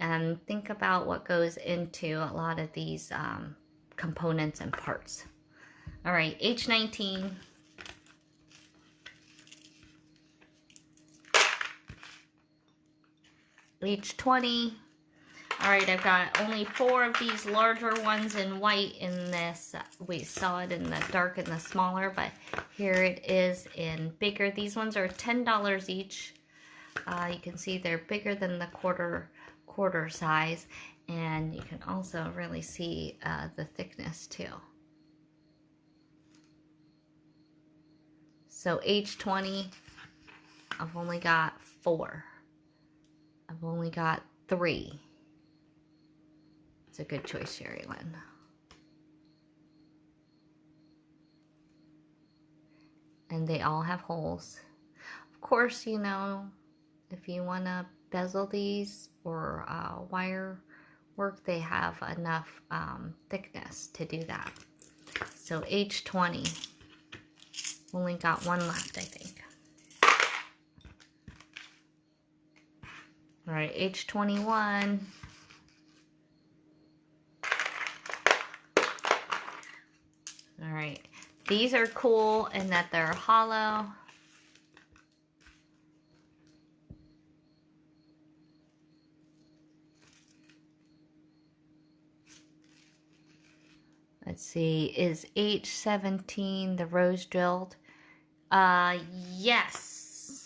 and think about what goes into a lot of these components and parts. All right, H19. H20. All right, I've got only 4 of these larger ones in white in this. We saw it in the dark and the smaller, but here it is in bigger. These ones are $10 each. You can see they're bigger than the quarter size, and you can also really see the thickness too. So H20, I've only got 4. I've only got 3. It's a good choice, Sherry Lynn. And they all have holes. Of course, you know, if you want to bezel these or wire work, they have enough thickness to do that. So H20, only got 1 left, I think. All right, H21. All right, these are cool in that they're hollow. Let's see, is H17 the rose drilled? Yes.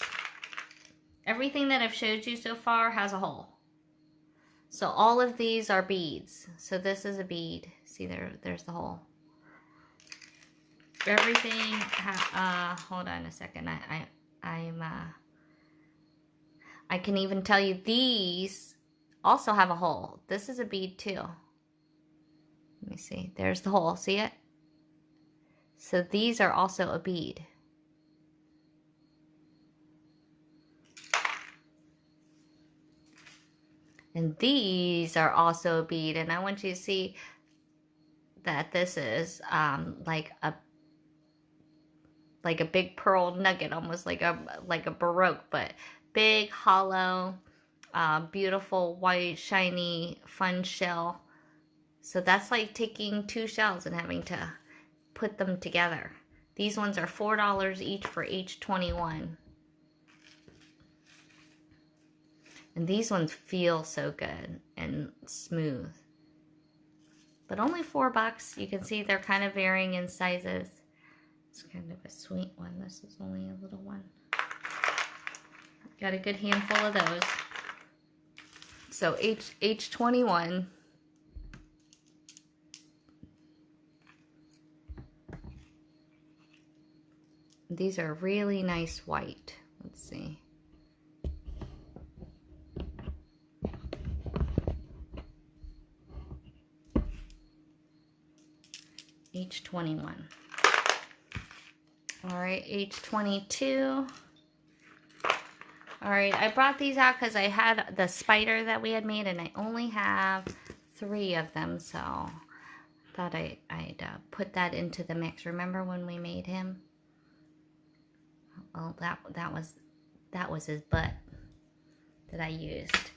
Everything that I've showed you so far has a hole. So all of these are beads. So this is a bead. See, there's the hole. Everything, hold on a second. I can even tell you these also have a hole. This is a bead too. Let me see. There's the hole. See it? So these are also a bead. And these are also a bead. And I want you to see that this is like a big pearl nugget, almost like a Baroque, but big, hollow, beautiful, white, shiny, fun shell. So that's like taking 2 shells and having to put them together. These ones are $4 each for each 21. And these ones feel so good and smooth. But only $4. You can see they're kind of varying in sizes. It's kind of a sweet one. This is only a little one. Got a good handful of those. So H21. These are really nice white. Let's see. H21. All right, H22. All right, I brought these out because I had the spider that we had made, and I only have 3 of them, so I thought I'd put that into the mix. Remember when we made him? Well, that was his butt that I used.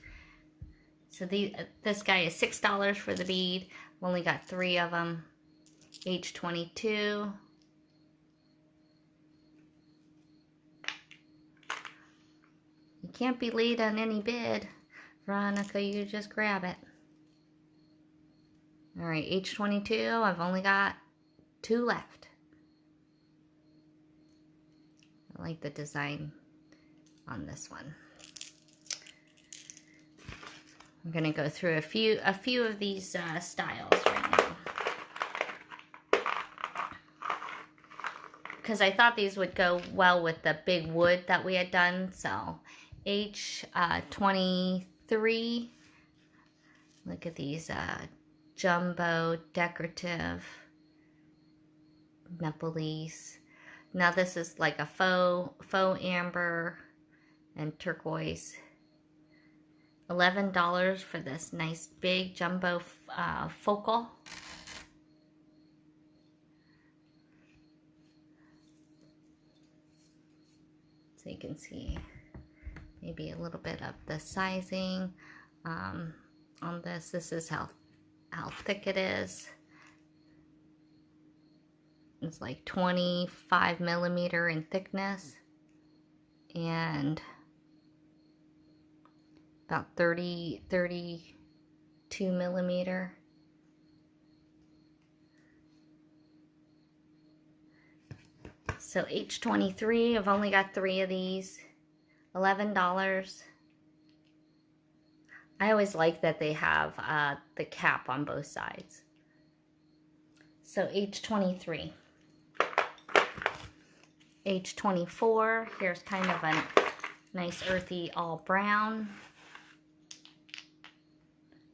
So this guy is $6 for the bead. I've only got 3 of them. H22. You can't be late on any bid, Veronica. You just grab it. All right, H22. I've only got 2 left. I like the design on this one. I'm gonna go through a few of these styles right now, because I thought these would go well with the big wood that we had done. So H23. Look at these jumbo decorative Nepalese. Now this is like a faux amber and turquoise. $11 for this nice big jumbo focal. So you can see maybe a little bit of the sizing on this. This is how thick it is. It's like 25 millimeter in thickness and about 32 millimeter. So H23, I've only got 3 of these, $11. I always like that they have the cap on both sides. So H23. H24, here's kind of a nice earthy all brown.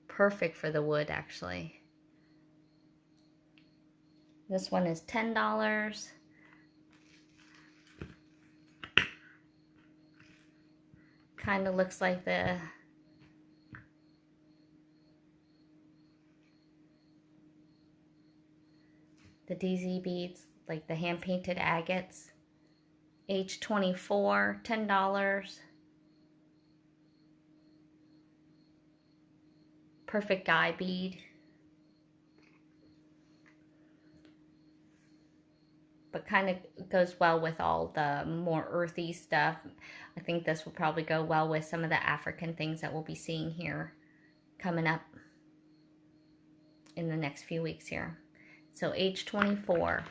Perfect for the wood, actually. This one is $10. Kind of looks like the DZ beads, like the hand-painted agates. H24, $10. Perfect guy bead. But kind of goes well with all the more earthy stuff. I think this will probably go well with some of the African things that we'll be seeing here coming up in the next few weeks here. So H24.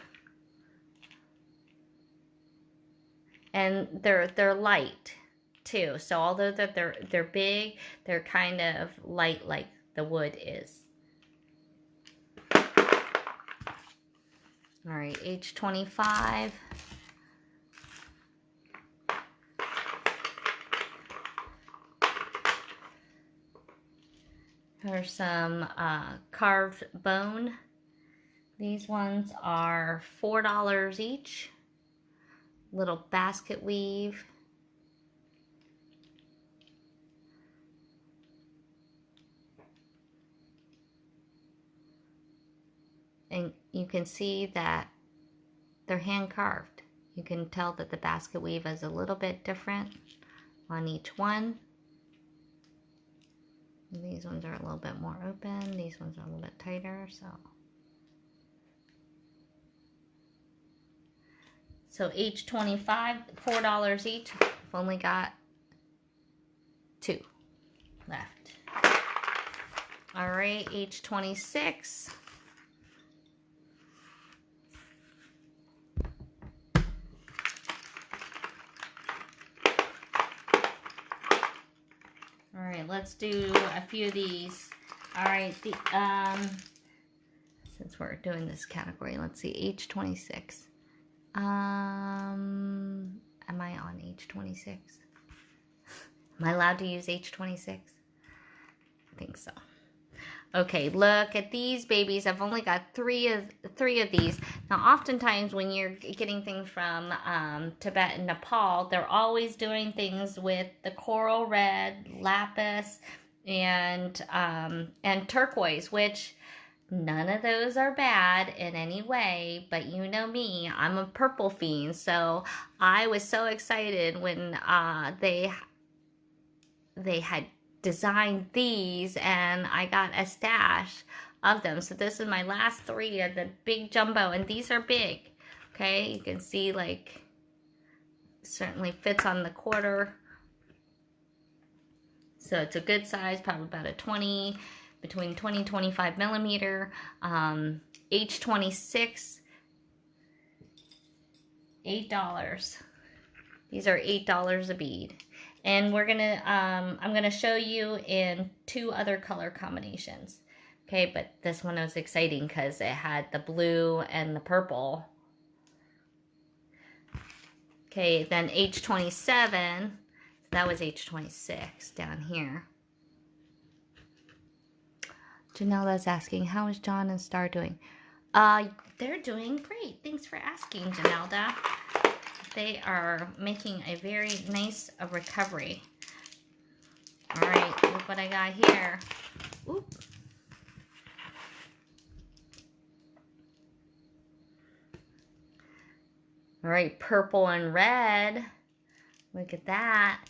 And they're light too. So although that they're big, they're kind of light like the wood is. All right, H25. Here's some carved bone. These ones are $4 each. Little basket weave. And you can see that they're hand carved. You can tell that the basket weave is a little bit different on each one. These ones are a little bit more open. These ones are a little bit tighter. So each 25, $4 each. I've only got 2 left. All right, each 26. All right, let's do a few of these. All right, since we're doing this category, let's see, age 26. Am I on age 26? Am I allowed to use age 26? I think so. Okay, look at these babies. I've only got three of these. Now, oftentimes when you're getting things from Tibet and Nepal, they're always doing things with the coral red, lapis, and turquoise, which none of those are bad in any way. But you know me, I'm a purple fiend, so I was so excited when they had designed these, and I got a stash of them. So this is my last 3 of the big jumbo, and these are big. Okay, you can see, like, certainly fits on the quarter. So it's a good size, probably about a 20, between 20 and 25 millimeter. H 26, $8. These are $8 a bead. And we're gonna, I'm gonna show you in 2 other color combinations. Okay, but this one was exciting because it had the blue and the purple. Okay, then H27, that was H26 down here. Janelle's asking, how is John and Star doing? They're doing great. Thanks for asking, Janelda. They are making a very nice recovery. All right, look what I got here. Oop. All right, purple and red. Look at that,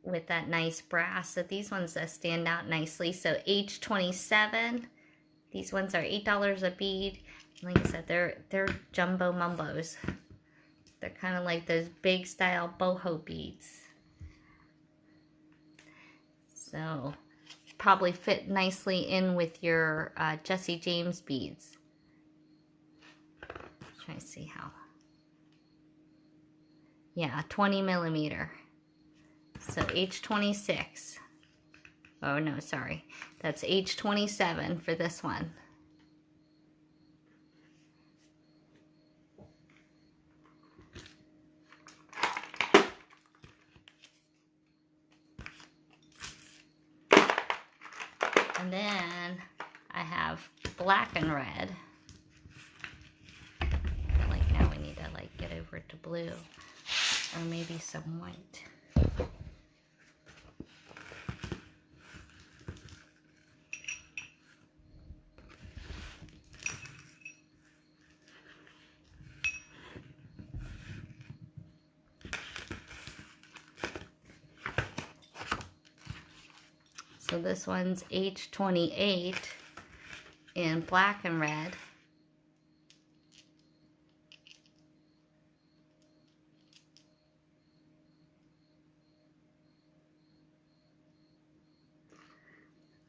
with that nice brass. So these ones stand out nicely. So H27, these ones are $8 a bead. Like I said, they're jumbo mumbos. They're kind of like those big style boho beads. So probably fit nicely in with your Jesse James beads. Try to see how. Yeah, 20 millimeter. So H26. Oh no, sorry. That's H27 for this one. And then I have black and red. I feel like now we need to like get over to blue, or maybe some white. So this one's H28 in black and red.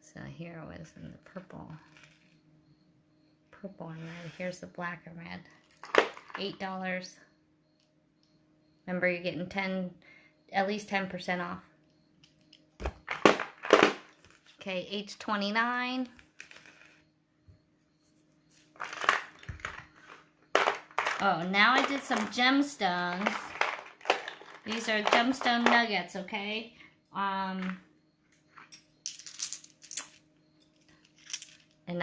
So here it was in the purple and red. Here's the black and red. $8. Remember, you're getting at least 10% off. Okay, H29. Oh, now I did some gemstones. These are gemstone nuggets, okay? And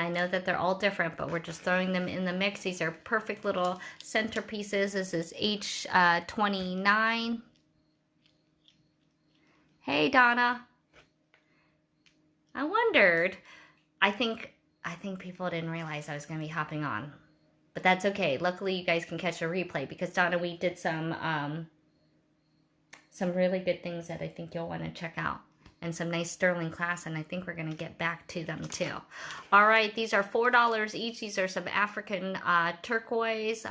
I know that they're all different, but we're just throwing them in the mix. These are perfect little centerpieces. This is H29. Hey, Donna. I wondered. I think people didn't realize I was going to be hopping on. But that's okay. Luckily, you guys can catch a replay because Donna, we did some really good things that I think you'll want to check out. And some nice sterling class, and I think we're going to get back to them too. All right, these are $4 each. These are some African turquoise,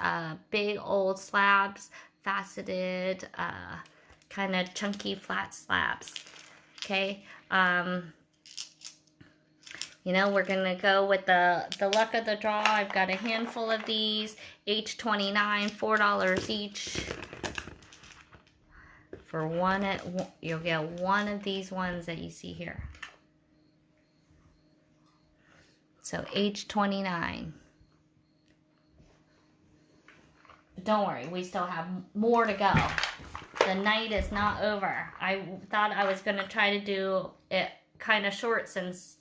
big old slabs, faceted, kind of chunky flat slabs. Okay, you know, we're going to go with the luck of the draw. I've got a handful of these, H29, $4 each. For one, you'll get one of these ones that you see here. So H29. But don't worry, we still have more to go. The night is not over. I thought I was going to try to do it kind of short since,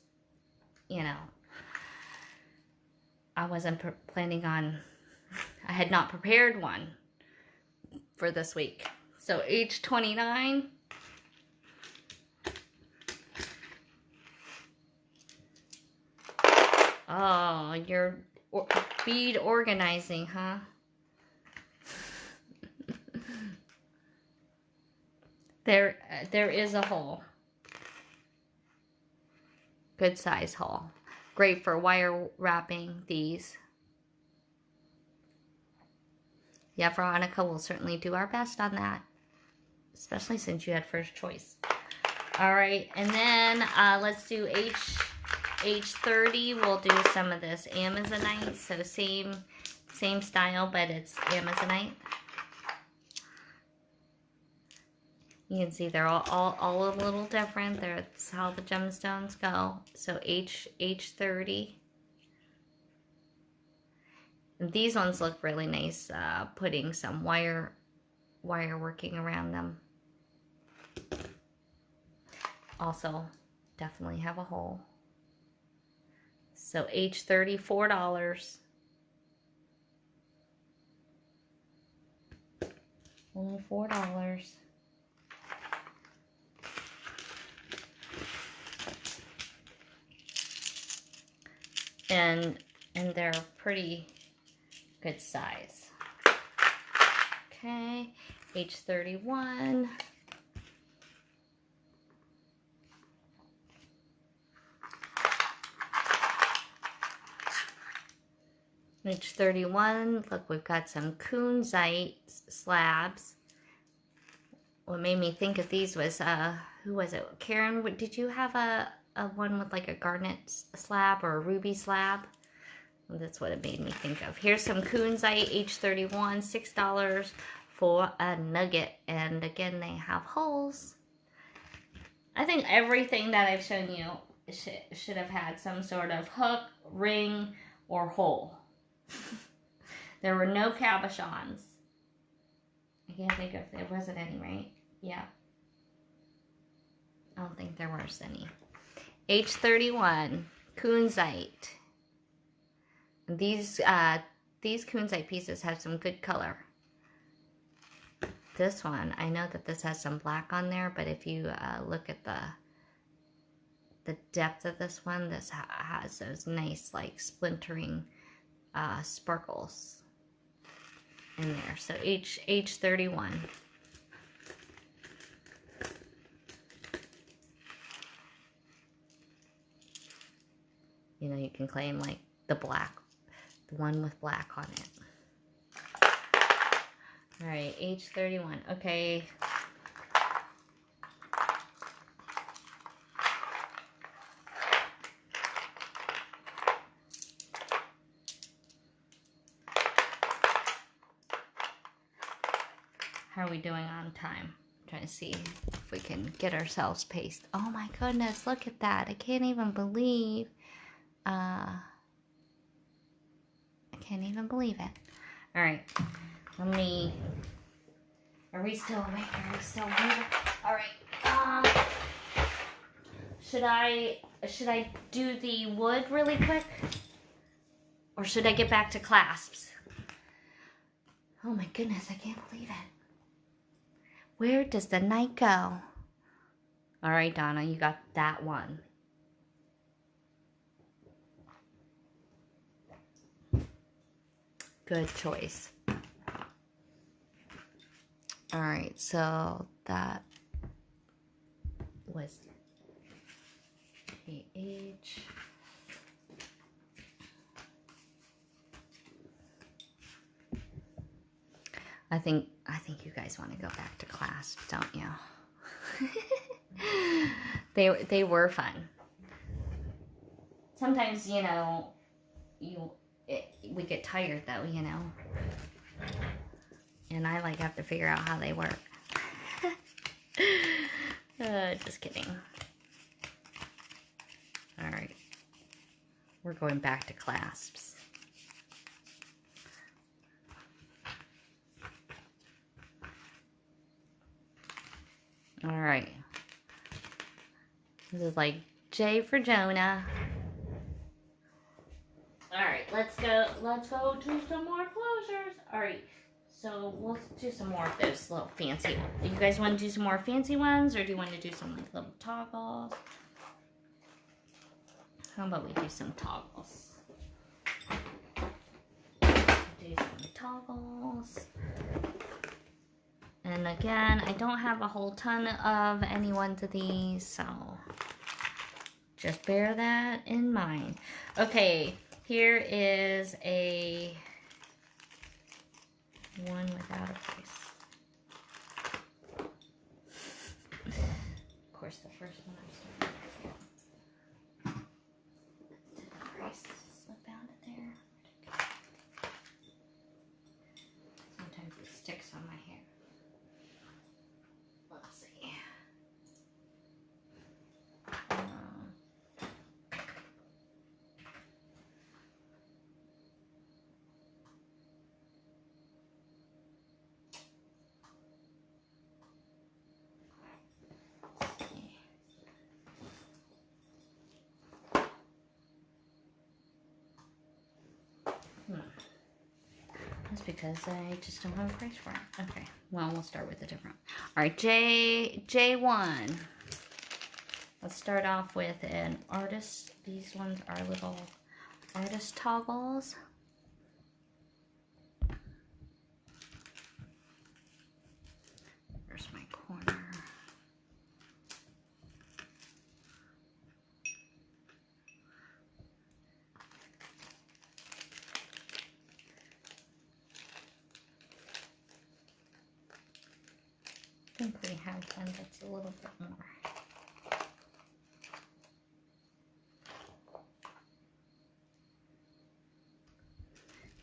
you know, I wasn't planning on, I had not prepared one for this week. So H29. Oh, you're bead organizing, huh? There is a hole. Good size hole. Great for wire wrapping these. Yeah, Veronica, will certainly do our best on that. Especially since you had first choice. All right, and then let's do H30. We'll do some of this Amazonite. So same style, but it's Amazonite. You can see they're all a little different. That's how the gemstones go. So H30. And these ones look really nice, putting some wire working around them. Also, definitely have a hole. So H30, $4. Only $4. And they're pretty good size. Okay, H31. H31, look, we've got some kunzite slabs. What made me think of these was, who was it? Karen, did you have a one with like a garnet slab or a ruby slab? Well, that's what it made me think of. Here's some kunzite, H31, $6 for a nugget. And again, they have holes. I think everything that I've shown you should have had some sort of hook, ring, or hole. There were no cabochons. I can't think if there wasn't any, right? Yeah. I don't think there was any. H31, kunzite. These kunzite pieces have some good color. This one, I know that this has some black on there, but if you look at the depth of this one, this has those nice like splintering sparkles in there. So H31. You know, you can claim like the one with black on it. All right, H31. Okay. How are we doing on time? I'm trying to see if we can get ourselves paced. Oh my goodness, look at that. I can't even believe I can't even believe it. All right, are we still awake? Are we still awake? All right, should I do the wood really quick? Or should I get back to clasps? Oh my goodness, I can't believe it. Where does the night go? All right, Donna, you got that one. good choice. All right, so that was age. I think you guys want to go back to clasp, don't you? They were fun. Sometimes, you know, we get tired though, you know. And I like have to figure out how they work. Just kidding. All right. We're going back to clasps. All right. This is like J for Jonah. All right, let's go to some more closures. All right, so we'll do some more of those little fancy ones. Do you guys want to do some more fancy ones, or do you want to do some like little toggles? How about we do some toggles? Do some toggles. And again, I don't have a whole ton of any ones of these, so just bear that in mind. Okay, here is a one without a price. Of course, the first one I'm starting with. Did the price slip out of there? Sometimes it sticks on my hair. Let's see. That's because I just don't have a price for it. Okay, well, we'll start with a different. All right, J1. Let's start off with an artist. These ones are little artist toggles. There's my corner. I think we have one that's a little bit more.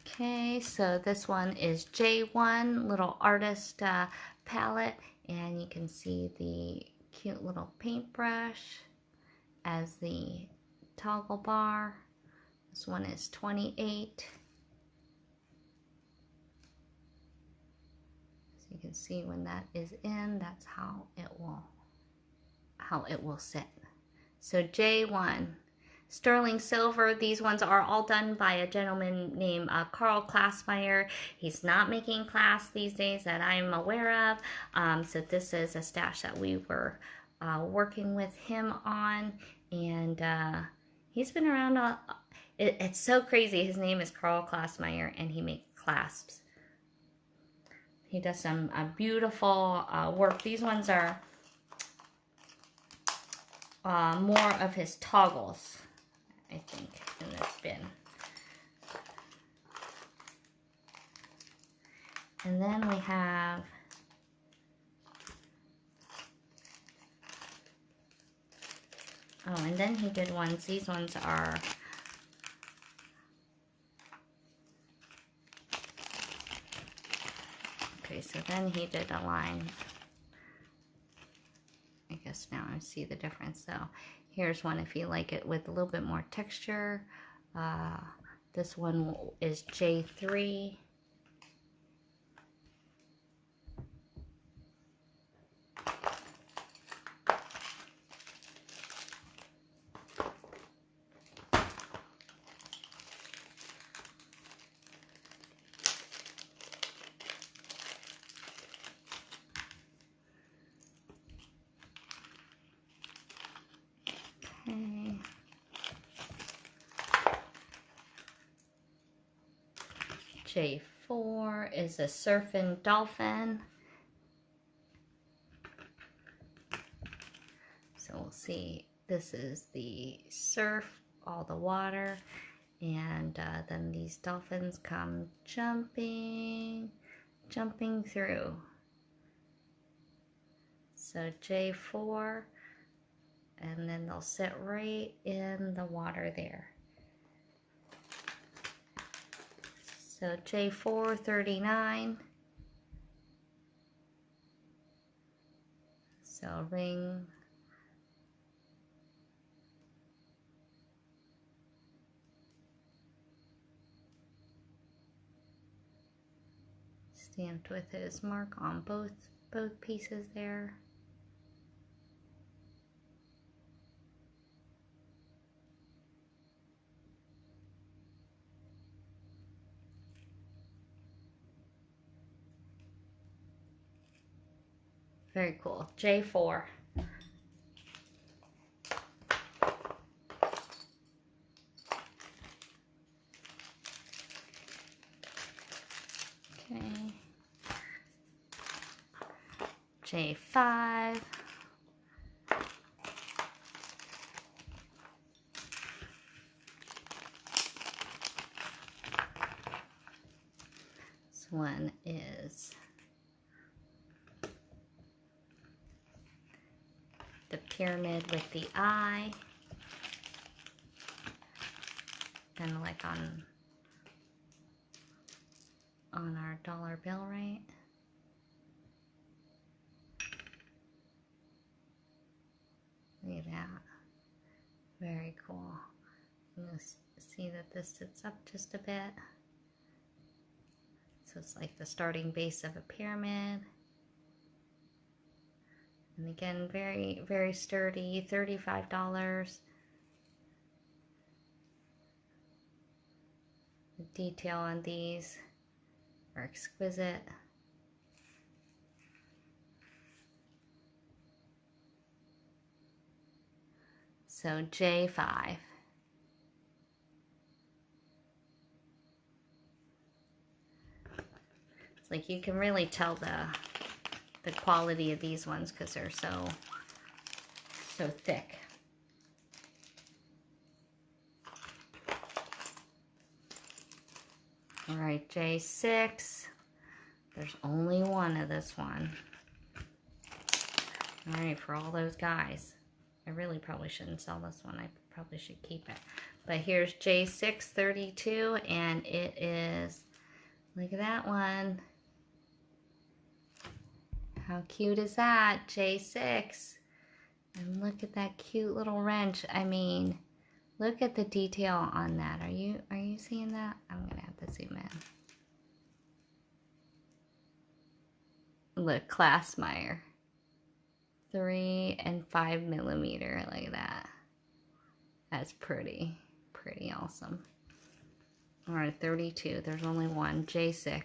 Okay, so this one is J1, little artist palette, and you can see the cute little paintbrush as the toggle bar. This one is 28. So you can see when that is in, that's how it will sit. So J1. Sterling silver. These ones are all done by a gentleman named Carl Klassmeyer. He's not making clasps these days that I'm aware of. So this is a stash that we were working with him on. And he's been around. It's so crazy. His name is Carl Klassmeyer, and he makes clasps. He does some beautiful work. These ones are more of his toggles, I think, in this bin. And then we have and then he did ones. These ones are okay, so then he did a line. I guess now I see the difference. So here's one if you like it with a little bit more texture. This one is J3. J4 is a surfing dolphin. So we'll see, this is the surf, all the water, and then these dolphins come jumping through. So J4, and then they'll sit right in the water there. So J4, 39. So ring. Stamped with his mark on both pieces there. Very cool. J4. Okay. J5. This one is the pyramid with the eye, kind of like on our dollar bill, right? Look at that. Very cool. You'll see that this sits up just a bit. So it's like the starting base of a pyramid. And again, very, very sturdy, $35. The detail on these are exquisite. So J5. It's like you can really tell the quality of these ones because they're so thick. All right, J6. There's only one of this one. All right, for all those guys. I really probably shouldn't sell this one. I probably should keep it. But here's J6, 32, and it is, look at that one. How cute is that? J6. And look at that cute little wrench. I mean, look at the detail on that. Are you seeing that? I'm gonna have to zoom in. Look, Classmeyer. 3 and 5 millimeter. Look at that. That's pretty awesome. All right, 32. There's only one. J6.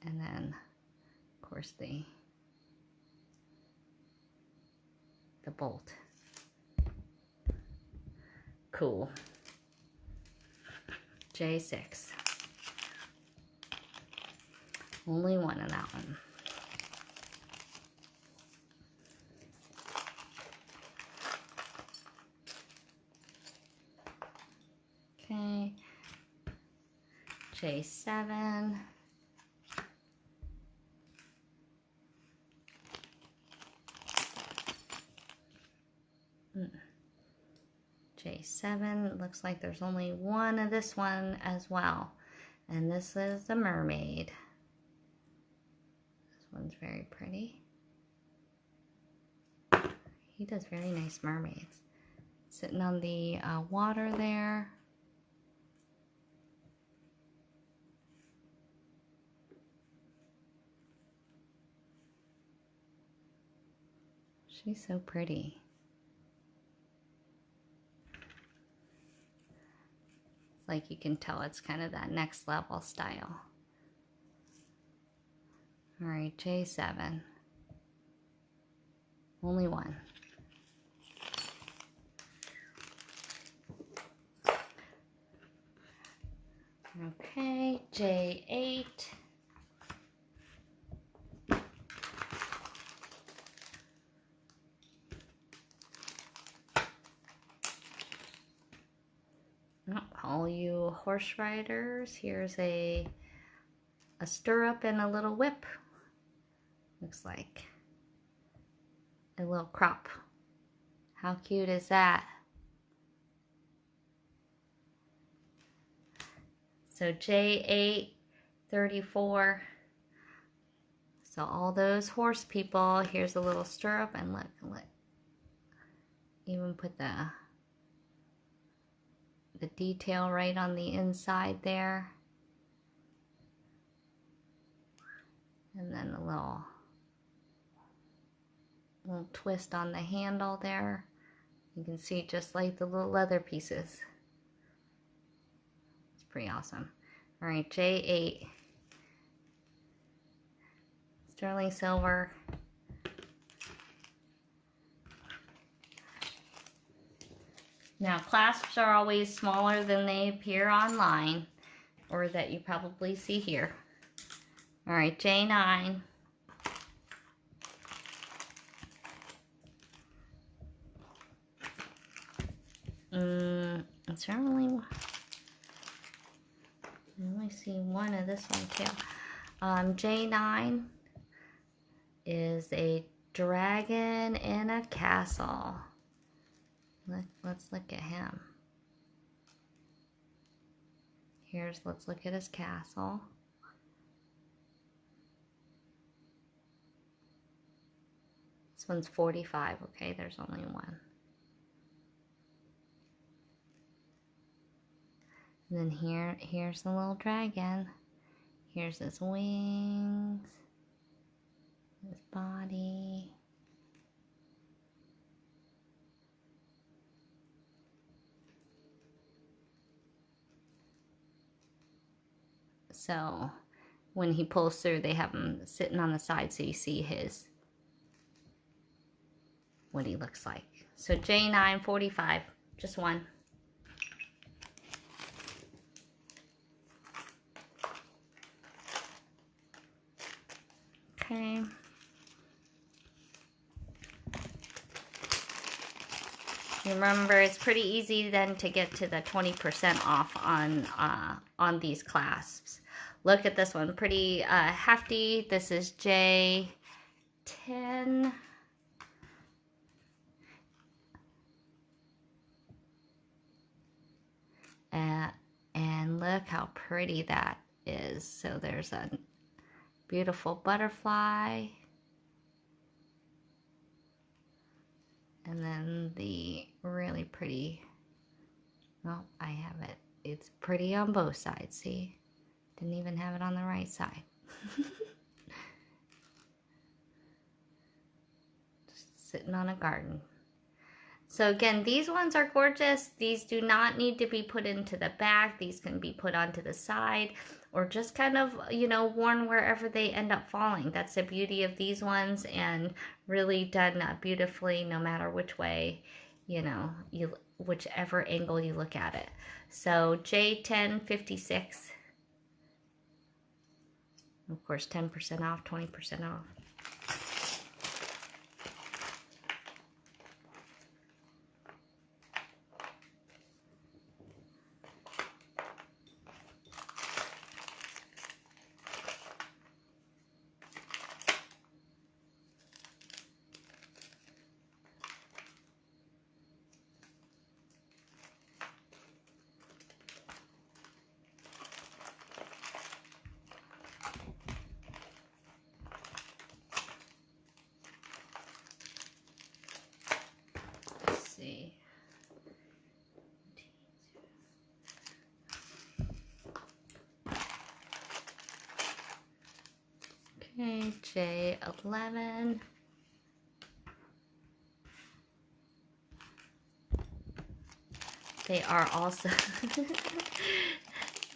And then, of course, the bolt. Cool. J6. Only one of that one. Okay. J7. J7, looks like there's only one of this one as well. And this is the mermaid. This one's very pretty. He does very nice mermaids. Sitting on the water there. She's so pretty. Like you can tell it's kind of that next level style. All right, J7. Only one. Okay. J8. All you horse riders, here's a stirrup and a little whip. Looks like a little crop. How cute is that? So J8, 34. So all those horse people, here's a little stirrup, and look, even put the detail right on the inside there. And then a little twist on the handle there. You can see just like the little leather pieces. It's pretty awesome. All right, J8. Sterling silver. Now, clasps are always smaller than they appear online, or that you probably see here. All right, J9. Is there only one? I only see one of this one too. J9 is a dragon in a castle. Let's look at him. Let's look at his castle. This one's 45, okay, there's only one. And then here's the little dragon. Here's his wings, his body. So when he pulls through, they have him sitting on the side so you see what he looks like. So J9, 45, just one. Okay. Remember, it's pretty easy then to get to the 20% off on these clasps. Look at this one, pretty hefty. This is J10. And look how pretty that is. So there's a beautiful butterfly. And then the really pretty, well, I have it. It's pretty on both sides, see? Didn't even have it on the right side. Just sitting on a garden. So again, these ones are gorgeous. These do not need to be put into the back. These can be put onto the side or just kind of, you know, worn wherever they end up falling. That's the beauty of these ones, and really done beautifully no matter which way, you know, whichever angle you look at it. So J10, 56. Of course, 10% off, 20% off. Okay, J11. They are also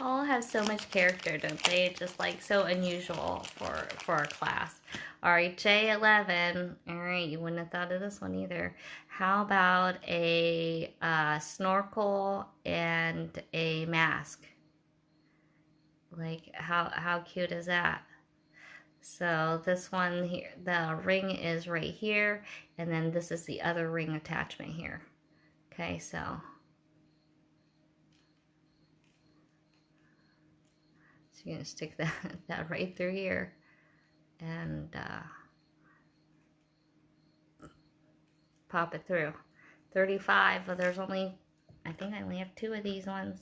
all have so much character, don't they? Just like so unusual for a class. All right, J11. All right, you wouldn't have thought of this one either. How about a snorkel and a mask? Like, how cute is that? So this one here, the ring is right here, and then this is the other ring attachment here. Okay, so you're gonna stick that right through here, and pop it through. 35, but there's only, I think I only have 2 of these ones.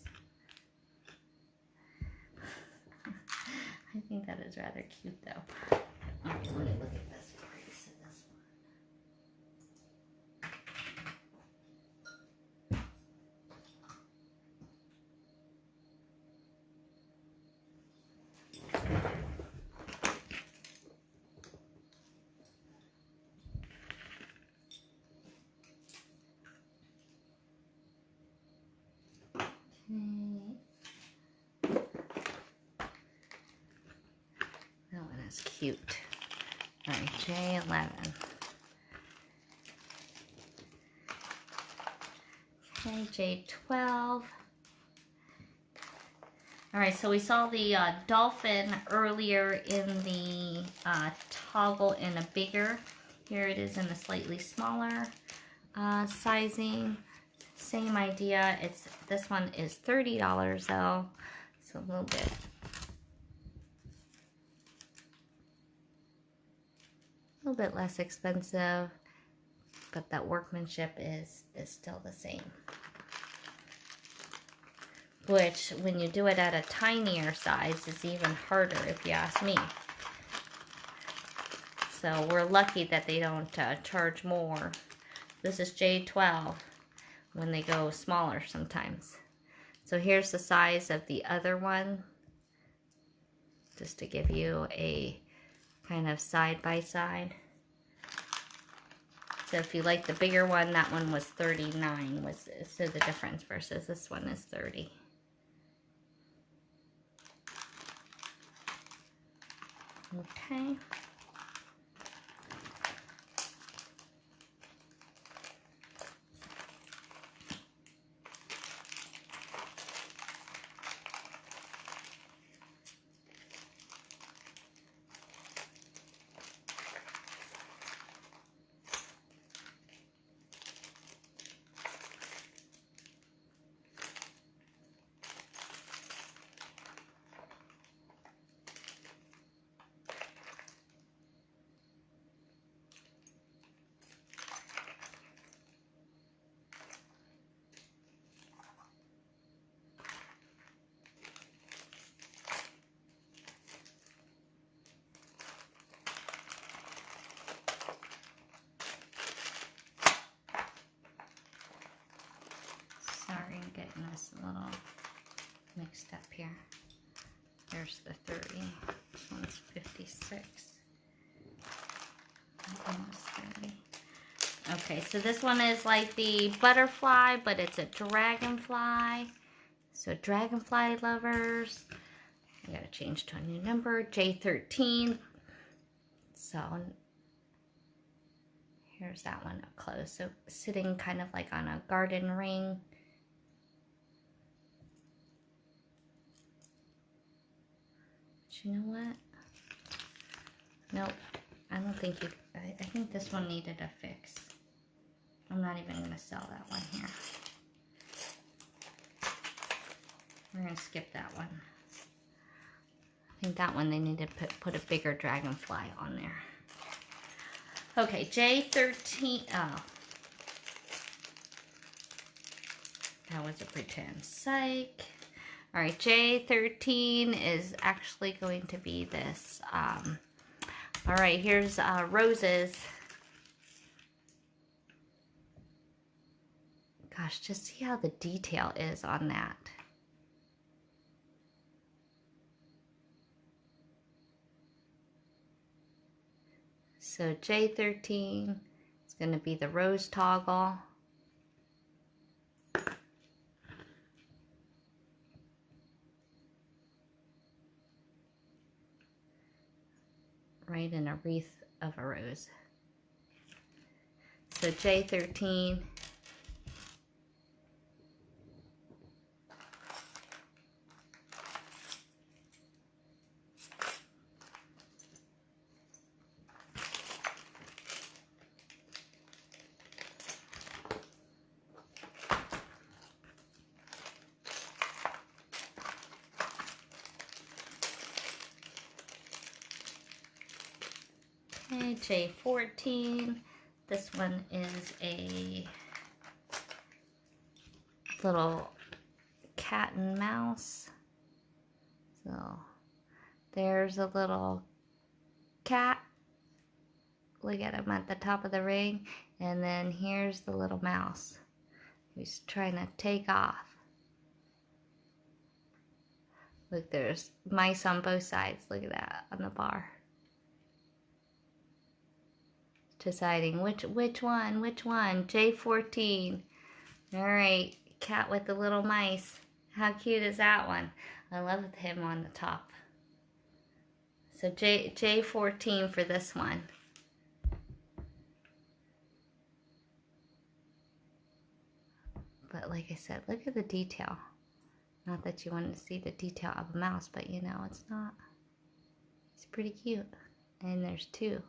I think that is rather cute though. All right, let me look at this price of this one. Okay. That one is cute. All right, J11. Okay, J12. All right, so we saw the dolphin earlier in the toggle in a bigger. Here it is in a slightly smaller sizing. Same idea. This one is $30 though, so a little bit less expensive, but that workmanship is still the same. Which, when you do it at a tinier size, is even harder, if you ask me. So we're lucky that they don't charge more. This is J12 when they go smaller sometimes. So here's the size of the other one, just to give you a kind of side by side. So if you like the bigger one, that one was 39, so the difference versus this one is 30. Okay. Sorry, I'm getting this a little mixed up here. There's the 30. This one's 56. That one was 30. Okay, so this one is like the butterfly, but it's a dragonfly. So dragonfly lovers, I gotta change to a new number, J13. So here's that one up close. So sitting kind of like on a garden ring. But you know what? Nope, I don't think you, I think this one needed a fix. I'm not even gonna sell that one here. We're gonna skip that one. I think that one they need to put a bigger dragonfly on there. Okay, J13, oh. That was a pretend, psych. All right, J13 is actually going to be this. All right, here's roses. Gosh, just see how the detail is on that. So J13 is going to be the rose toggle. Right in a wreath of a rose. So J13. Okay, J14. This one is a little cat and mouse. So there's a little cat. Look at him at the top of the ring. And then here's the little mouse who's trying to take off. Look, there's mice on both sides. Look at that on the bar. Deciding which one. J14. All right, cat with the little mice. How cute is that one? I love him on the top. So J14 for this one. But like I said, look at the detail. Not that you wanted to see the detail of a mouse, but you know, it's not. It's pretty cute. And there's two.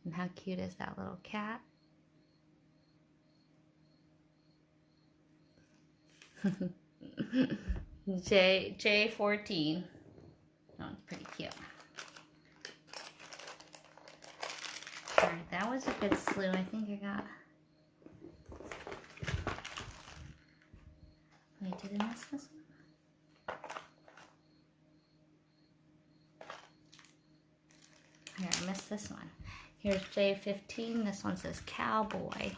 And how cute is that little cat? J14. Oh, pretty cute. Alright, that was a good slew. I think I got... Wait, did I miss this one? Here, I missed this one. Here's J15. This one says cowboy.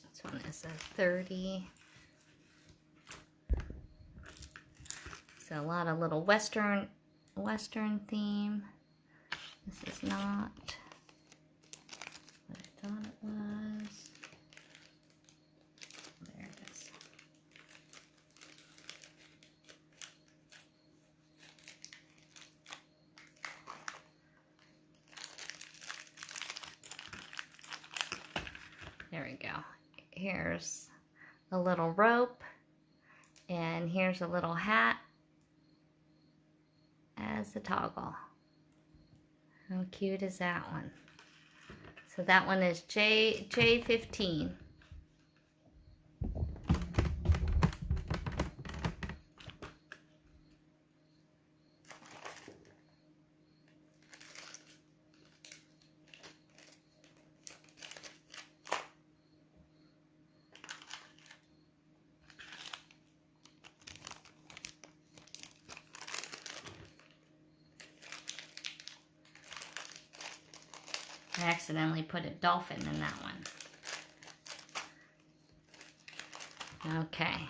This one is a 30. So a lot of little Western theme. This is not what I thought it was. There it is. There we go. Here's a little rope, and here's a little hat as the toggle. How cute is that one? So that one is J15. I accidentally put a dolphin in that one. Okay.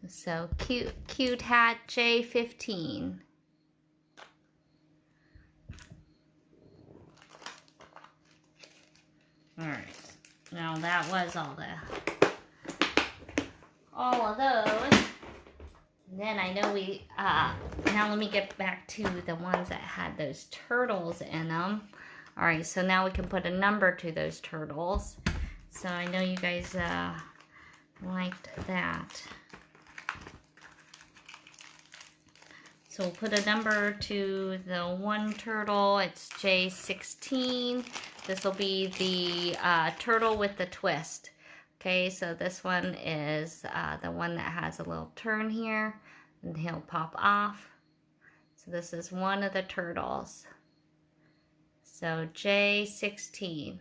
So cute hat J15. Alright. Now that was all of those. And then I know we now let me get back to the ones that had those turtles in them. All right, so now we can put a number to those turtles. So I know you guys liked that. So we'll put a number to the one turtle. It's J16. This will be the turtle with the twist. Okay, so this one is the one that has a little turn here, and he'll pop off. So this is one of the turtles. So J16.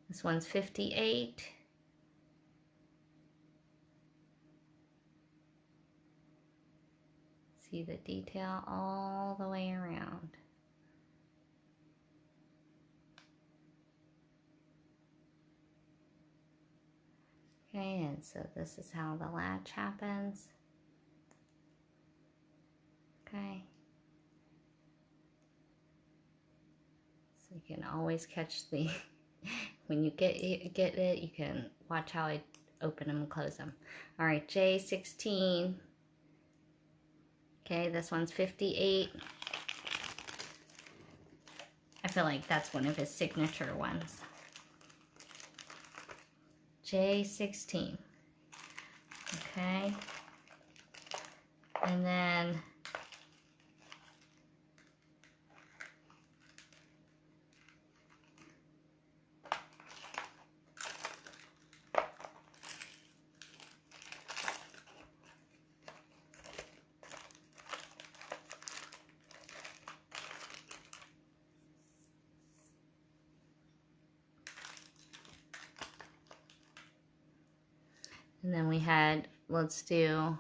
This one's 58. See the detail all the way around. Okay, and so this is how the latch happens. Okay. So you can always catch the, when you get it, you can watch how I open them and close them. All right, J16. Okay, this one's 58. I feel like that's one of his signature ones. J16. Okay. And then And then we had, let's do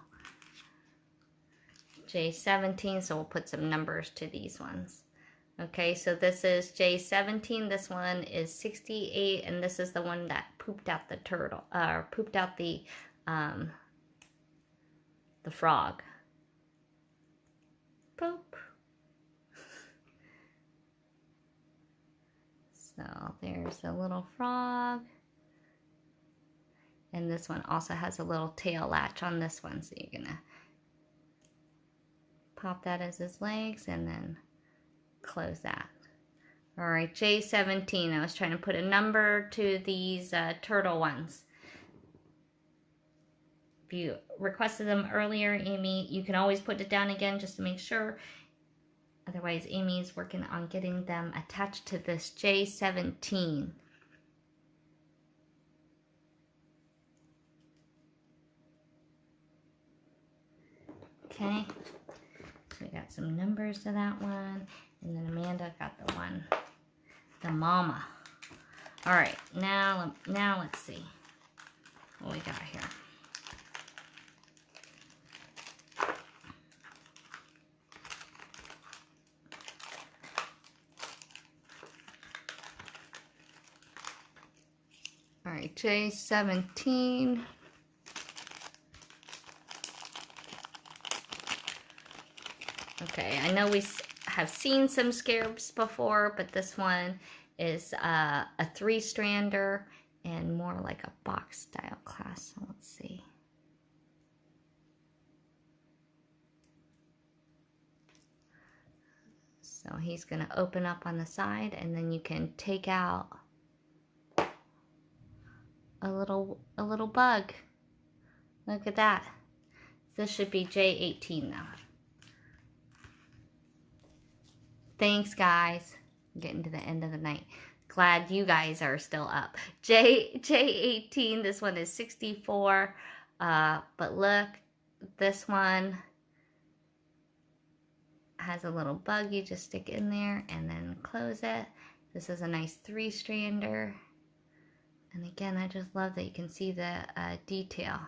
J17, so we'll put some numbers to these ones. Okay, so this is J17, this one is 68, and this is the one that pooped out the turtle, pooped out the frog. Poop. So there's a little frog. And this one also has a little tail latch on this one, so you're gonna pop that as his legs and then close that. All right, J17, I was trying to put a number to these turtle ones. If you requested them earlier, Amy, you can always put it down again just to make sure. Otherwise, Amy's working on getting them attached to this J17. Okay, so we got some numbers to that one, and then Amanda got the one, the mama. All right, now let's see what we got here. All right, J17. Okay, I know we have seen some scarabs before, but this one is a 3-strander and more like a box style clasp. So let's see. So he's going to open up on the side, and then you can take out a little bug. Look at that. This should be J18 now. Thanks, guys. I'm getting to the end of the night. Glad you guys are still up. J18, this one is 64. But look, this one has a little bug you just stick in there and then close it. This is a nice 3-strander. And again, I just love that you can see the detail.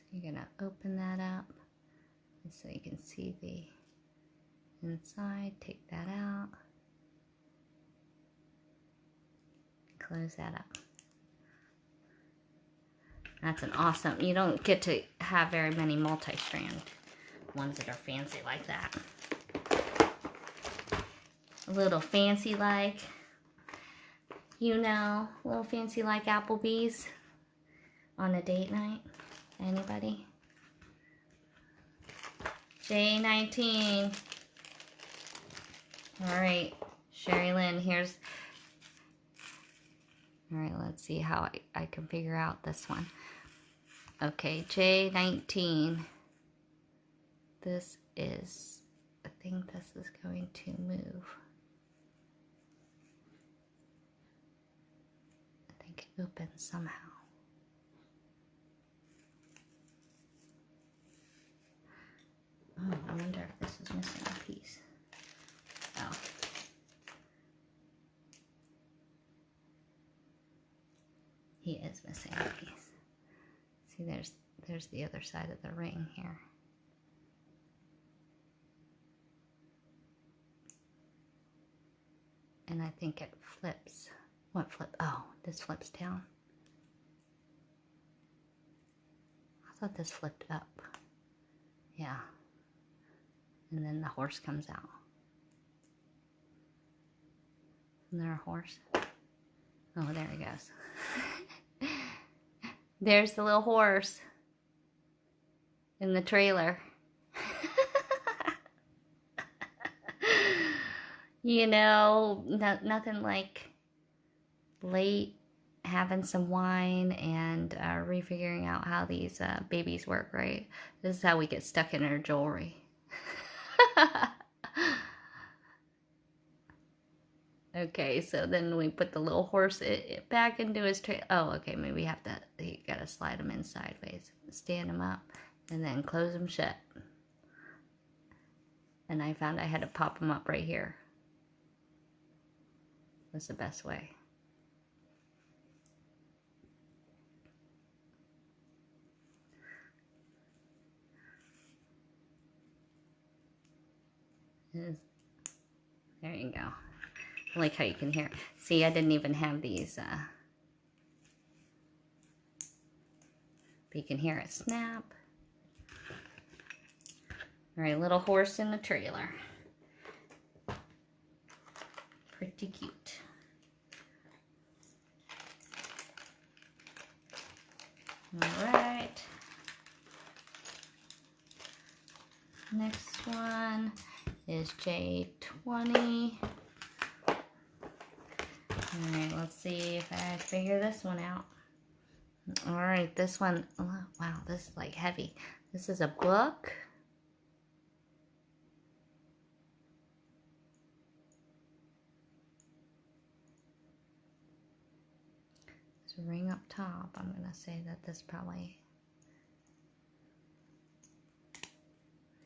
So you're gonna open that up so you can see the inside. Take that out. Close that up. That's an awesome, you don't get to have very many multi-strand ones that are fancy like that. A little fancy like, you know, a little fancy like Applebee's on a date night. Anybody? J19. All right, Sherry Lynn, here's, all right, let's see how I can figure out this one. Okay, J19. This is, I think this is going to move. I think it opens somehow. Oh, I wonder if this is missing a piece. Oh. He is missing a piece. See, there's the other side of the ring here. And I think it flips. What flip? Oh, this flips down. I thought this flipped up. Yeah. And then the horse comes out. Isn't there a horse? Oh, there he goes. There's the little horse in the trailer. You know, nothing like late having some wine and refiguring out how these babies work, right? This is how we get stuck in our jewelry. Okay, so then we put the little horse back into his tray. Oh, okay, maybe we have to, you gotta slide him in sideways. Stand him up and then close them shut. And I found I had to pop them up right here. That's the best way. There you go. I like how you can hear. See, I didn't even have these. But you can hear it snap. All right, little horse in the trailer. Pretty cute. All right. Next one is J20. All right, let's see if I figure this one out. All right, this one, oh, wow, this is like heavy. This is a book. There's a ring up top. I'm gonna say that this probably,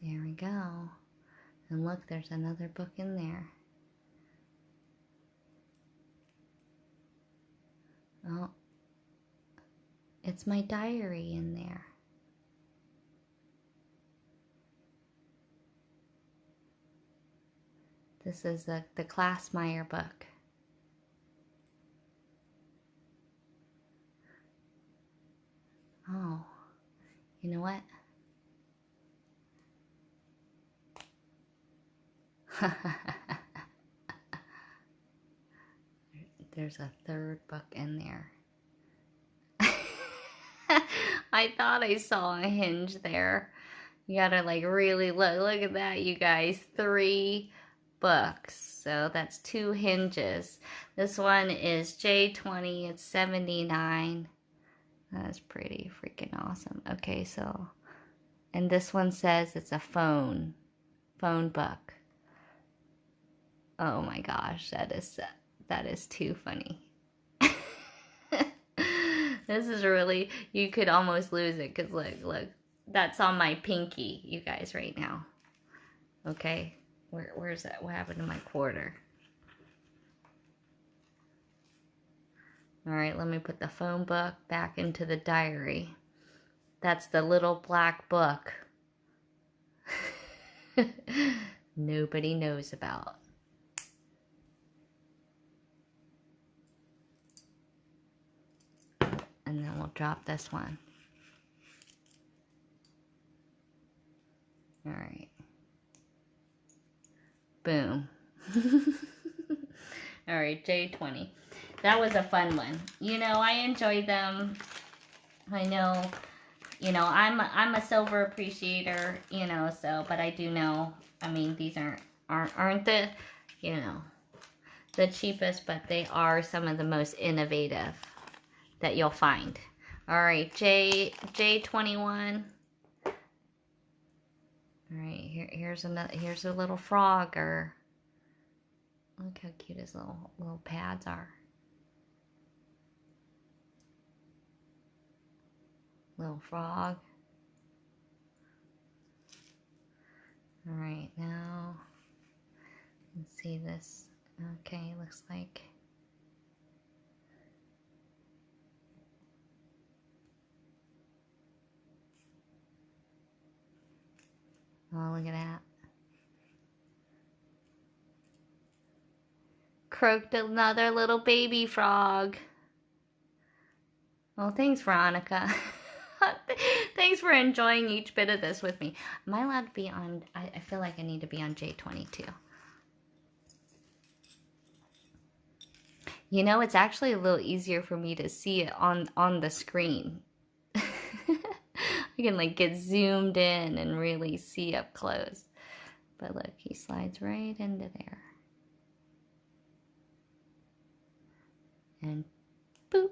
there we go. And look, there's another book in there. Oh, it's my diary in there. This is the Klassmeyer book. Oh, you know what? There's a third book in there. I thought I saw a hinge there. You gotta like really look. Look at that, you guys. 3 books. So that's 2 hinges. This one is J20. It's $79. That's pretty freaking awesome. Okay, so, and this one says it's a phone book. Oh my gosh, that is too funny. This is really, you could almost lose it because look, that's on my pinky, you guys, right now. Okay, where's that? What happened to my quarter? All right, let me put the phone book back into the diary. That's the little black book nobody knows about. And then we'll drop this one. All right. Boom. All right, J20. That was a fun one. You know, I enjoyed them. I know, you know, I'm a silver appreciator, you know, so, but I do know, I mean, these aren't the, you know, the cheapest, but they are some of the most innovative that you'll find. All right, J21. All right, here's a little frog. Or look how cute his little pads are. Little frog. All right, now let's see this. Okay, looks like. Oh, look at that. Croaked another little baby frog. Well, thanks, Veronica. Thanks for enjoying each bit of this with me. Am I allowed to be on, I feel like I need to be on J22. You know, it's actually a little easier for me to see it on the screen. I can like get zoomed in and really see up close. But look, he slides right into there. And boop.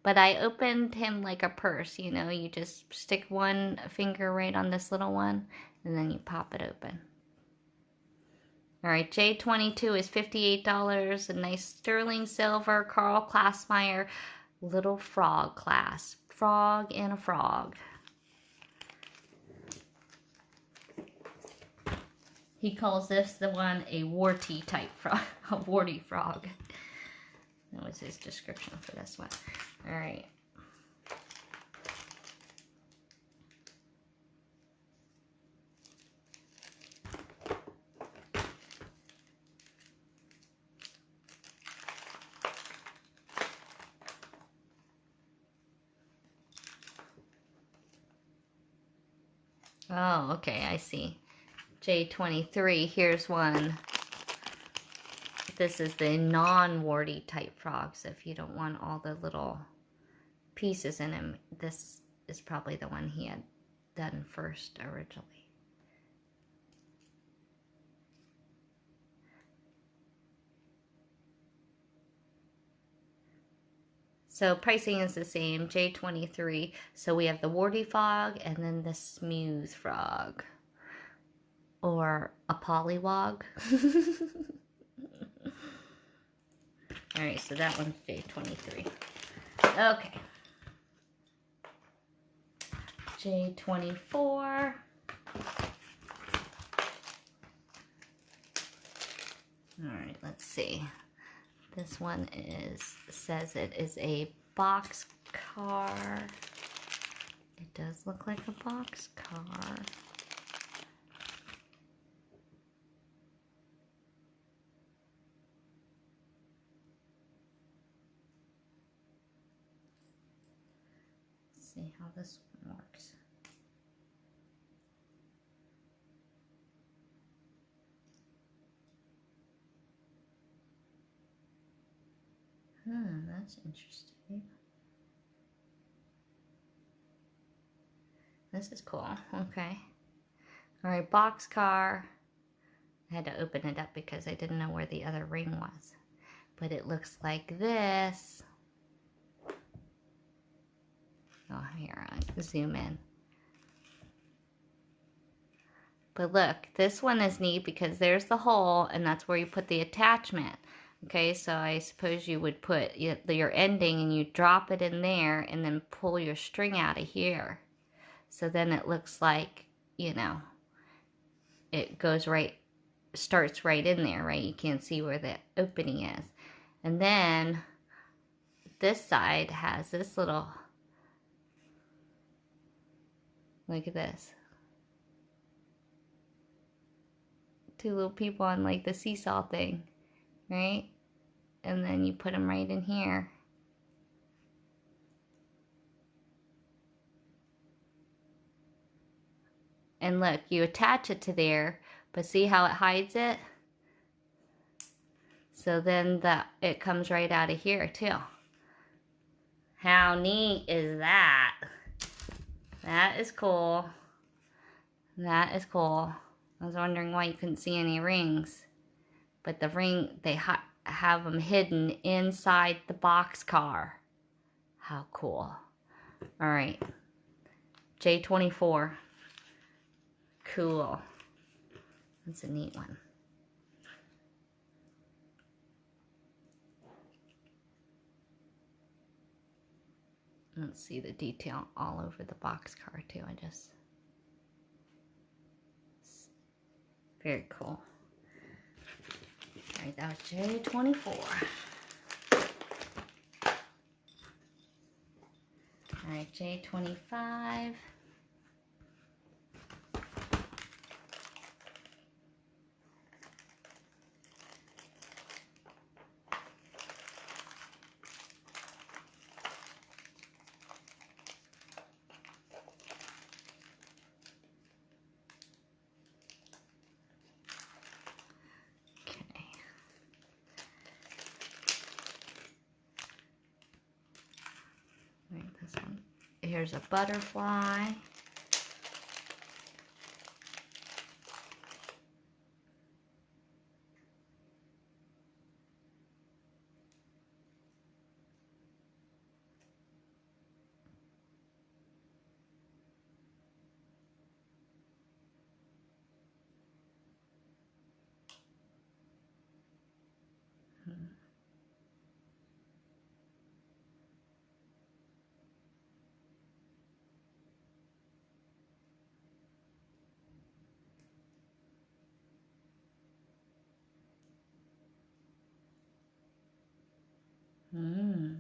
But I opened him like a purse, you know, you just stick one finger right on this little one and then you pop it open. All right, J22 is $58, a nice sterling silver Karl Klassmeyer little frog clasp. Frog and a frog. He calls this the one a warty type frog, a warty frog. That was his description for this one. All right. Oh, okay, I see. J23, here's one. This is the non-warty type frog, so if you don't want all the little pieces in him, this is probably the one he had done first originally. So pricing is the same, J23. So we have the warty frog and then the smooth frog. Or a pollywog. Alright, so that one's J23. Okay. J24. Alright, let's see. This one says it is a box car. It does look like a box car. Let's see how this one works. That's interesting. This is cool. Okay. Alright, boxcar. I had to open it up because I didn't know where the other ring was. But it looks like this. Oh, here, I'll zoom in. But look, this one is neat because there's the hole, and that's where you put the attachment. Okay, so I suppose you would put your ending and you drop it in there and then pull your string out of here. So then it looks like, you know, it goes right, starts right in there, right? You can't see where the opening is. And then this side has this little, look at this. Two little people on like the seesaw thing, right? And then you put them right in here. And look, you attach it to there, but see how it hides it? So then it comes right out of here too. How neat is that? That is cool. That is cool. I was wondering why you couldn't see any rings. But the ring, they have them hidden inside the box car. How cool. All right. J24. Cool. That's a neat one. Let's see the detail all over the box car too. Very cool. All right, that was J24. All right, J25. This one. Here's a butterfly. Mm.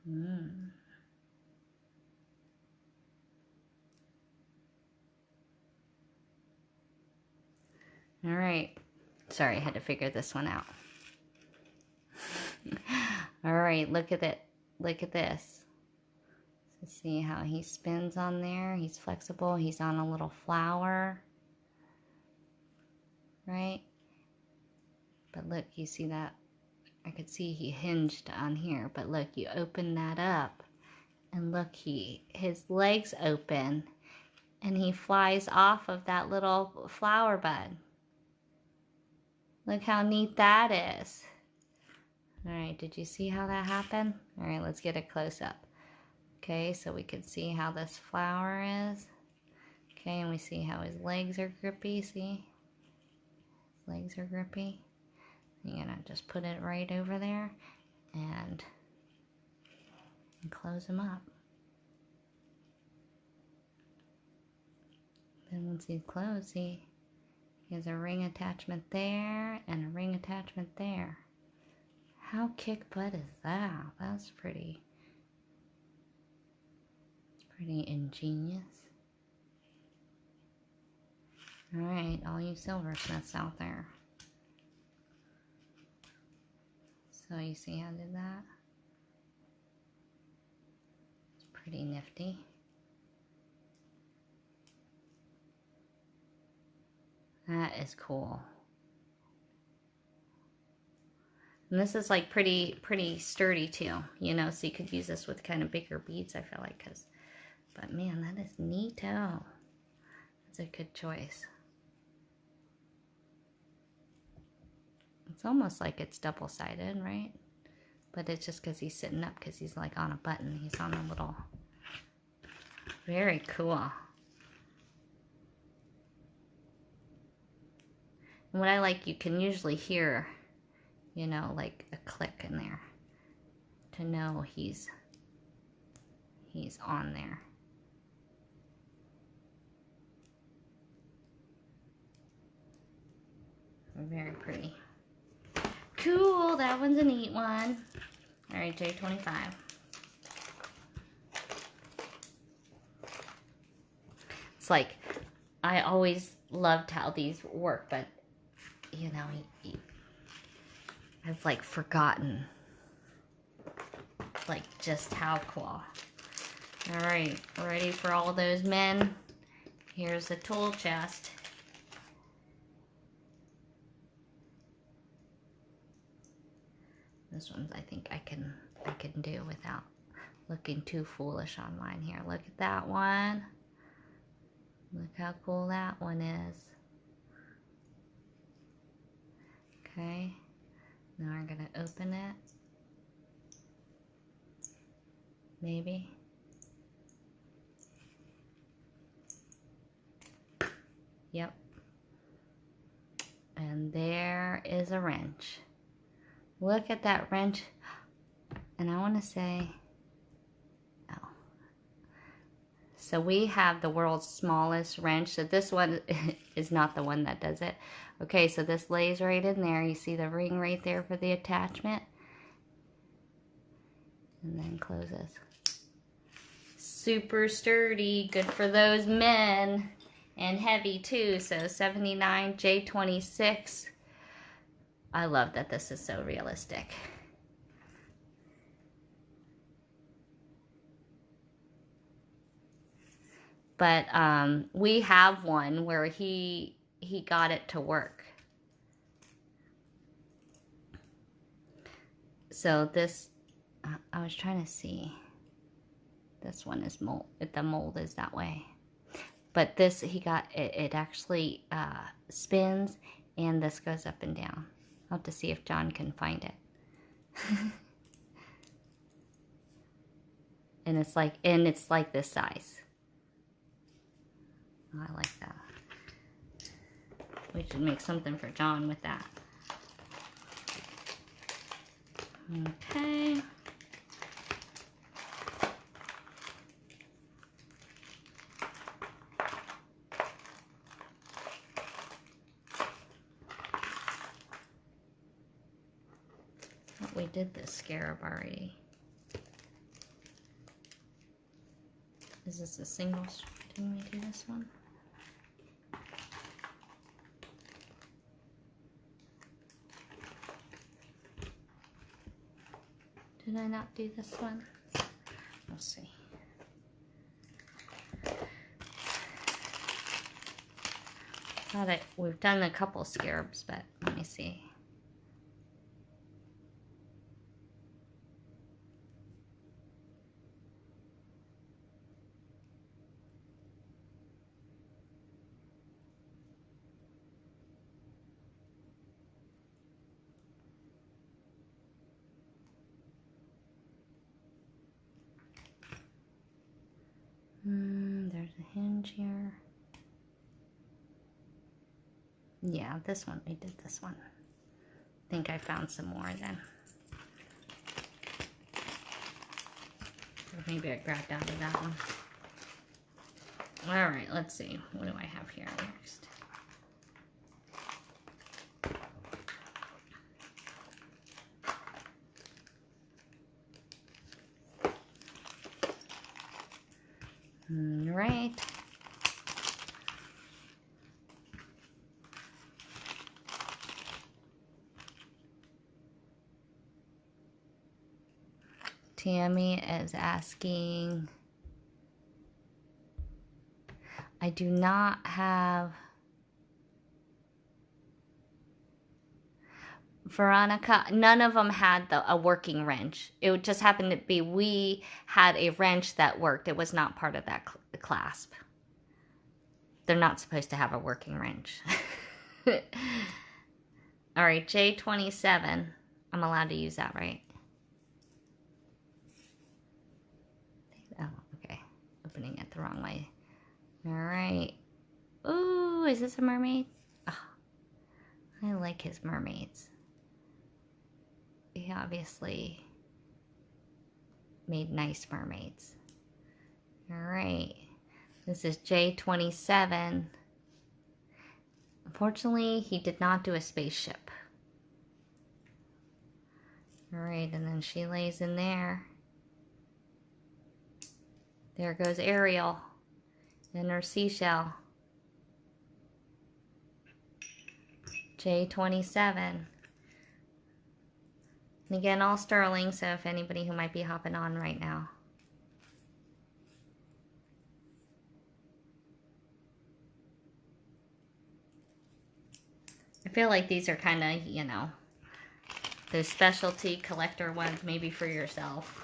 Mm. All right. Sorry, I had to figure this one out. All right, look at it. Look at this. So see how he spins on there? He's flexible. He's on a little flower. Right? But look, you see that? I could see he hinged on here. But look, you open that up. And look, his legs open. And he flies off of that little flower bud. Look how neat that is. All right, did you see how that happened? All right, let's get a close-up. Okay, so we can see how this flower is. Okay, and we see how his legs are grippy, see? His legs are grippy. You're gonna just put it right over there and close him up. Then once he's closed, see, he has a ring attachment there and a ring attachment there. How kick butt is that? That's pretty ingenious. All right, all you silversmiths out there. So you see how I did that? It's pretty nifty. That is cool. And this is like pretty sturdy too, you know, so you could use this with kind of bigger beads, I feel like, but man, that is neato. That's a good choice. It's almost like it's double-sided, right? But it's just because he's sitting up, because he's like on a button. He's on a little, very cool. And what I like, you can usually hear, you know, like a click in there to know he's on there. Very pretty. Cool, that one's a neat one. All right, J25. It's like, I always loved how these work, but, you know, I've like forgotten, like just how cool. All right, ready for all those men? Here's the tool chest. This one's, I think I can do without looking too foolish on mine here. Look at that one. Look how cool that one is. Okay, now I'm gonna open it. Maybe. Yep. And there is a wrench. Look at that wrench. And I want to say, oh. So we have the world's smallest wrench. So this one is not the one that does it. Okay, so this lays right in there. You see the ring right there for the attachment. And then closes. Super sturdy, good for those men. And heavy too, so 79 J26. I love that this is so realistic. But we have one where he got it to work. So this, I was trying to see. This one is mold. The mold is that way. But this, he got, it actually spins, and this goes up and down. I'll have to see if John can find it. And it's like this size. Oh, I like that. We should make something for John with that. Okay. We did this scarab already. Is this a single? Didn't we do this one? Did I not do this one? We'll see. We've done a couple scarabs, but let me see. There's a hinge here. Yeah, this one, we did this one. I think I found some more then. Or maybe I grabbed out of that one. All right, let's see. What do I have here next? All right. Tammy is asking, I do not have, Veronica, none of them had a working wrench. It would just happen to be we had a wrench that worked. It was not part of that clasp. They're not supposed to have a working wrench. All right, J27. I'm allowed to use that, right? Oh, okay. Opening it the wrong way. All right. Ooh, is this a mermaid? Oh, I like his mermaids. He obviously made nice mermaids. All right. This is J27. Unfortunately, he did not do a spaceship. All right, and then she lays in there. There goes Ariel and her seashell. J27. And again, all sterling, so if anybody who might be hopping on right now. I feel like these are kind of, you know, those specialty collector ones, maybe for yourself.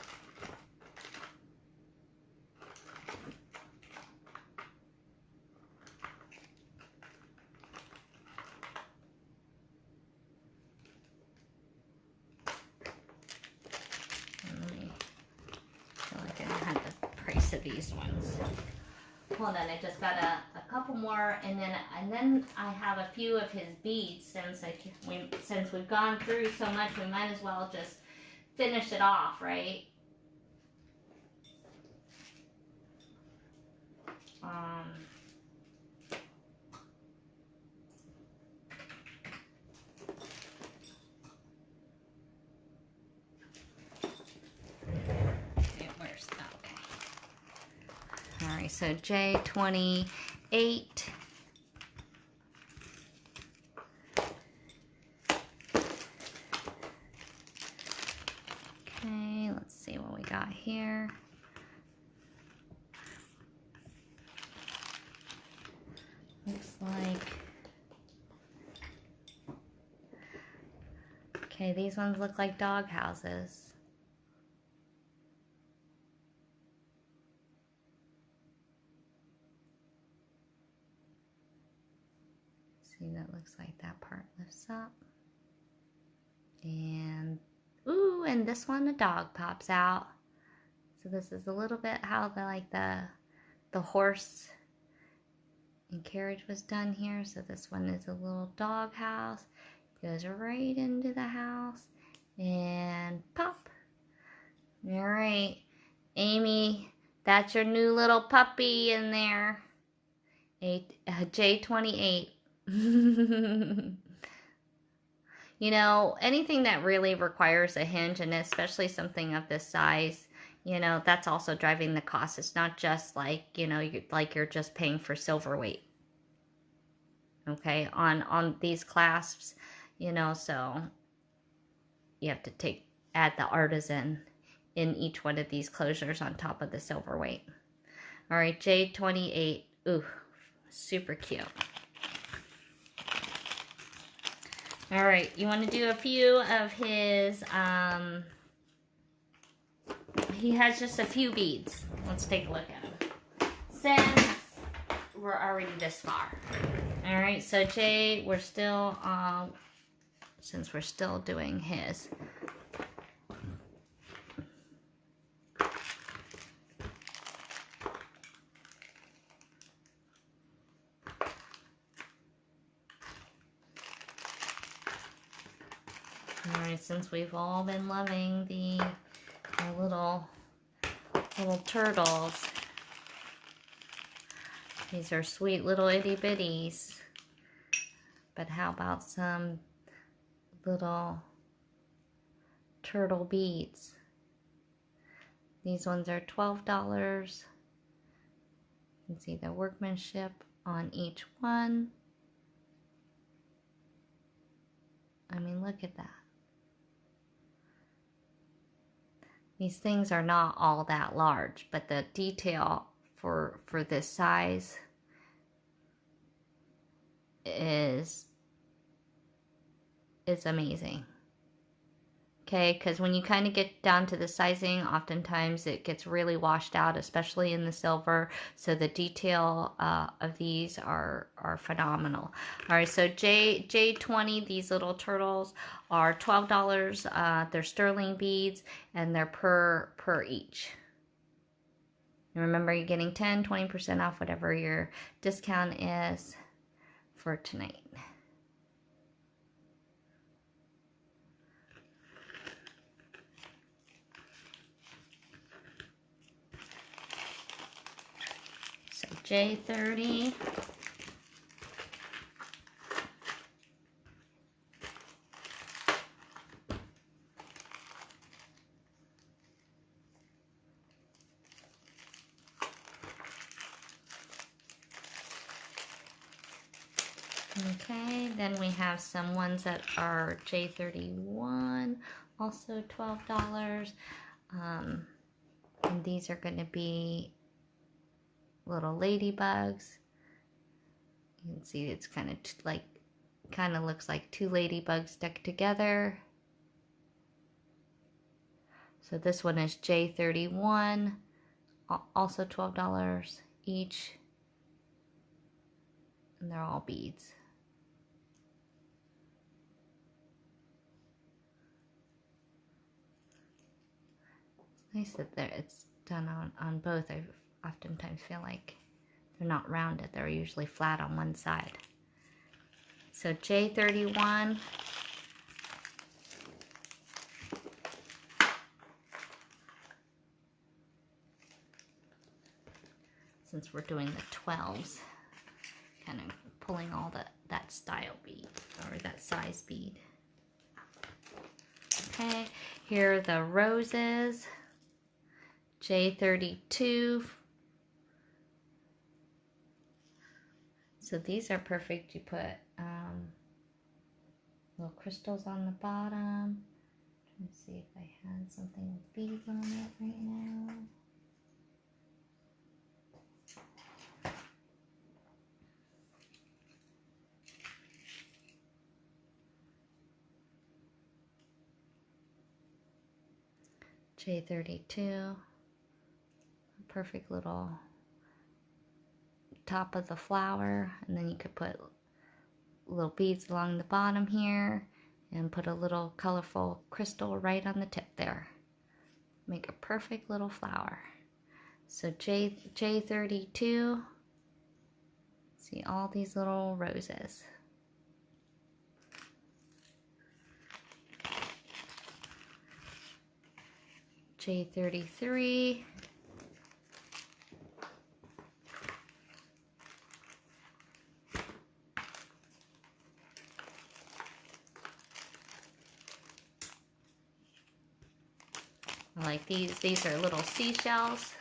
Of these ones. Hold on, I just got a couple more, and then I have a few of his beads. Since we've gone through so much, we might as well just finish it off, right? Alright, so J28. Okay, let's see what we got here. Looks like... Okay, these ones look like dog houses. That looks like that part lifts up. And, ooh, and this one, the dog pops out. So this is a little bit how the horse and carriage was done here. So this one is a little dog house. Goes right into the house. And pop. All right, Amy, that's your new little puppy in there. J28. You know, anything that really requires a hinge, and especially something of this size, you know, that's also driving the cost. It's not just like, you know, you're just paying for silver weight. Okay, on these clasps, you know, so you have to add the artisan in each one of these closures on top of the silver weight. All right, J28. Ooh, super cute. All right, you want to do a few of his, he has just a few beads. Let's take a look at them. Since we're already this far. All right, so Jay, we're still, since we're still doing his. All right, since we've all been loving the little turtles. These are sweet little itty bitties. But how about some little turtle beads? These ones are $12. You can see the workmanship on each one. I mean, look at that. These things are not all that large, but the detail for this size is amazing. Okay, because when you kind of get down to the sizing, oftentimes it gets really washed out, especially in the silver. So the detail of these are phenomenal. All right, so J20, these little turtles are $12. They're sterling beads, and they're per each. And remember, you're getting 20% off whatever your discount is for tonight. So J30. Okay, then we have some ones that are J31, also $12. And these are going to be little ladybugs. You can see it's kind of looks like two ladybugs stuck together. So this one is J31, also $12 each. And they're all beads. Nice that it's done on both. I oftentimes feel like they're not rounded. They're usually flat on one side. So J31. Since we're doing the 12s, kind of pulling all that style bead or that size bead. Okay, here are the roses. J32. So these are perfect. You put little crystals on the bottom. Trying to see if I had something with beads on it right now. J32. Perfect little top of the flower, and then you could put little beads along the bottom here and put a little colorful crystal right on the tip there. Make a perfect little flower. So J32, see all these little roses. J33. I like these. These are little seashells,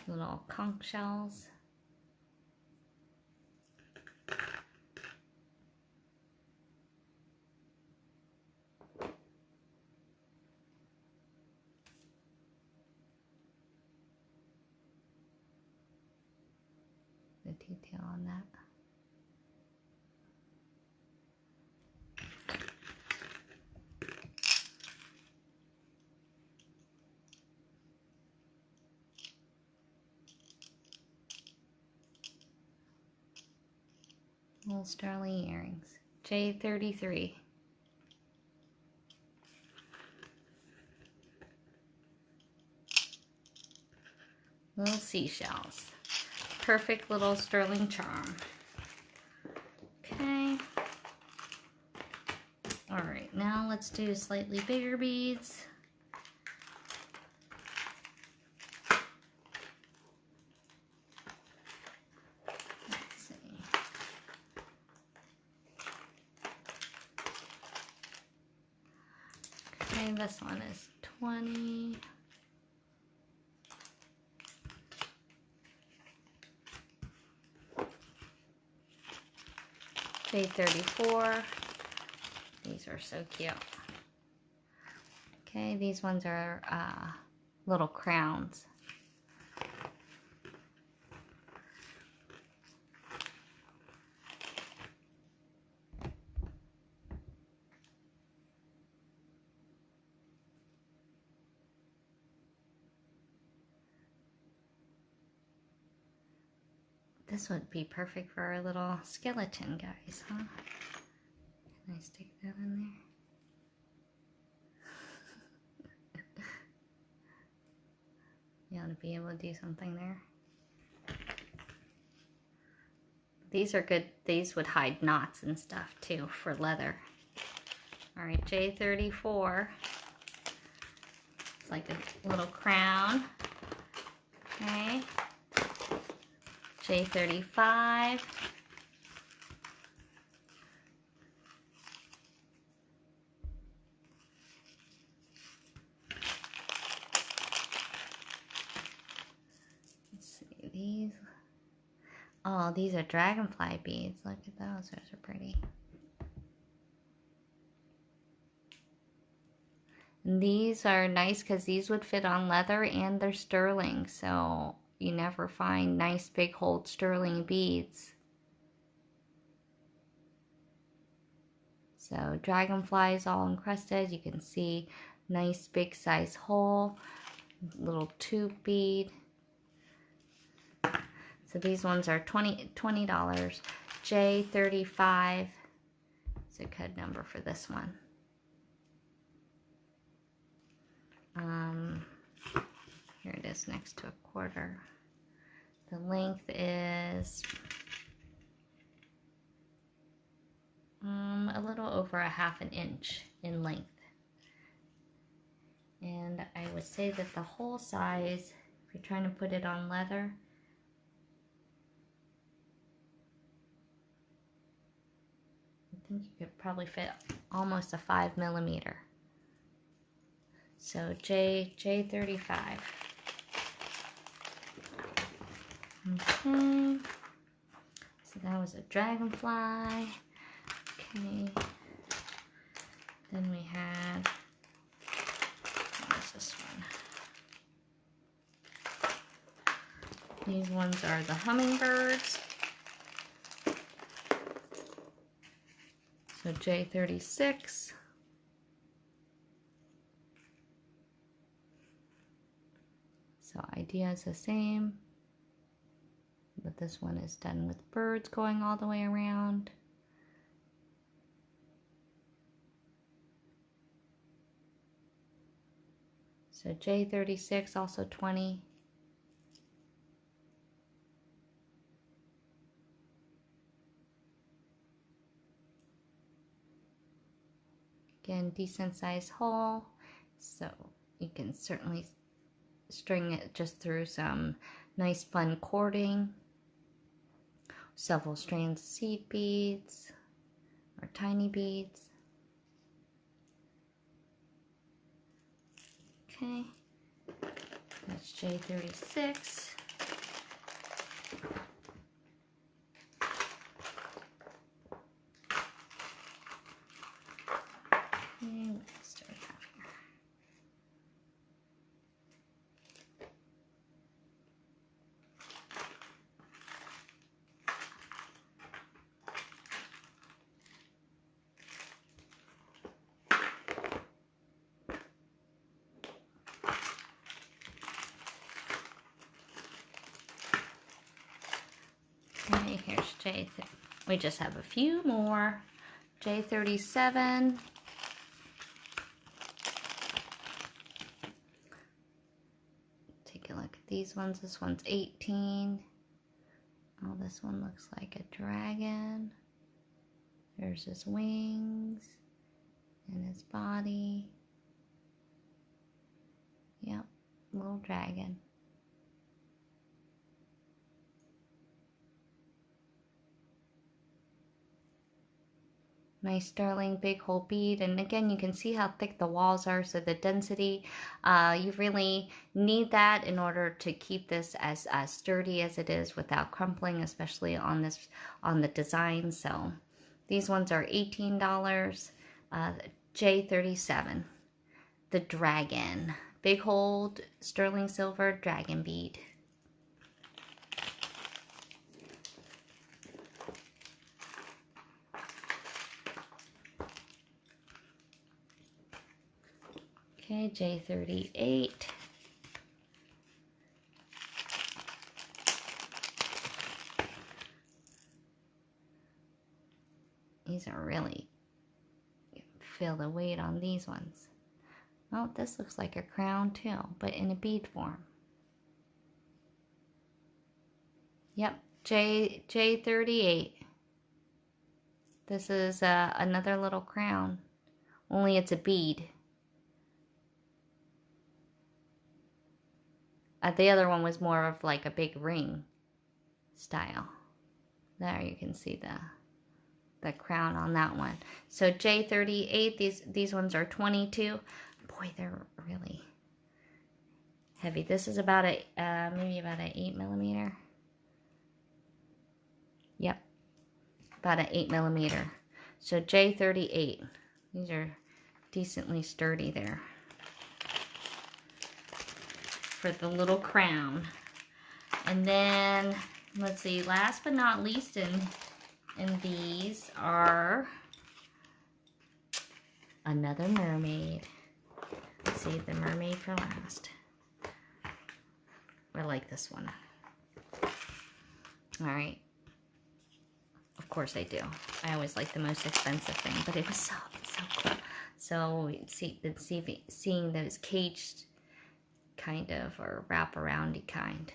little conch shells. The detail on that. Little sterling earrings. J33. Little seashells. Perfect little sterling charm. Okay. Alright, now let's do slightly bigger beads. Let's see. Okay, this one is 20. J34. These are so cute. Okay, these ones are little crowns. This would be perfect for our little skeleton guys, huh? Can I stick that in there? You ought to be able to do something there. These are good. These would hide knots and stuff too for leather. All right, J34. It's like a little crown. Okay. J35. Let's see these. Oh, these are dragonfly beads. Look at those. Those are pretty. And these are nice because these would fit on leather and they're sterling. So you never find nice big hold sterling beads. So dragonflies all encrusted. You can see nice big size hole, little tube bead. So these ones are $20. J35 is a code number for this one. Here it is next to a quarter. The length is a little over a half an inch in length. And I would say that the whole size, if you're trying to put it on leather, I think you could probably fit almost a 5mm. So J35. Okay. So that was a dragonfly. Okay. Then we had, what's this one? These ones are the hummingbirds. So J36. So idea is the same, but this one is done with birds going all the way around. So J36, also 20. Again, decent size hole. So you can certainly string it just through some nice fun cording. Several strands of seed beads or tiny beads. Okay, that's J36. And what do we have here? Okay, here's J. We just have a few more. J37. Take a look at these ones. This one's 18. Oh, this one looks like a dragon. There's his wings and his body. Yep, little dragon. Nice sterling big hole bead, and again you can see how thick the walls are, so the density, you really need that in order to keep this as sturdy as it is without crumpling, especially on the design. So these ones are $18. J37, the dragon, big hole sterling silver dragon bead. Okay, J38. These are really, feel the weight on these ones. Oh, this looks like a crown too, but in a bead form. Yep, J38. This is another little crown, only it's a bead. The other one was more of like a big ring style. There you can see the crown on that one. So J38, these ones are 22. Boy, they're really heavy. This is about a maybe about an 8mm. Yep, about an 8mm. So J38. These are decently sturdy there for the little crown. And then let's see, last but not least in these are another mermaid. Save the mermaid for last. I like this one. All right. Of course I do. I always like the most expensive thing, but it's so cool. So seeing those caged kind of, or wrap-aroundy kind.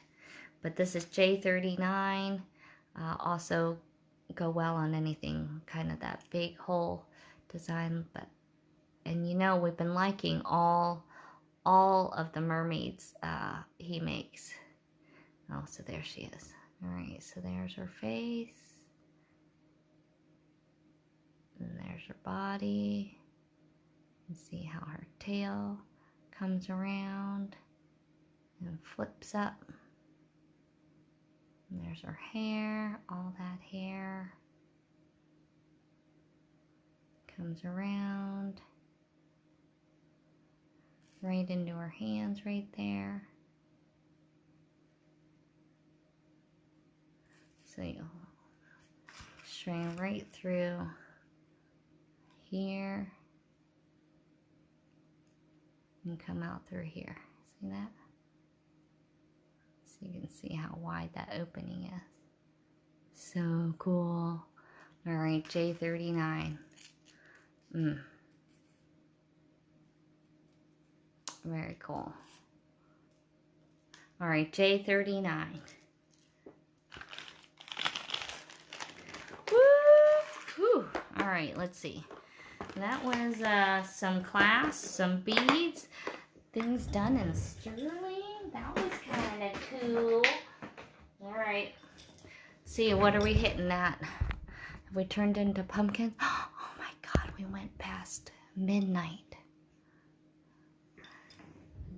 But this is J39. Also go well on anything kind of that big hole design. But and you know, we've been liking all of the mermaids he makes. Oh, so there she is. All right, so there's her face. And there's her body. You see how her tail comes around and flips up. And there's her hair, all that hair comes around right into her hands right there. So you'll string right through here and come out through here. See that? So you can see how wide that opening is. So cool. All right, J39. Very cool. All right, J39. Woo! All right, let's see. that was some class, some beads, things done in sterling. That was kind of cool. All right. See, what are we hitting at? Have we turned into pumpkins? Oh my God, we went past midnight.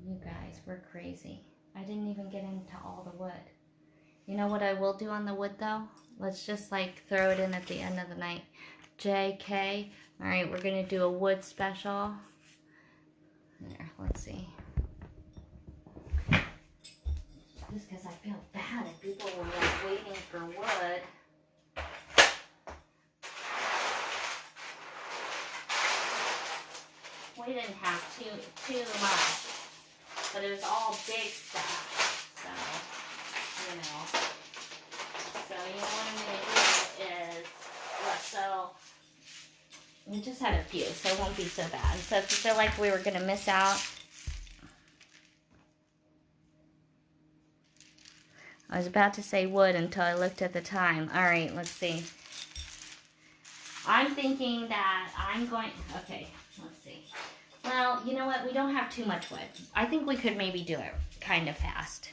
You guys, we're crazy. I didn't even get into all the wood. You know what I will do on the wood though? Let's just like throw it in at the end of the night. JK. All right, we're gonna do a wood special. There, let's see. Just because I feel bad if people were like waiting for wood. We didn't have too much, but it was all big stuff. So, you know. So you know what I'm gonna do is so we just had a few, so it won't be so bad. So if you feel like we were gonna miss out, I was about to say wood until I looked at the time. All right, let's see. I'm thinking that I'm going, okay, let's see. Well, you know what? We don't have too much wood. I think we could maybe do it kind of fast.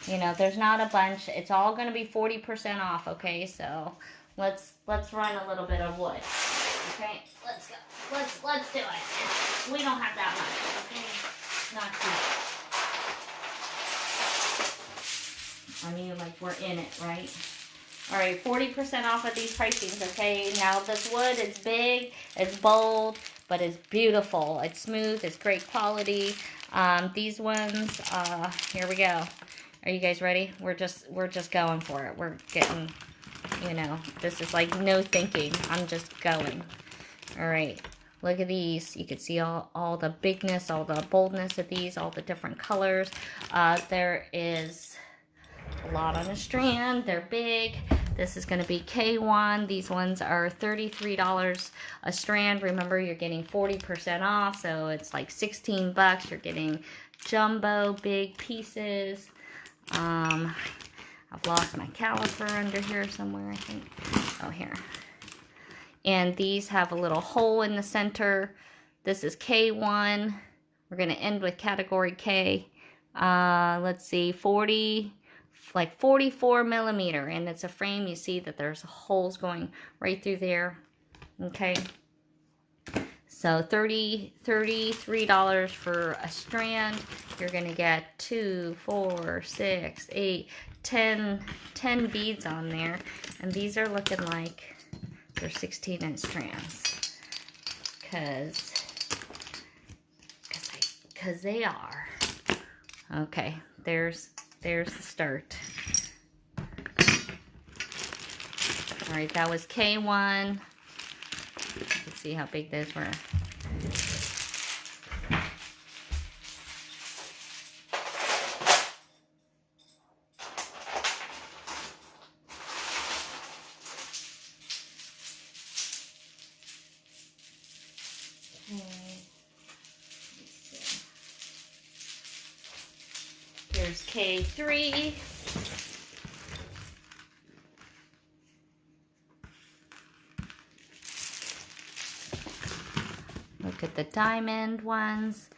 You know, there's not a bunch. It's all going to be 40% off, okay? So let's run a little bit of wood. Okay? Let's go. Let's do it. We don't have that much, okay? Not too much. I mean, like, we're in it, right? All right, 40% off of these pricings, okay? Now, this wood is big, it's bold, but it's beautiful. It's smooth, it's great quality. These ones, here we go. Are you guys ready? We're just going for it. We're getting, you know, this is like no thinking. I'm just going. All right, look at these. You can see all the bigness, all the boldness of these, all the different colors. There is a lot on a strand. They're big. This is going to be K1. These ones are $33 a strand. Remember, you're getting 40% off, so it's like 16 bucks. You're getting jumbo big pieces. I've lost my caliper under here somewhere, I think. Oh, here. And these have a little hole in the center. This is K1. We're going to end with category K. Let's see, 44 millimeter, and it's a frame. You see that there's holes going right through there. Okay, so $33 for a strand. You're gonna get 2, 4, 6, 8, 10 beads on there, and these are looking like they're 16-inch strands, because they are. Okay, there's the start. All right, that was K1. Let's see how big those were. Here's K3. Look at the diamond ones.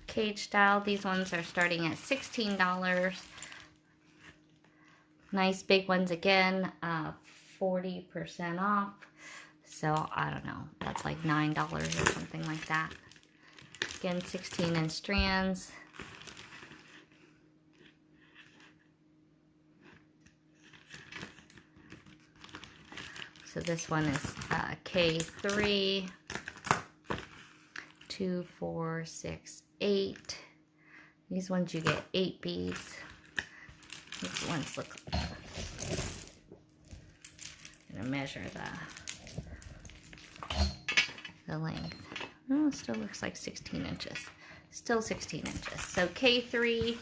Cage style. These ones are starting at $16. Nice big ones again. 40% off. So, I don't know. That's like $9 or something like that. Again, 16-inch strands. So this one is K3, 2, 4, 6, 8. These ones you get 8 beads. These ones look. I'm gonna measure the length. Oh, it still looks like 16 inches. Still 16 inches. So K3.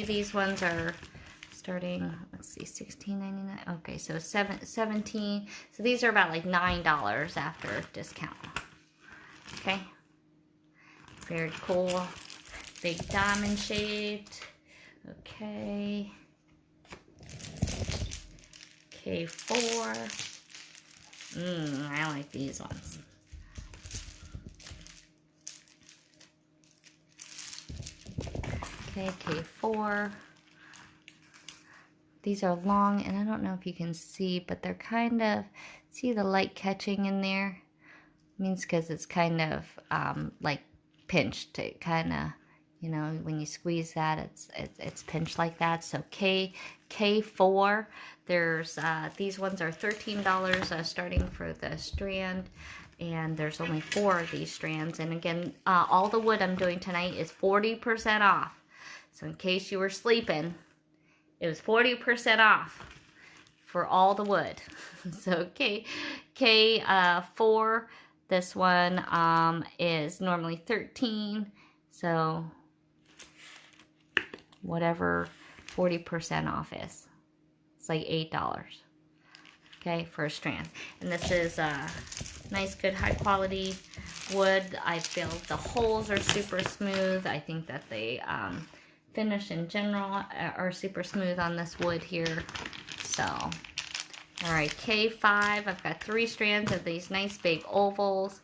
These ones are starting, let's see, $16.99. Okay, so 17. So these are about like $9 after discount. Okay, very cool. Big diamond shaped. Okay, K4. I like these ones. Okay, K4. These are long, and I don't know if you can see, but they're kind of, see the light catching in there? Means because it's kind of like pinched. It kind of, you know, when you squeeze that, it's pinched like that. So K4. There's these ones are $13 starting for the strand, and there's only 4 of these strands. And again, all the wood I'm doing tonight is 40% off. So in case you were sleeping, it was 40% off for all the wood. So K4. This one is normally $13, so whatever 40% off is. It's like $8, okay, for a strand. And this is nice, good, high quality wood. I feel the holes are super smooth. I think that the finish in general are super smooth on this wood here, so... All right, K5, I've got 3 strands of these nice big ovals.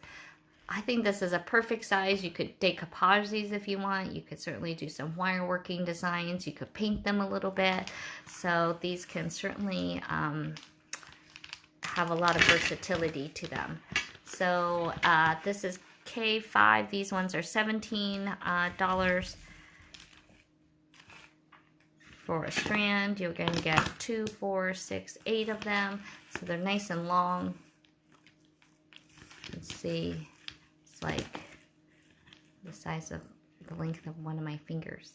I think this is a perfect size. You could decoupage these if you want. You could certainly do some wire working designs. You could paint them a little bit. So these can certainly have a lot of versatility to them. So this is K5. These ones are $17. For a strand, you're going to get 2, 4, 6, 8 of them. So they're nice and long. Let's see, it's like the size of the length of one of my fingers.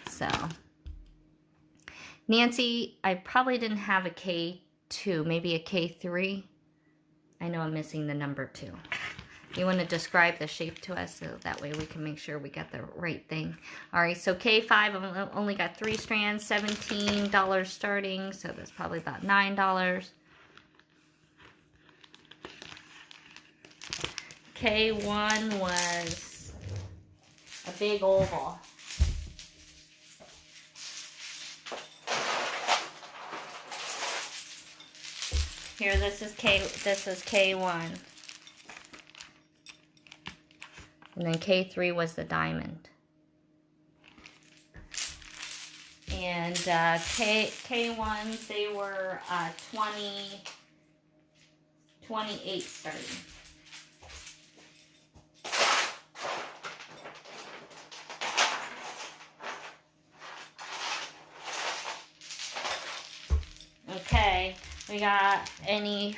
So, Nancy, I probably didn't have a K2, maybe a K3. I know I'm missing the number 2. You want to describe the shape to us so that way we can make sure we got the right thing. All right, so K5, I've only got 3 strands, $17 starting, so that's probably about $9. K1 was a big oval. Here, this is K1. And then K3 was the diamond. And K1s, they were 28 starting. Okay, we got any...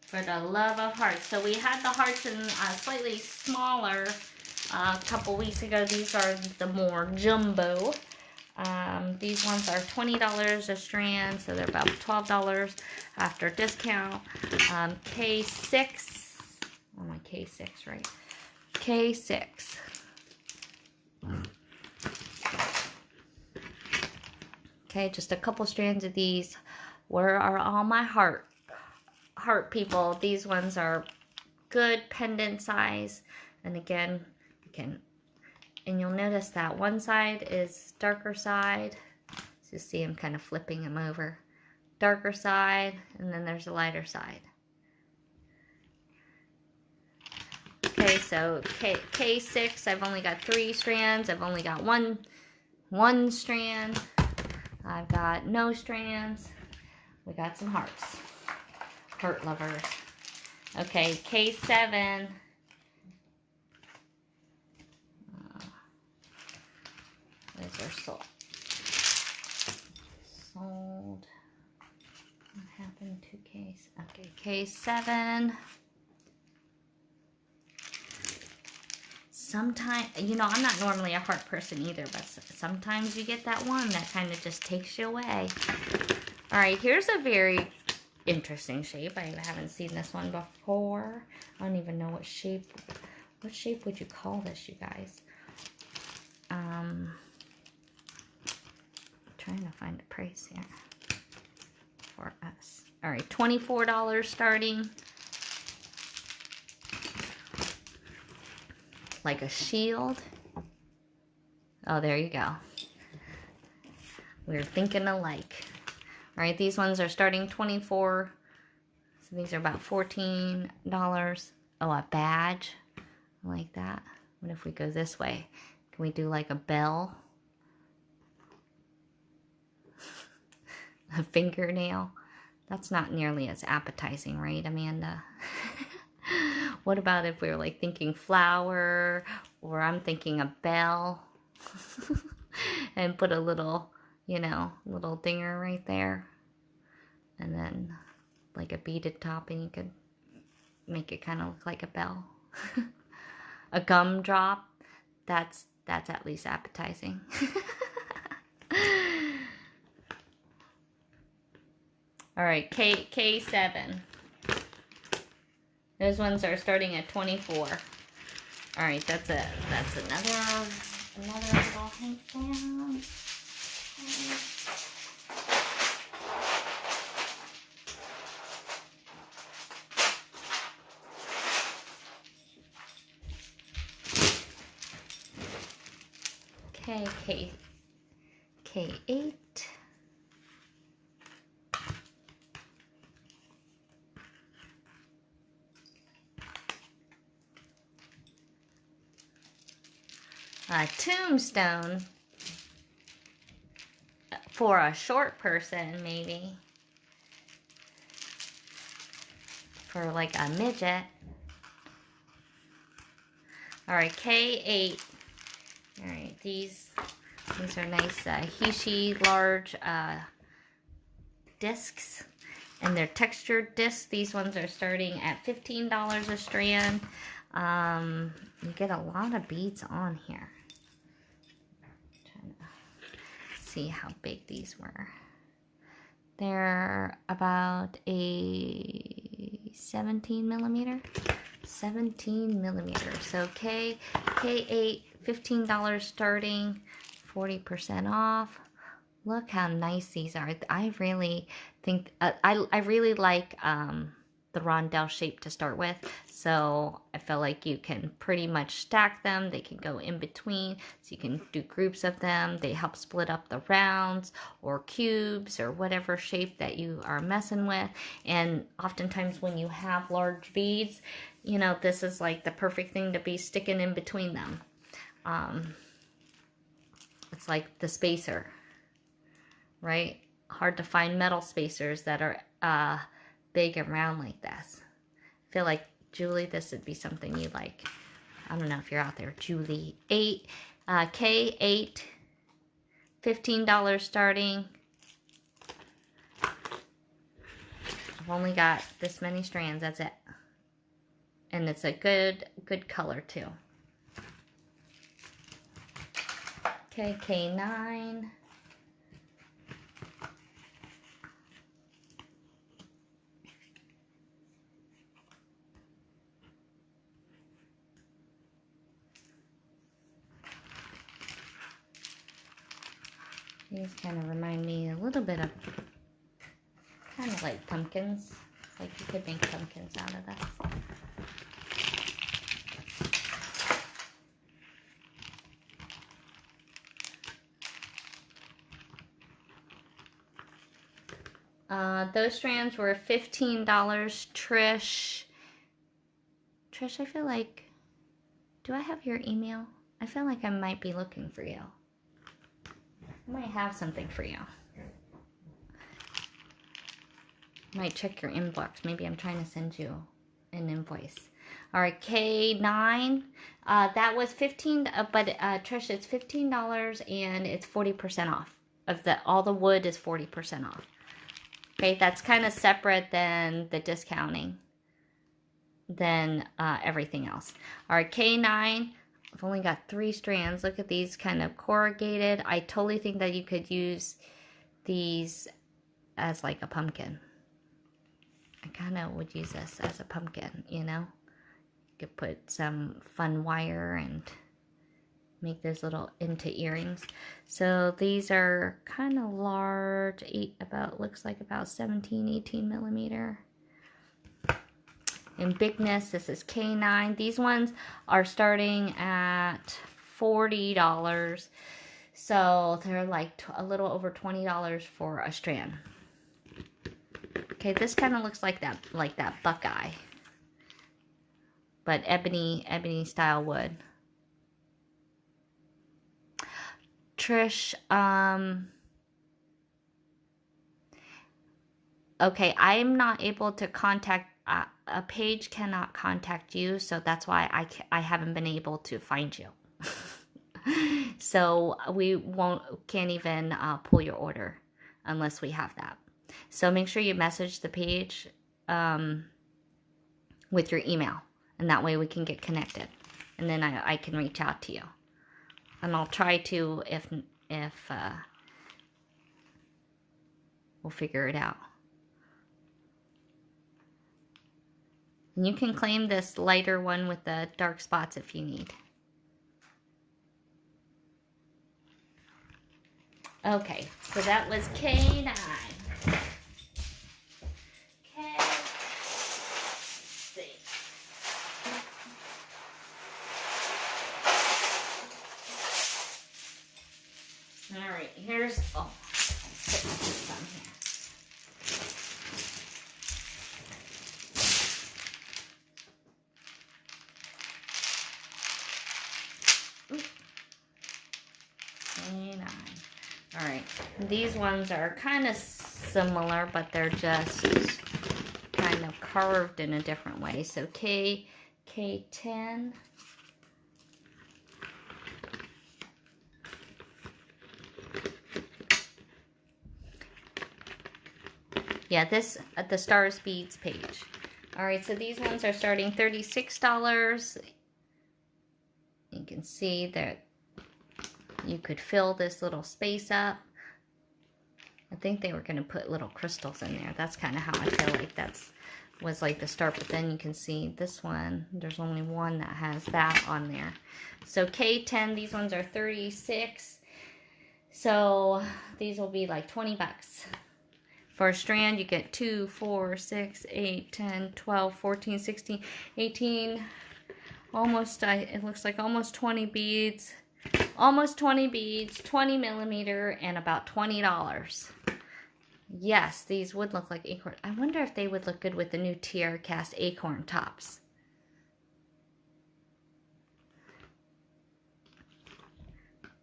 For the love of hearts. So we had the hearts in slightly smaller a couple weeks ago. These are the more jumbo. These ones are $20 a strand, so they're about $12 after discount. K6. Oh, my K6, right? K6. Okay, just a couple strands of these. Where are all my heart people? These ones are good pendant size, and again, you can, and you'll notice that one side is darker side. So you see I'm kind of flipping them over. Darker side, and then there's a lighter side. Okay, so K6, I've only got 3 strands. I've only got one strand. I've got no strands. We got some hearts. Heart lovers. Okay, K7. Those are sold. What happened to K? Okay, K7. Sometimes, you know, I'm not normally a heart person either, but sometimes you get that one that kind of just takes you away. All right, here's a very interesting shape. I haven't seen this one before. I don't even know what shape would you call this, you guys? Trying to find a price here for us. All right, $24 starting. Like a shield. Oh, there you go. We're thinking alike. All right, these ones are starting $24. So these are about $14. Oh, a badge. I like that. What if we go this way? Can we do like a bell? A fingernail? That's not nearly as appetizing, right, Amanda? What about if we were like thinking flower, or I'm thinking a bell? And put a little, you know, little dinger right there. And then like a beaded topping, you could make it kind of look like a bell. A gumdrop, that's at least appetizing. All right, K7. Those ones are starting at 24. All right, that's it. That's another little hint down. K8. A tombstone for a short person, maybe. For like a midget. All right, K8. All right, these are nice Hishi large discs, and they're textured discs. These ones are starting at $15 a strand. You get a lot of beads on here. Trying to see how big these were. They're about a 17 millimeter. 17 millimeters. So K8, $15 starting, 40% off. Look how nice these are. I really think, I really like the rondelle shape to start with. So I feel like you can pretty much stack them. They can go in between. So you can do groups of them. They help split up the rounds or cubes or whatever shape that you are messing with. And oftentimes when you have large beads, you know, this is like the perfect thing to be sticking in between them. It's like the spacer, right? Hard to find metal spacers that are big and round like this. I feel like, Julie, this would be something you like. I don't know if you're out there, Julie. K8, $15 starting. I've only got this many strands, that's it. And it's a good color too. Okay, K9. These kind of remind me a little bit of, kind of like pumpkins. Like you could make pumpkins out of this. Those strands were $15. Trish, I feel like, do I have your email? I feel like I might be looking for you. I might have something for you. Might check your inbox. Maybe I'm trying to send you an invoice. All right, K9. That was $15, but Trish, it's $15 and it's 40% off. All the wood is 40% off. Okay, that's kind of separate than the discounting than everything else. All right, K9. I've only got 3 strands. Look at these kind of corrugated. I totally think that you could use these as like a pumpkin. I kind of would use this as a pumpkin, you know. You could put some fun wire and make those little into earrings. So these are kind of large, looks like about 17, 18 millimeter. In bigness, this is K9. These ones are starting at $40. So they're like a little over $20 for a strand. Okay, this kind of looks like that buckeye, but ebony style wood. Trish, okay, I'm not able to contact, a page cannot contact you, so that's why I haven't been able to find you. So we can't even pull your order unless we have that. So make sure you message the page with your email, and that way we can get connected, and then I can reach out to you, and I'll try to if we'll figure it out. And you can claim this lighter one with the dark spots if you need. Okay, so that was K9. Okay. Let's see. All right, here's, oh, I'll put this on here. All right, these ones are kind of similar, but they're just kind of curved in a different way. So K10. Yeah, this at the Stars Beads page. All right, so these ones are starting $36. You can see that you could fill this little space up. I think they were going to put little crystals in there. That's kind of how I feel like was like the start. But then you can see this one, there's only one that has that on there. So K10, these ones are 36. So these will be like 20 bucks. For a strand, you get 2, 4, 6, 8, 10, 12, 14, 16, 18, almost, it looks like almost 20 beads. Almost 20 beads, 20 millimeter, and about $20. Yes, these would look like acorn. I wonder if they would look good with the new Tiara Cast acorn tops.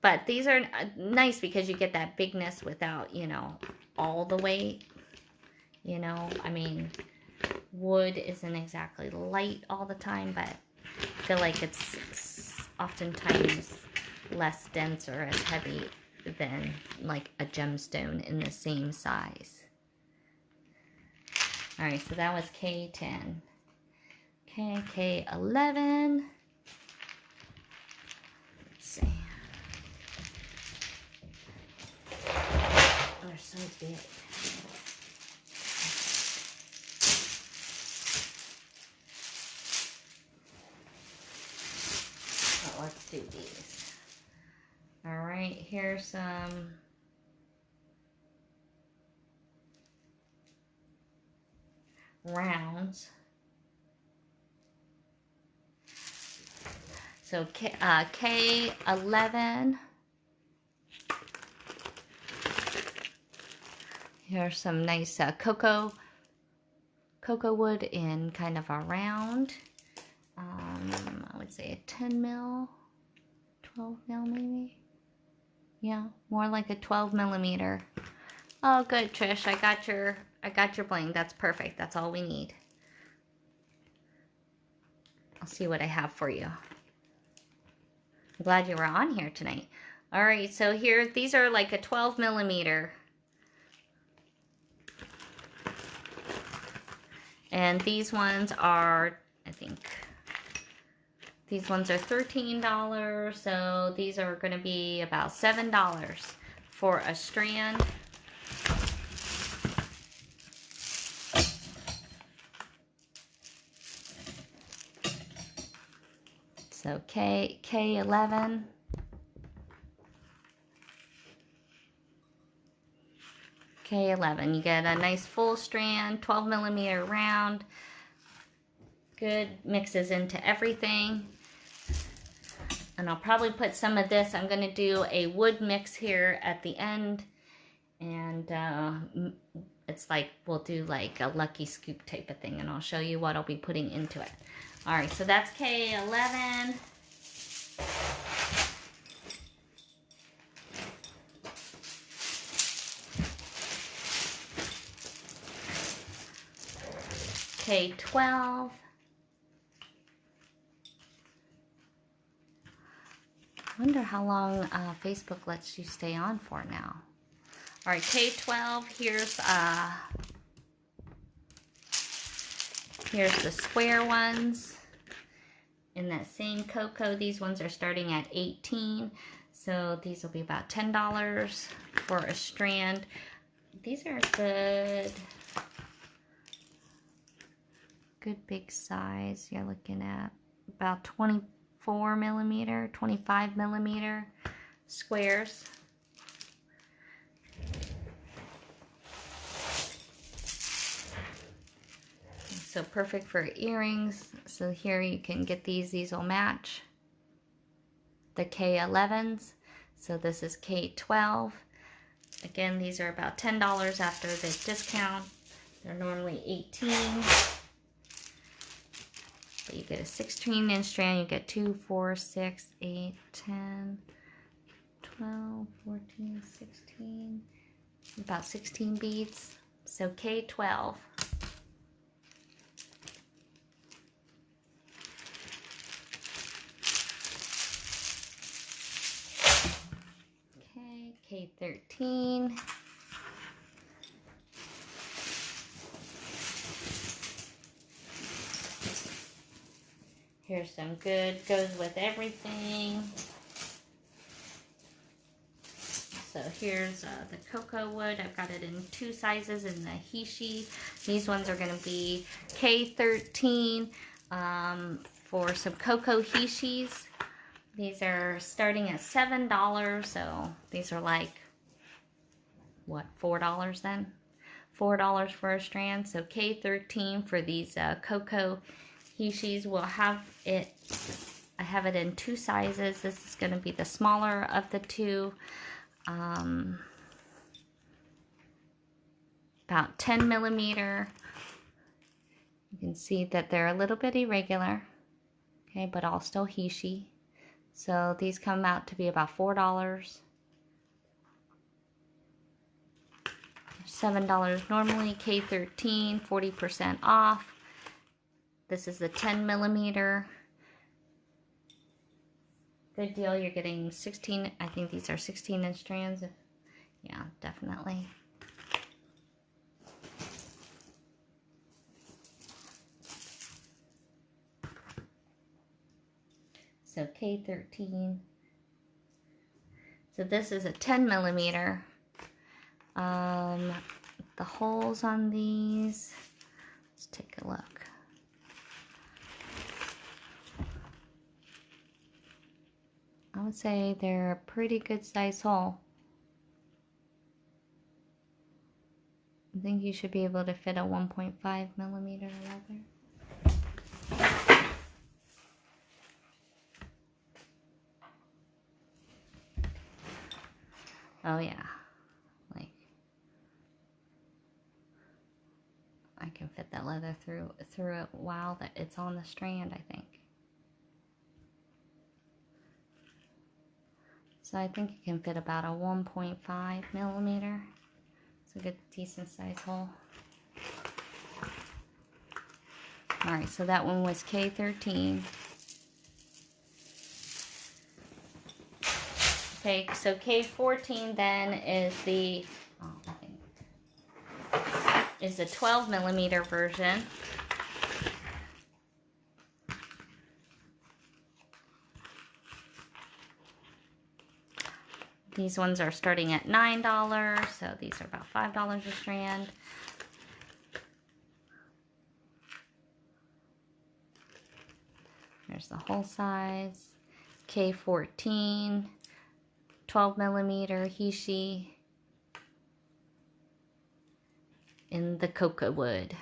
But these are nice because you get that bigness without, you know, all the weight. You know, I mean, wood isn't exactly light all the time, but I feel like it's oftentimes less dense or as heavy than like a gemstone in the same size. All right, so that was K10. Okay, K11. Let's see. They're so big. Oh, let's do these. All right, here's some rounds. So K11. Here's some nice cocoa wood in kind of a round. I would say a 10 mil, 12 mil maybe. Yeah, more like a 12 millimeter. Oh, good, Trish. I got your bling. That's perfect. That's all we need. I'll see what I have for you. I'm glad you were on here tonight. All right, so here, these are like a 12 millimeter. And these ones are, I think, these ones are $13, so these are going to be about $7 for a strand. So K11. K11, you get a nice full strand, 12 millimeter round. Good, mixes into everything. And I'll probably put some of this. I'm going to do a wood mix here at the end. And it's like we'll do like a lucky scoop type of thing, and I'll show you what I'll be putting into it. All right, so that's K11. K12. I wonder how long Facebook lets you stay on for now. All right, K12, here's the square ones. In that same cocoa, these ones are starting at 18. So these will be about $10 for a strand. These are good big size. You're looking at about 24 millimeter, 25 millimeter squares. So perfect for earrings. So here you can get these will match the K11s. So this is K12. Again, these are about $10 after the discount. They're normally 18. But you get a 16-inch strand. You get 2, 4, 6, 8, 10, 12, 14, 16, about 16 beads. So K12. K13. Here's some good, goes with everything. So here's the cocoa wood. I've got it in 2 sizes in the Hishi. These ones are going to be K13 for some cocoa Hishis. These are starting at $7, so these are like, what, $4 then? $4 for a strand. So K13 for these cocoa Hishis. We'll have it, I have it in 2 sizes. This is going to be the smaller of the 2. About 10 millimeter. You can see that they're a little bit irregular, okay, but all still Hishi. So these come out to be about $4. $7 normally. K13, 40% off. This is the 10 millimeter. Good deal. You're getting 16. I think these are 16-inch strands. Yeah, definitely. So K13. So this is a 10 millimeter. The holes on these, let's take a look. I would say they're a pretty good size hole. I think you should be able to fit a 1.5 millimeter leather. Oh yeah, like I can fit that leather through it while that it's on the strand, I think. So I think you can fit about a 1.5 millimeter. It's a good, decent size hole. All right, so that one was K13. Okay, so K14 then is the, is the 12 millimeter version. These ones are starting at $9, so these are about $5 a strand. There's the whole size. K14, 12 millimeter Hishi in the cocoa wood.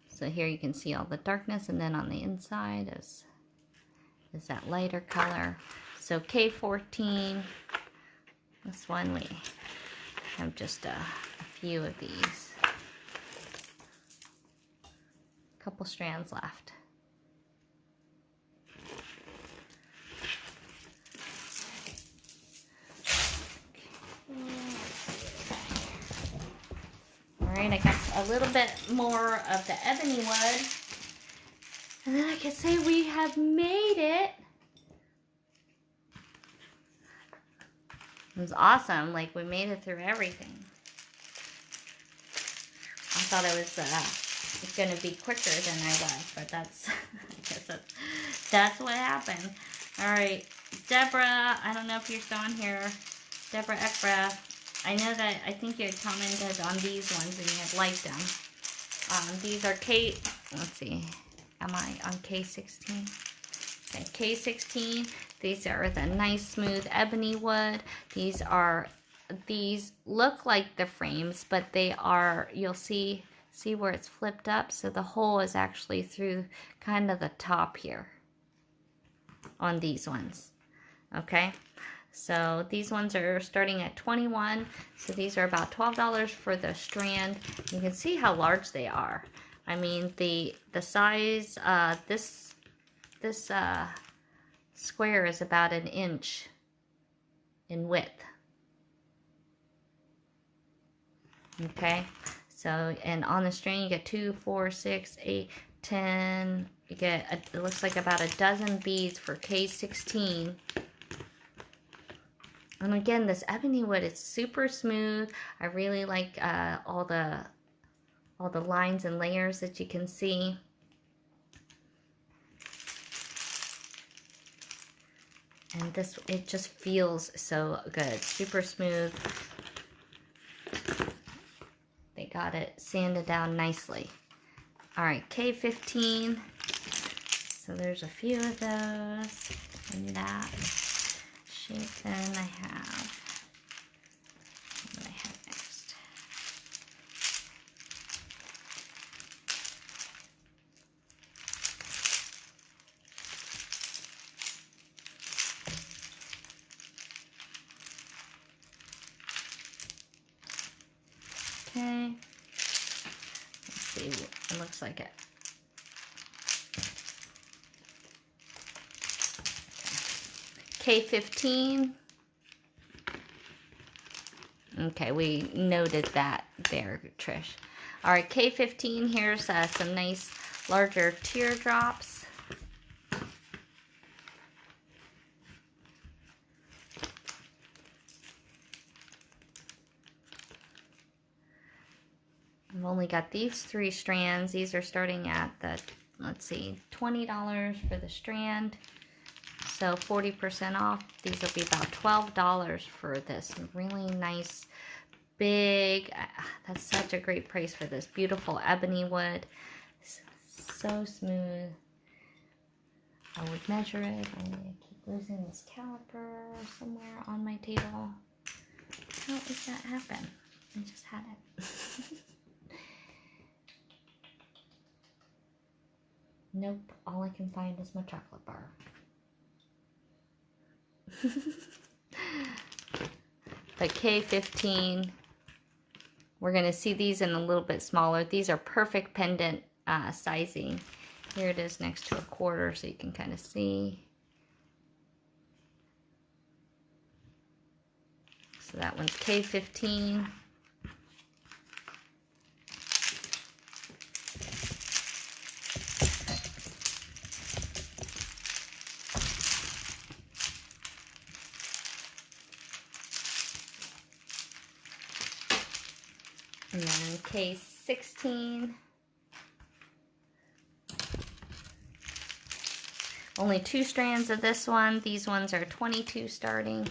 So here you can see all the darkness, and then on the inside is that lighter color. So K14, this one have just a few of these. A couple strands left. Alright, I got a little bit more of the ebony wood. And then I can say we have made it. It was awesome. Like, we made it through everything. I thought it was going to be quicker than I was, but that's, I guess that's what happened. Alright, Deborah, I don't know if you're still on here. Deborah Ekbra. I know that, I think you had commented on these ones and you had liked them. These are let's see, am I on K16? Okay, K16, these are the nice smooth ebony wood. These look like the frames, but they are, you'll see where it's flipped up, so the hole is actually through kind of the top here on these ones, okay? So these ones are starting at $21. So these are about $12 for the strand. You can see how large they are. I mean, the size, this square is about 1 inch in width. Okay. So, and on the strand you get 2, 4, 6, 8, 10. You get, it looks like about a dozen beads for K16. And again, this ebony wood is super smooth. I really like all the lines and layers that you can see. And this, it just feels so good. Super smooth. They got it sanded down nicely. All right, K15. So there's a few of those in that. Then I have, what do I have next? Okay, let's see, it looks like it. K15. Okay, we noted that there, Trish. All right, K15, here's some nice larger teardrops. I've only got these 3 strands. These are starting at the, let's see, $20 for the strand. So 40% off. These will be about $12 for this really nice, big, that's such a great price for this beautiful ebony wood. So smooth. I would measure it. I keep losing this caliper somewhere on my table. How does that happen? I just had it. Nope, all I can find is my chocolate bar. But K15, we're going to see these in a little bit smaller. These are perfect pendant sizing. Here it is next to a quarter, so you can kind of see. So that one's K15. And then K16. Only 2 strands of this one. These ones are 22 starting.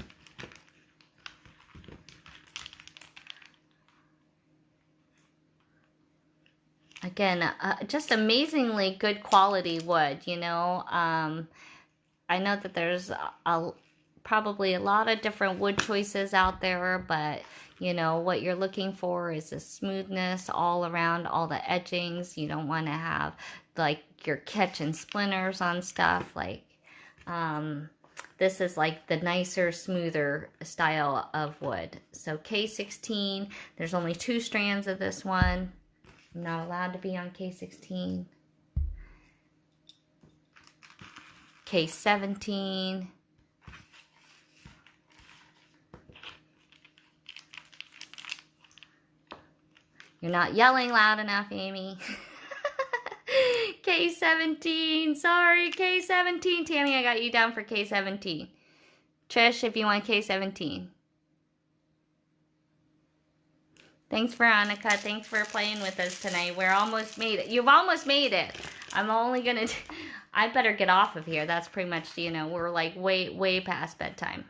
Again, just amazingly good quality wood, you know. I know that there's probably a lot of different wood choices out there, but you know, what you're looking for is a smoothness all around, all the edgings. You don't want to have, like, you're catching splinters on stuff. Like, This is like the nicer, smoother style of wood. So K16, there's only 2 strands of this one. I'm not allowed to be on K16. K17. You're not yelling loud enough, Amy. K17, sorry, K17. Tammy, I got you down for K17. Trish, if you want K17. Thanks, Veronica. Thanks for playing with us tonight. We're almost made it. You've almost made it. I'm only gonna, I better get off of here. That's pretty much, you know, we're like way past bedtime.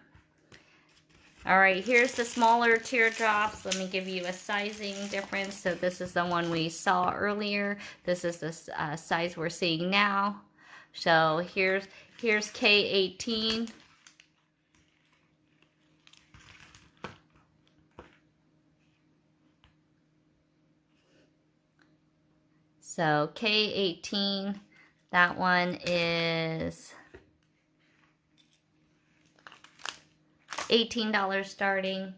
All right, here's the smaller teardrops. Let me give you a sizing difference. So this is the one we saw earlier. This is the size we're seeing now. So here's K18. So K18, that one is $18 starting.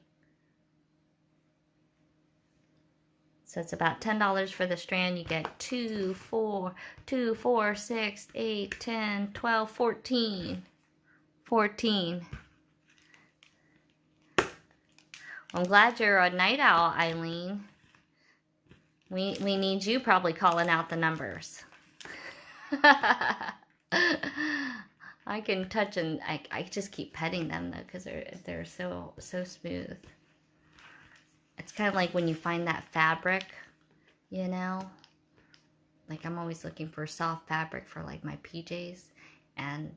So it's about $10 for the strand. You get 2, 4, 6, 8, 10, 12, 14. 14. I'm glad you're a night owl, Eileen. We need you probably calling out the numbers. I can touch and I just keep petting them though because they're so smooth. It's kind of like when you find that fabric, you know. Like I'm always looking for soft fabric for like my PJs, and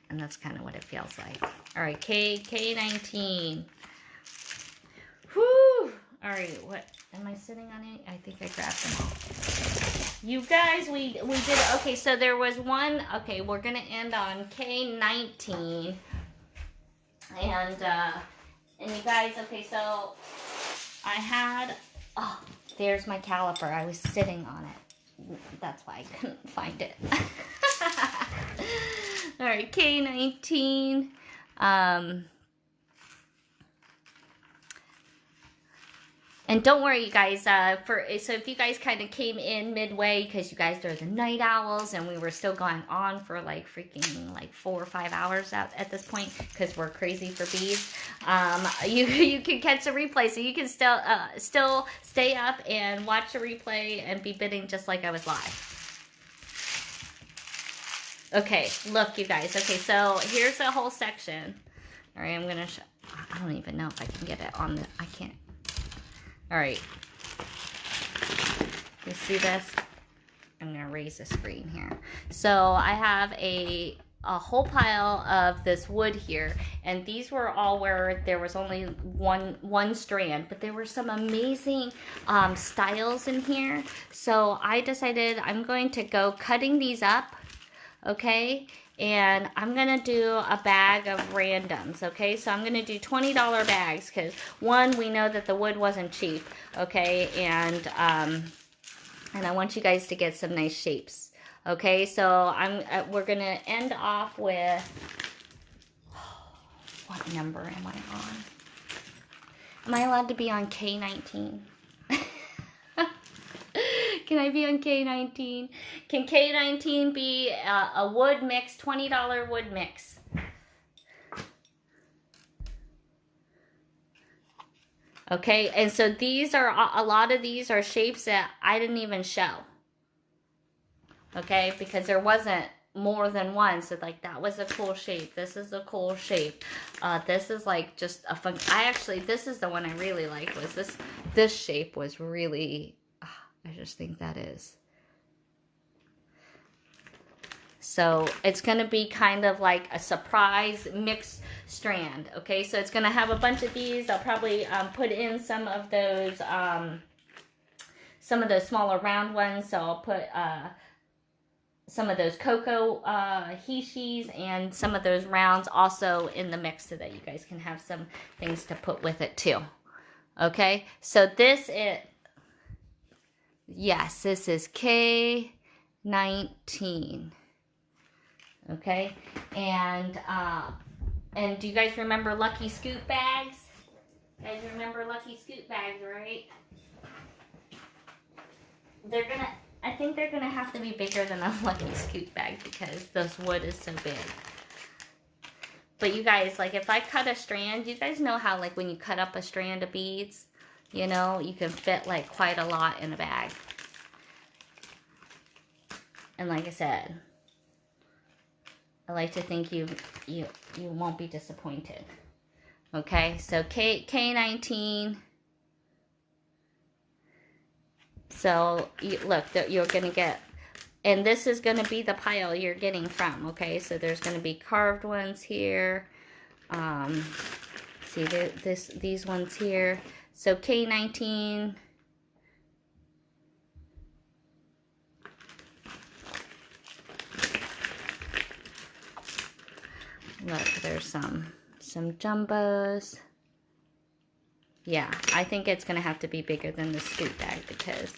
that's kind of what it feels like. All right, K19. Whew. All right, what am I sitting on it? I think I grabbed them all. You guys, we did, okay, so there was one, okay, we're going to end on K19, and you guys, okay, so I had, oh, there's my caliper. I was sitting on it. That's why I couldn't find it. All right, K19, and don't worry, you guys, so if you guys kind of came in midway, because you guys are the night owls, and we were still going on for like freaking like 4 or 5 hours at this point, because we're crazy for beads, you can catch the replay, so you can still stay up and watch the replay and be bidding just like I was live. Okay, look, you guys. Okay, so here's the whole section. All right, I'm going to show, I don't even know if I can get it on the, I can't. All right, you see this? I'm gonna raise the screen here. So I have a whole pile of this wood here, and these were all where there was only one strand, but there were some amazing styles in here. So I decided I'm going to go cutting these up, okay? And I'm going to do a bag of randoms, okay? So I'm going to do $20 bags because, one, we know that the wood wasn't cheap, okay? And I want you guys to get some nice shapes, okay? So we're going to end off with, what number am I on? Am I allowed to be on K19? Can I be on K19? Can K19 be a wood mix, $20 wood mix? Okay, and so these are, a lot of these are shapes that I didn't even show. Okay, because there wasn't more than one. So like that was a cool shape. This is a cool shape. This is like just a fun, this is the one I really liked, was this shape was really, I just think that is. So it's going to be kind of like a surprise mixed strand. Okay, so it's going to have a bunch of these. I'll probably put in some of those smaller round ones. So I'll put some of those cocoa hishis and some of those rounds also in the mix so that you guys can have some things to put with it too. Okay, so this is, yes, this is K19. Okay, And do you guys remember Lucky Scoop bags? You guys remember Lucky Scoop bags, right? I think they're gonna have to be bigger than a Lucky Scoop bag because this wood is so big. But you guys, like if I cut a strand, you guys know how like when you cut up a strand of beads, you know, you can fit like quite a lot in a bag. And like I said, I like to think you won't be disappointed. Okay, so K19. So look, you're gonna get, and this is gonna be the pile you're getting from. Okay, so there's gonna be carved ones here. See these ones here. So K19. Look, there's some jumbos. Yeah, I think it's gonna have to be bigger than the scoop bag because,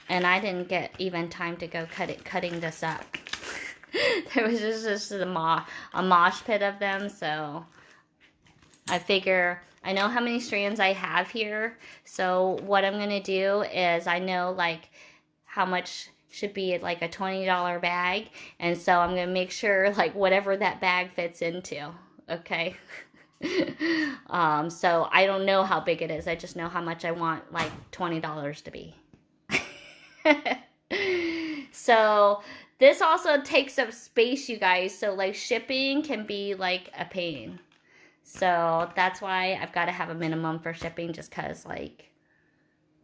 and I didn't get even time to go cutting this up. There was just a mosh pit of them, so I figure I know how many strands I have here. So what I'm gonna do is I know like how much should be like a $20 bag, and so I'm gonna make sure like whatever that bag fits into. Okay. So I don't know how big it is. I just know how much I want like $20 to be. So this also takes up space, you guys. So like shipping can be like a pain. So that's why I've got to have a minimum for shipping, just because like,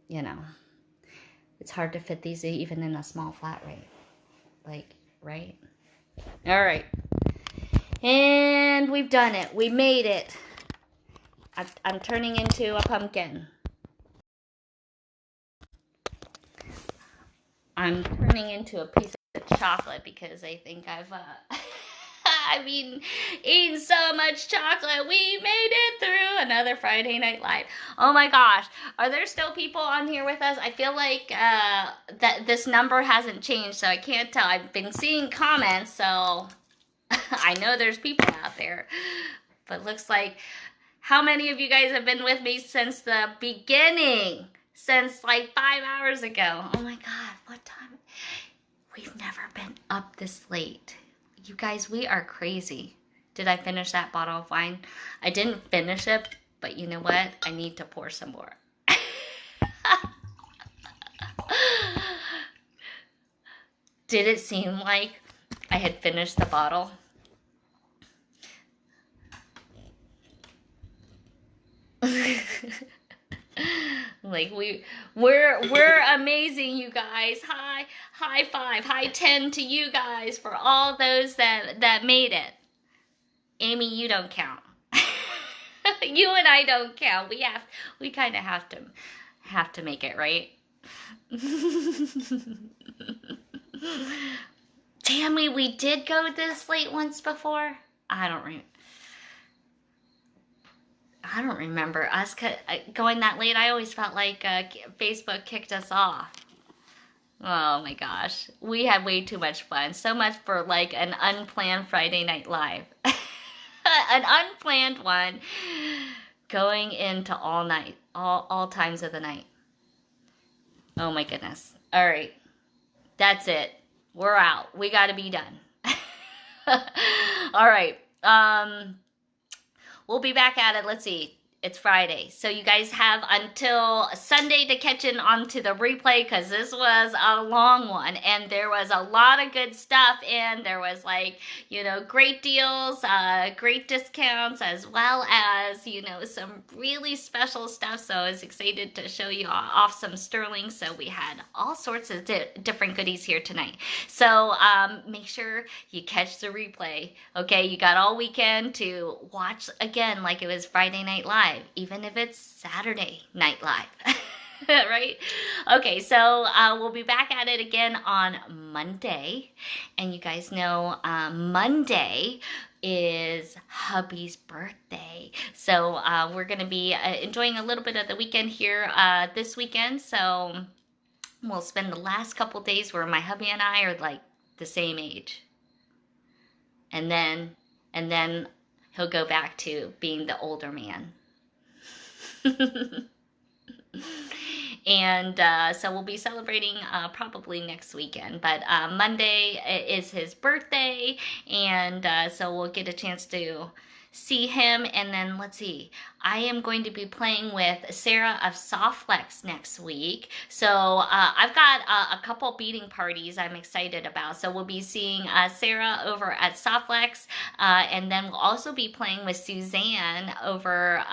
you know, it's hard to fit these even in a small flat rate. Like, right? All right. And we've done it. We made it. I'm turning into a pumpkin. I'm turning into a piece of chocolate because I think I've I've eaten so much chocolate. We made it through another Friday Night Live. Oh my gosh. Are there still people on here with us? I feel like that this number hasn't changed, so I can't tell. I've been seeing comments, so I know there's people out there. But looks like, how many of you guys have been with me since the beginning? Since like 5 hours ago. Oh my God, what time? We've never been up this late. You guys, we are crazy. Did I finish that bottle of wine? I didn't finish it, but you know what? I need to pour some more. Did it seem like I had finished the bottle? Like we're amazing, you guys. High five, high 10 to you guys for all those that made it. Amy, you don't count. You and I don't count. We kind of have to make it, right? Damn, we did go this late once before. I don't remember us going that late. I always felt like Facebook kicked us off. Oh my gosh. We had way too much fun. So much for like an unplanned Friday Night Live. An unplanned one going into all night, all times of the night. Oh my goodness. All right. That's it. We're out. We got to be done. All right. We'll be back at it. Let's see. It's Friday. So you guys have until Sunday to catch in onto the replay, because this was a long one and there was a lot of good stuff, and there was like, you know, great deals, great discounts, as well as, you know, some really special stuff. So I was excited to show you off some sterling. So we had all sorts of different goodies here tonight. So make sure you catch the replay. Okay, you got all weekend to watch again like it was Friday Night Live. Even if it's Saturday Night Live. Right? Okay, so we'll be back at it again on Monday. And you guys know Monday is hubby's birthday. So we're going to be enjoying a little bit of the weekend here this weekend. So we'll spend the last couple days where my hubby and I are like the same age. And then he'll go back to being the older man. And so we'll be celebrating probably next weekend. But Monday is his birthday, and so we'll get a chance to see him. And then let's see, I am going to be playing with Sarah of Softflex next week. So I've got a couple beading parties I'm excited about. So we'll be seeing Sarah over at Softflex, and then we'll also be playing with Suzanne over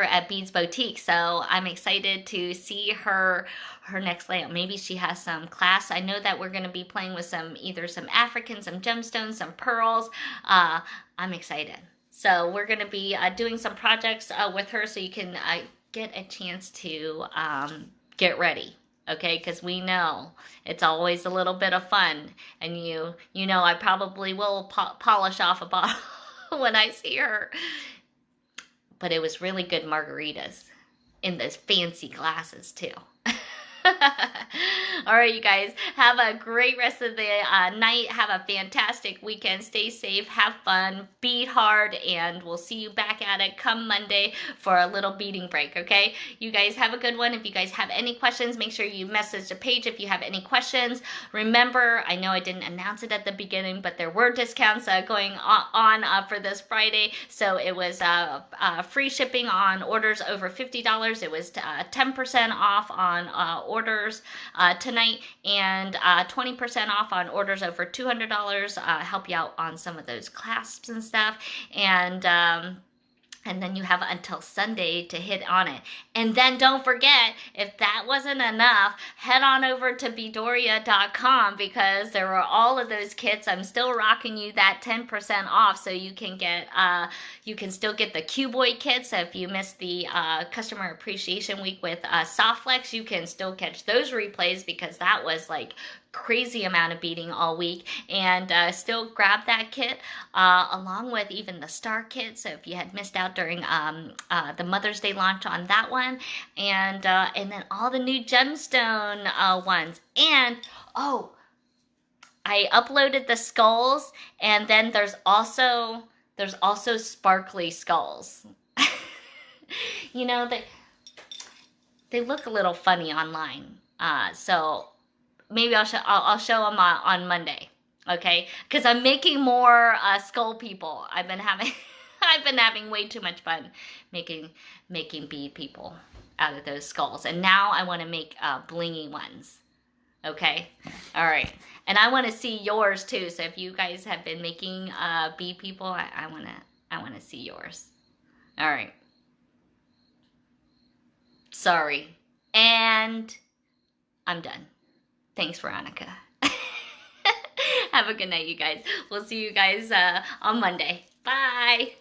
at Beads Boutique. So I'm excited to see her next layout. Maybe she has some class. I know that we're going to be playing with either some African, some gemstones, some pearls. I'm excited. So we're going to be doing some projects with her, so you can get a chance to get ready. Okay, because we know it's always a little bit of fun, and you know I probably will polish off a bottle when I see her. But it was really good margaritas in those fancy glasses too. All right, you guys, have a great rest of the night. Have a fantastic weekend. Stay safe, have fun, bead hard, and we'll see you back at it come Monday for a little beading break, okay? You guys have a good one. If you guys have any questions, make sure you message the page if you have any questions. Remember, I know I didn't announce it at the beginning, but there were discounts going on for this Friday. So it was free shipping on orders over $50. It was 10% off on orders tonight, and 20% off on orders over $200. Help you out on some of those clasps and stuff, and then you have until Sunday to hit on it. And then don't forget, if that wasn't enough, head on over to Beadoria.com, because there are all of those kits. I'm still rocking you that 10% off, so you can get you can still get the Cuboid kit. So if you missed the Customer Appreciation Week with Softflex, you can still catch those replays, because that was like crazy amount of beading all week, and still grab that kit along with even the star kit. So if you had missed out during the Mother's Day launch on that one, and then all the new gemstone ones, and oh, I uploaded the skulls, and then there's also sparkly skulls. You know, they look a little funny online, so maybe I'll show them on Monday, okay? Because I'm making more skull people. I've been having way too much fun making bead people out of those skulls, and now I want to make blingy ones. Okay, all right, and I want to see yours too. So if you guys have been making bead people, I want to see yours. All right. Sorry, and I'm done. Thanks, Veronica. Have a good night, you guys. We'll see you guys on Monday. Bye.